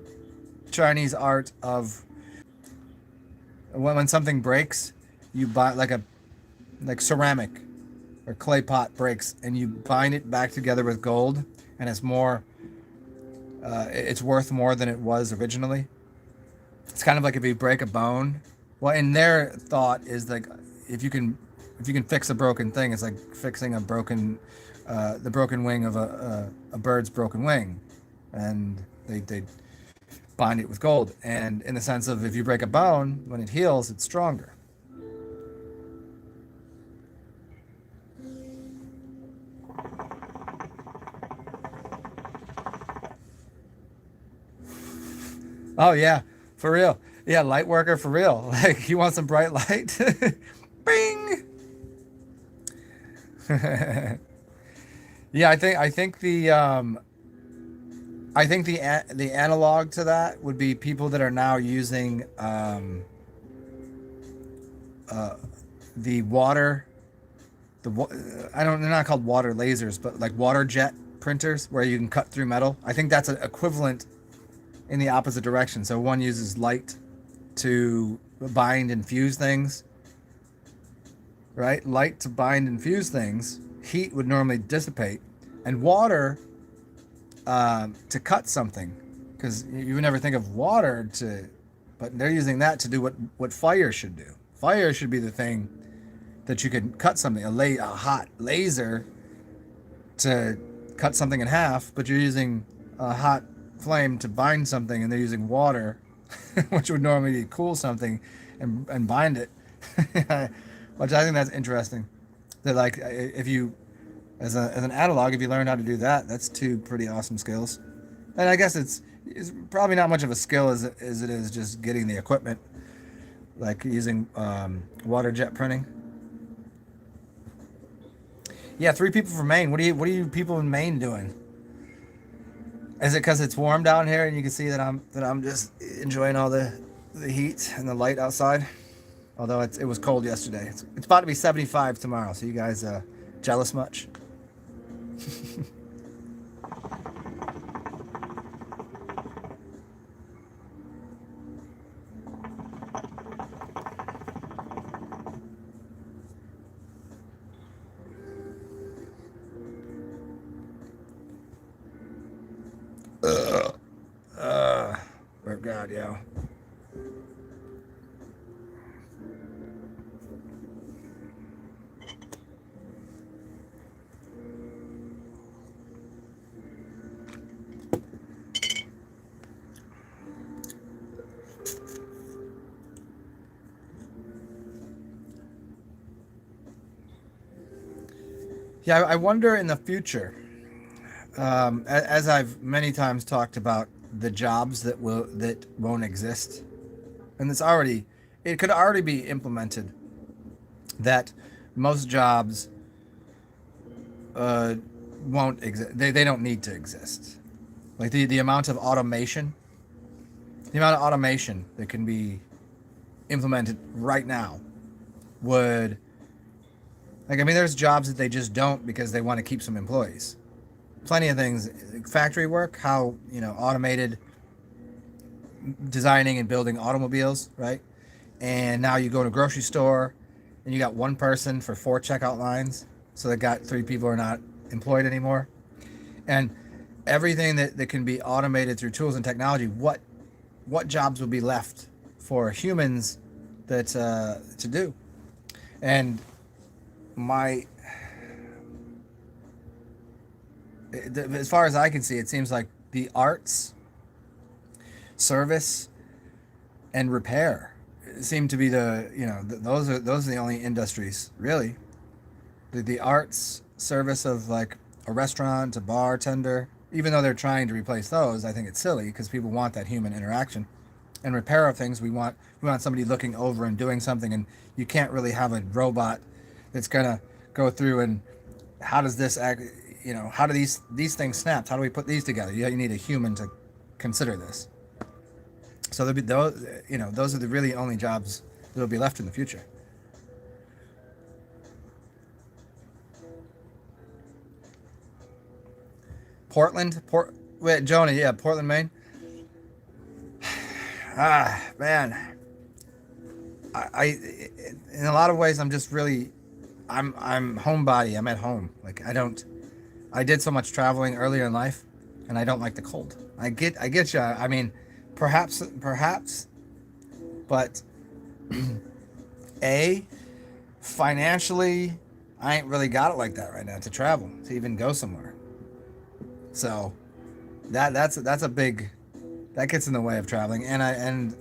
Chinese art of when something breaks, you buy like ceramic or clay pot breaks, and you bind it back together with gold, and it's worth more than it was originally. It's kind of like if you break a bone. Well, in their thought is like if you can if you can fix a broken thing, it's like fixing the broken wing of a bird's broken wing, and they bind it with gold. And in the sense of if you break a bone, when it heals, it's stronger. Oh yeah, for real. Yeah, light worker for real. Like you want some bright light? Bing. Yeah, I think the analog to that would be people that are now using uh, the water I don't, they're not called water lasers, but like water jet printers where you can cut through metal. I think that's an equivalent in the opposite direction. So one uses light to bind and fuse things, right? Light to bind and fuse things. Heat would normally dissipate, and water to cut something, because you would never think of water to, but they're using that to do what fire should do. Fire should be the thing that you could cut something, a hot laser to cut something in half, but you're using a hot flame to bind something, and they're using water, which would normally cool something and bind it, which I think that's interesting. That like if you as an analog, if you learn how to do that, that's two pretty awesome skills. And I guess it's probably not much of a skill as it is just getting the equipment, like using water jet printing. Yeah, 3 people from Maine. What are you people in Maine doing? Is it because it's warm down here and you can see that I'm just enjoying all the heat and the light outside? Although it was cold yesterday. It's about to be 75 tomorrow. So you guys jealous much? Oh God, yeah. Yeah, I wonder in the future, as I've many times talked about the jobs that won't exist, and it could already be implemented that most jobs uh, won't exist. They don't need to exist. Like the amount of automation that can be implemented right now would, like, I mean, there's jobs that they just don't because they want to keep some employees. Plenty of things, factory work, how, automated designing and building automobiles, right? And now you go to a grocery store and you got one person for 4 checkout lines. So they got 3 people are not employed anymore. And everything that can be automated through tools and technology, what jobs will be left for humans that to do? And my as far as I can see, it seems like the arts, service, and repair seem to be those are the only industries really. The arts, service of like a restaurant, a bartender, even though they're trying to replace those, I think it's silly because people want that human interaction. And repair of things, we want somebody looking over and doing something, and you can't really have a robot that's gonna go through and how does this act, how do these things snap? How do we put these together? You need a human to consider this. So there'll be those are the really only jobs that'll be left in the future. Wait, Jonah, yeah, Portland, Maine. Man, I in a lot of ways I'm just really, I'm homebody. I'm at home. Like I did so much traveling earlier in life, and I don't like the cold. I get you. I mean, perhaps, but a financially, I ain't really got it like that right now to travel, to even go somewhere. So that's a big, that gets in the way of traveling, and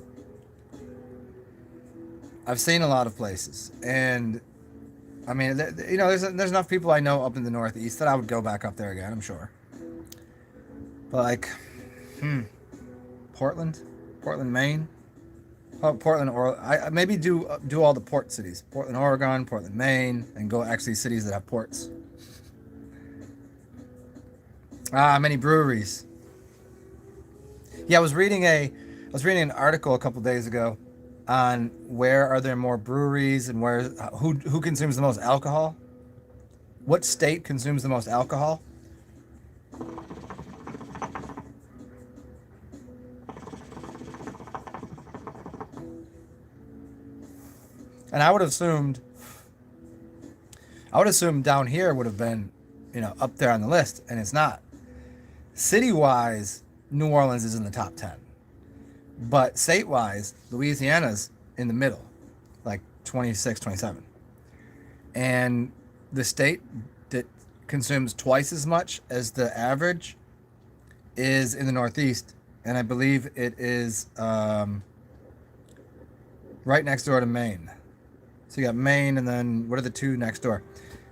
I've seen a lot of places, and I mean, there's enough people I know up in the Northeast that I would go back up there again. I'm sure, but like, hmm, Portland, Maine. Oh, Portland, or I maybe do all the port cities: Portland, Oregon, Portland, Maine, and go actually cities that have ports. Ah, many breweries. Yeah, I was reading an article a couple days ago on where are there more breweries and who consumes the most alcohol. What state consumes the most alcohol? And I would assume down here would have been, up there on the list, and it's not. City wise, New Orleans is in the top 10. But state wise, Louisiana's in the middle, like 26, 27. And the state that consumes twice as much as the average is in the Northeast. And I believe it is right next door to Maine. So you got Maine, and then what are the two next door?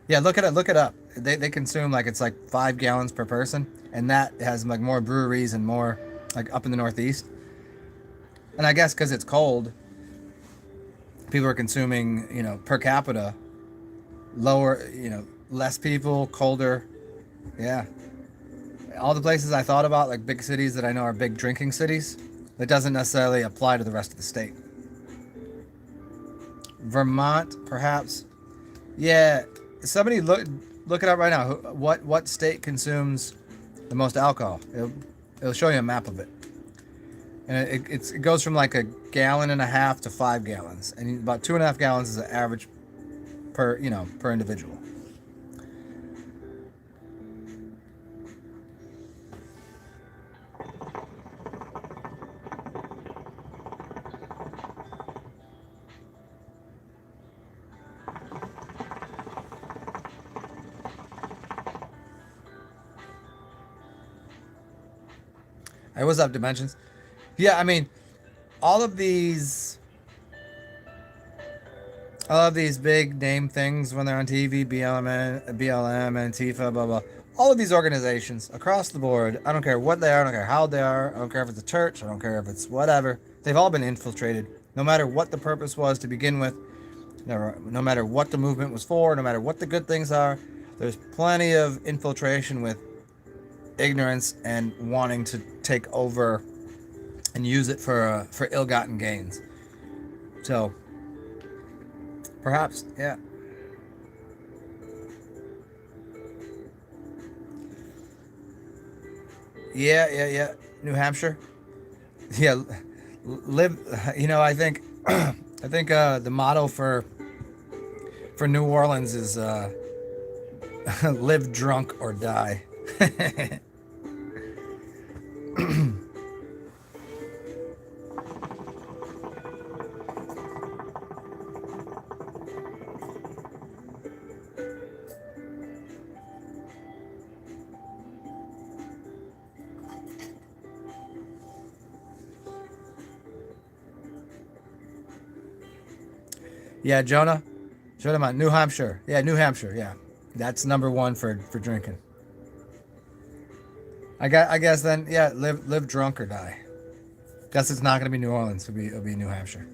Yeah, look it up. Look it up. They consume like it's like 5 gallons per person, and that has like more breweries and more like up in the Northeast. And I guess because it's cold, people are consuming per capita lower, less people, colder. Yeah, all the places I thought about, like big cities that I know are big drinking cities, that doesn't necessarily apply to the rest of the state. Vermont, perhaps. Yeah, somebody look it up right now. What state consumes the most alcohol? It'll show you a map of it, and it goes from like 1.5 gallons to 5 gallons, and about 2.5 gallons is the average per individual. I was up dimensions. Yeah, I mean, all of these, big name things when they're on TV, BLM, Antifa, blah blah. All of these organizations across the board. I don't care what they are. I don't care how they are. I don't care if it's a church. I don't care if it's whatever. They've all been infiltrated. No matter what the purpose was to begin with. No matter what the movement was for. No matter what the good things are. There's plenty of infiltration with ignorance and wanting to take over and use it for ill-gotten gains. So perhaps, yeah. Yeah. New Hampshire. Yeah, live. I think the motto for New Orleans is live drunk or die. Yeah, Jonah, New Hampshire. Yeah, New Hampshire. Yeah, that's number one for drinking. I guess then, yeah, live drunk or die. Guess it's not gonna be New Orleans. It'll be New Hampshire.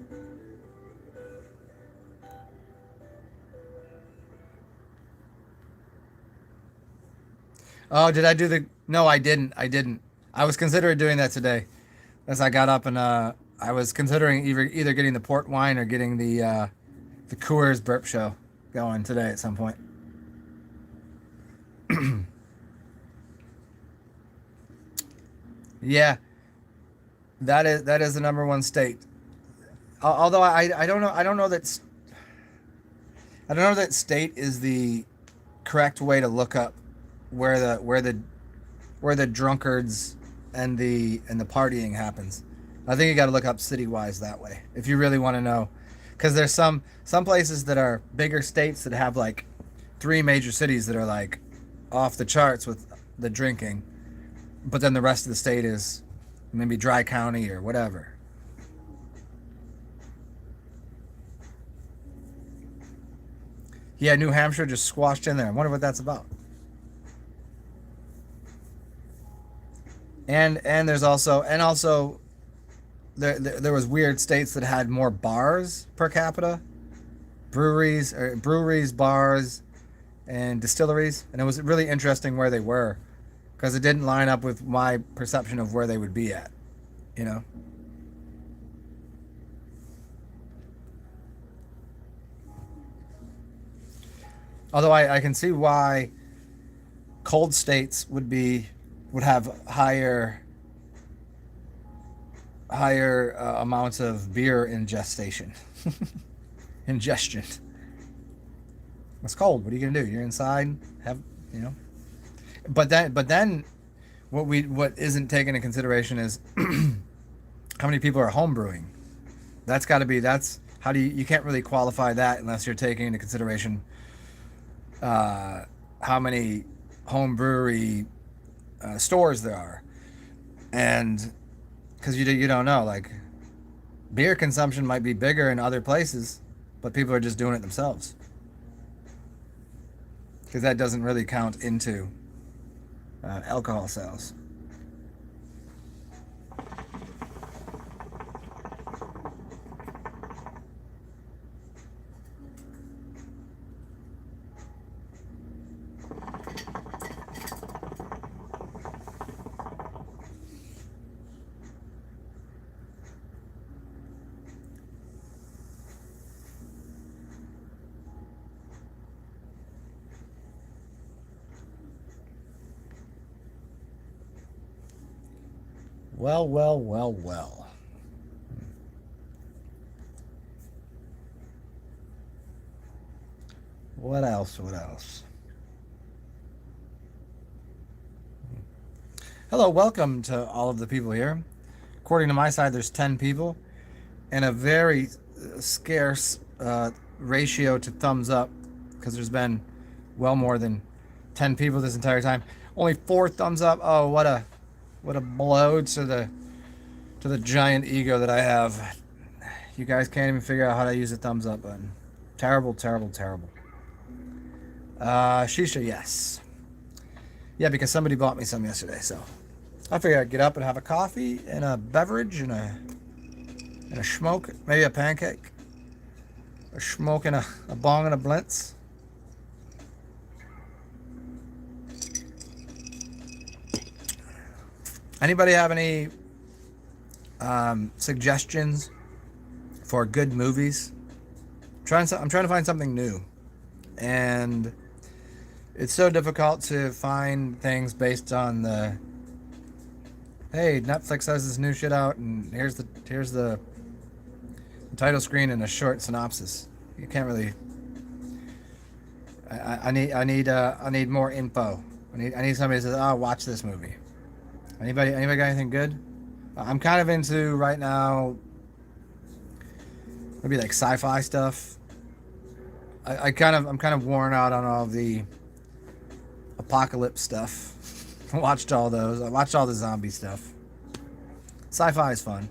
Oh, did I do the? No, I didn't. I didn't. I was considering doing that today, as I got up and I was considering either getting the port wine or getting the Coors Burp Show going today at some point. Yeah, that is the number one state. Although I don't know that state is the correct way to look up where the drunkards and the partying happens. I think you got to look up city wise that way if you really want to know, because there's some places that are bigger states that have like 3 major cities that are like off the charts with the drinking, but then the rest of the state is maybe dry county or whatever. Yeah, New Hampshire just squashed in there. I wonder what that's about. And there's also there was weird states that had more bars per capita, breweries, bars, and distilleries, and it was really interesting where they were, because it didn't line up with my perception of where they would be at, you know. Although I can see why cold states would have higher amounts of beer ingestion. Ingestion. It's cold. What are you gonna do? You're inside. Have you know? But then, what isn't taken into consideration is how many people are home brewing. That's got to be that's how do you can't really qualify that unless you're taking into consideration how many home brewery stores there are, and because you don't know, like, beer consumption might be bigger in other places, but people are just doing it themselves, because that doesn't really count into alcohol sales. Well, well, well, well. What else? What else? Hello, welcome to all of the people here. According to my side, there's 10 people, and a very scarce ratio to thumbs up, because there's been well more than 10 people this entire time. Only 4 thumbs up. Oh, what a blow to the giant ego that I have. You guys can't even figure out how to use the thumbs up button. Terrible, terrible, terrible. Shisha, yes. Yeah, because somebody bought me some yesterday, so I figured I'd get up and have a coffee and a beverage and a smoke, maybe a pancake, a smoke and a bong and a blintz. Anybody have any suggestions for good movies? I'm trying to find something new, and it's so difficult to find things based on the, hey, Netflix has this new shit out, and here's the title screen and a short synopsis. You can't really. I need more info. I need somebody that says, oh, watch this movie. Anybody got anything good? I'm kind of into right now, maybe like sci-fi stuff. I'm kind of worn out on all the apocalypse stuff. I watched all those. I watched all the zombie stuff. Sci-fi is fun.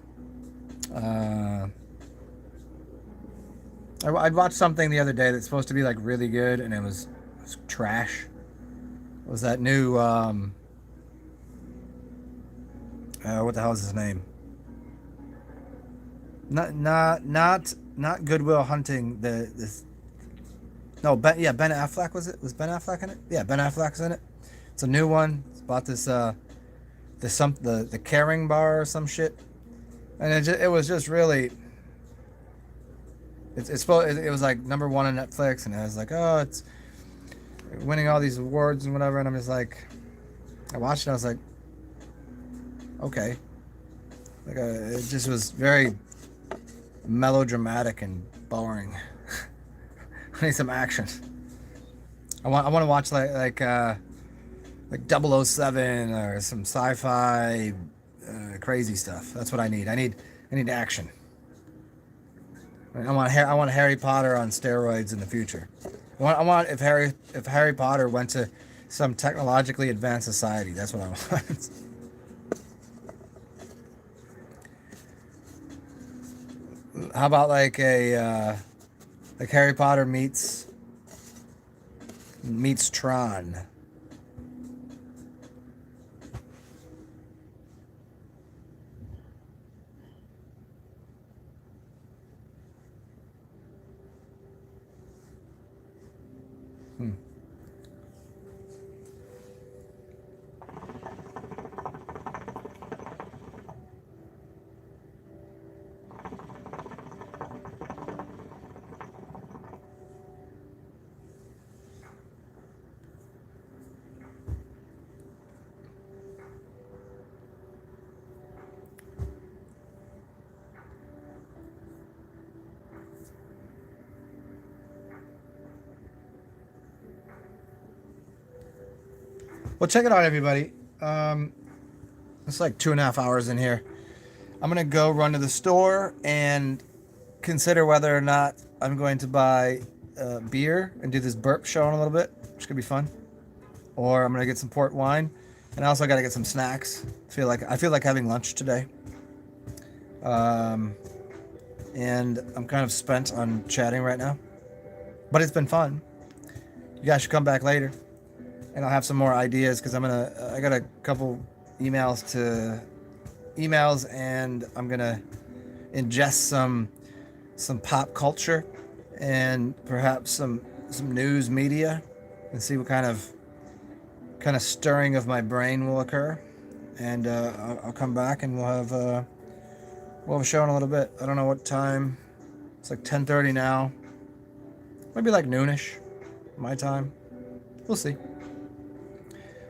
I'd watched something the other day that's supposed to be like really good, and it was trash. It was that new what the hell is his name? Not Goodwill Hunting. Ben Affleck was it? Was Ben Affleck in it? Yeah, Ben Affleck's in it. It's a new one. It's about the Caring Bar or some shit, and it was just really. It was like number 1 on Netflix, and it was like, oh, it's winning all these awards and whatever, and I'm just like, I watched it, and I was like, okay, like it just was very melodramatic and boring. I need some action. I want to watch like 007 or some sci-fi crazy stuff. That's what I need. I need action. I want Harry Potter on steroids in the future. I want if Harry Potter went to some technologically advanced society. That's what I want. How about like like Harry Potter meets Tron? Hmm. Well, check it out, everybody. It's like 2.5 hours in here. I'm gonna go run to the store and consider whether or not I'm going to buy beer and do this burp show in a little bit, which could be fun. Or I'm gonna get some port wine, and I also got to get some snacks. I feel like having lunch today. Um, and I'm kind of spent on chatting right now, but it's been fun. You guys should come back later, and I'll have some more ideas because I got a couple emails, and I'm gonna ingest some pop culture and perhaps some news media and see what kind of stirring of my brain will occur. And I'll come back and we'll have a show in a little bit. I don't know what time. It's like 10:30 now. Maybe like noonish, my time. We'll see.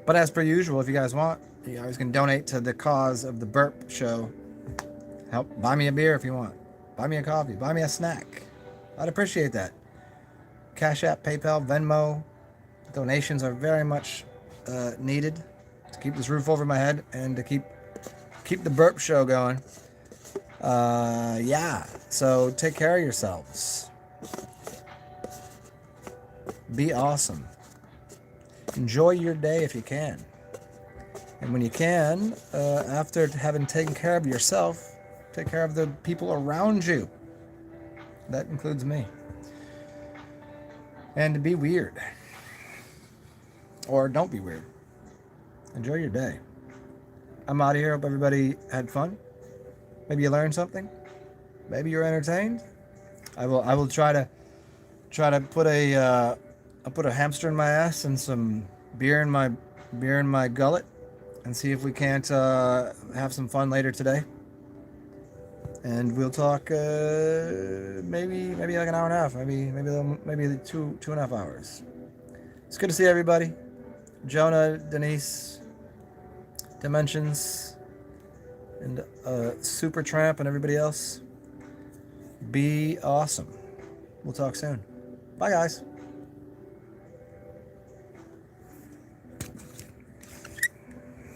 But as per usual, if you guys want, you guys can donate to the cause of the burp show. Help buy me a beer if you want. Buy me a coffee. Buy me a snack. I'd appreciate that. Cash App, PayPal, Venmo. Donations are very much needed to keep this roof over my head and to keep the burp show going. Yeah. So take care of yourselves. Be awesome. Enjoy your day if you can. And when you can, after having taken care of yourself, take care of the people around you. That includes me. And be weird. Or don't be weird. Enjoy your day. I'm out of here. Hope everybody had fun. Maybe you learned something. Maybe you're entertained. I will try to put I'll put a hamster in my ass and some beer in my gullet and see if we can't have some fun later today. And we'll talk maybe like an hour and a half, maybe 2.5 hours. It's good to see everybody. Jonah, Denise, Dimensions, and Super Tramp, and everybody else. Be awesome. We'll talk soon. Bye, guys.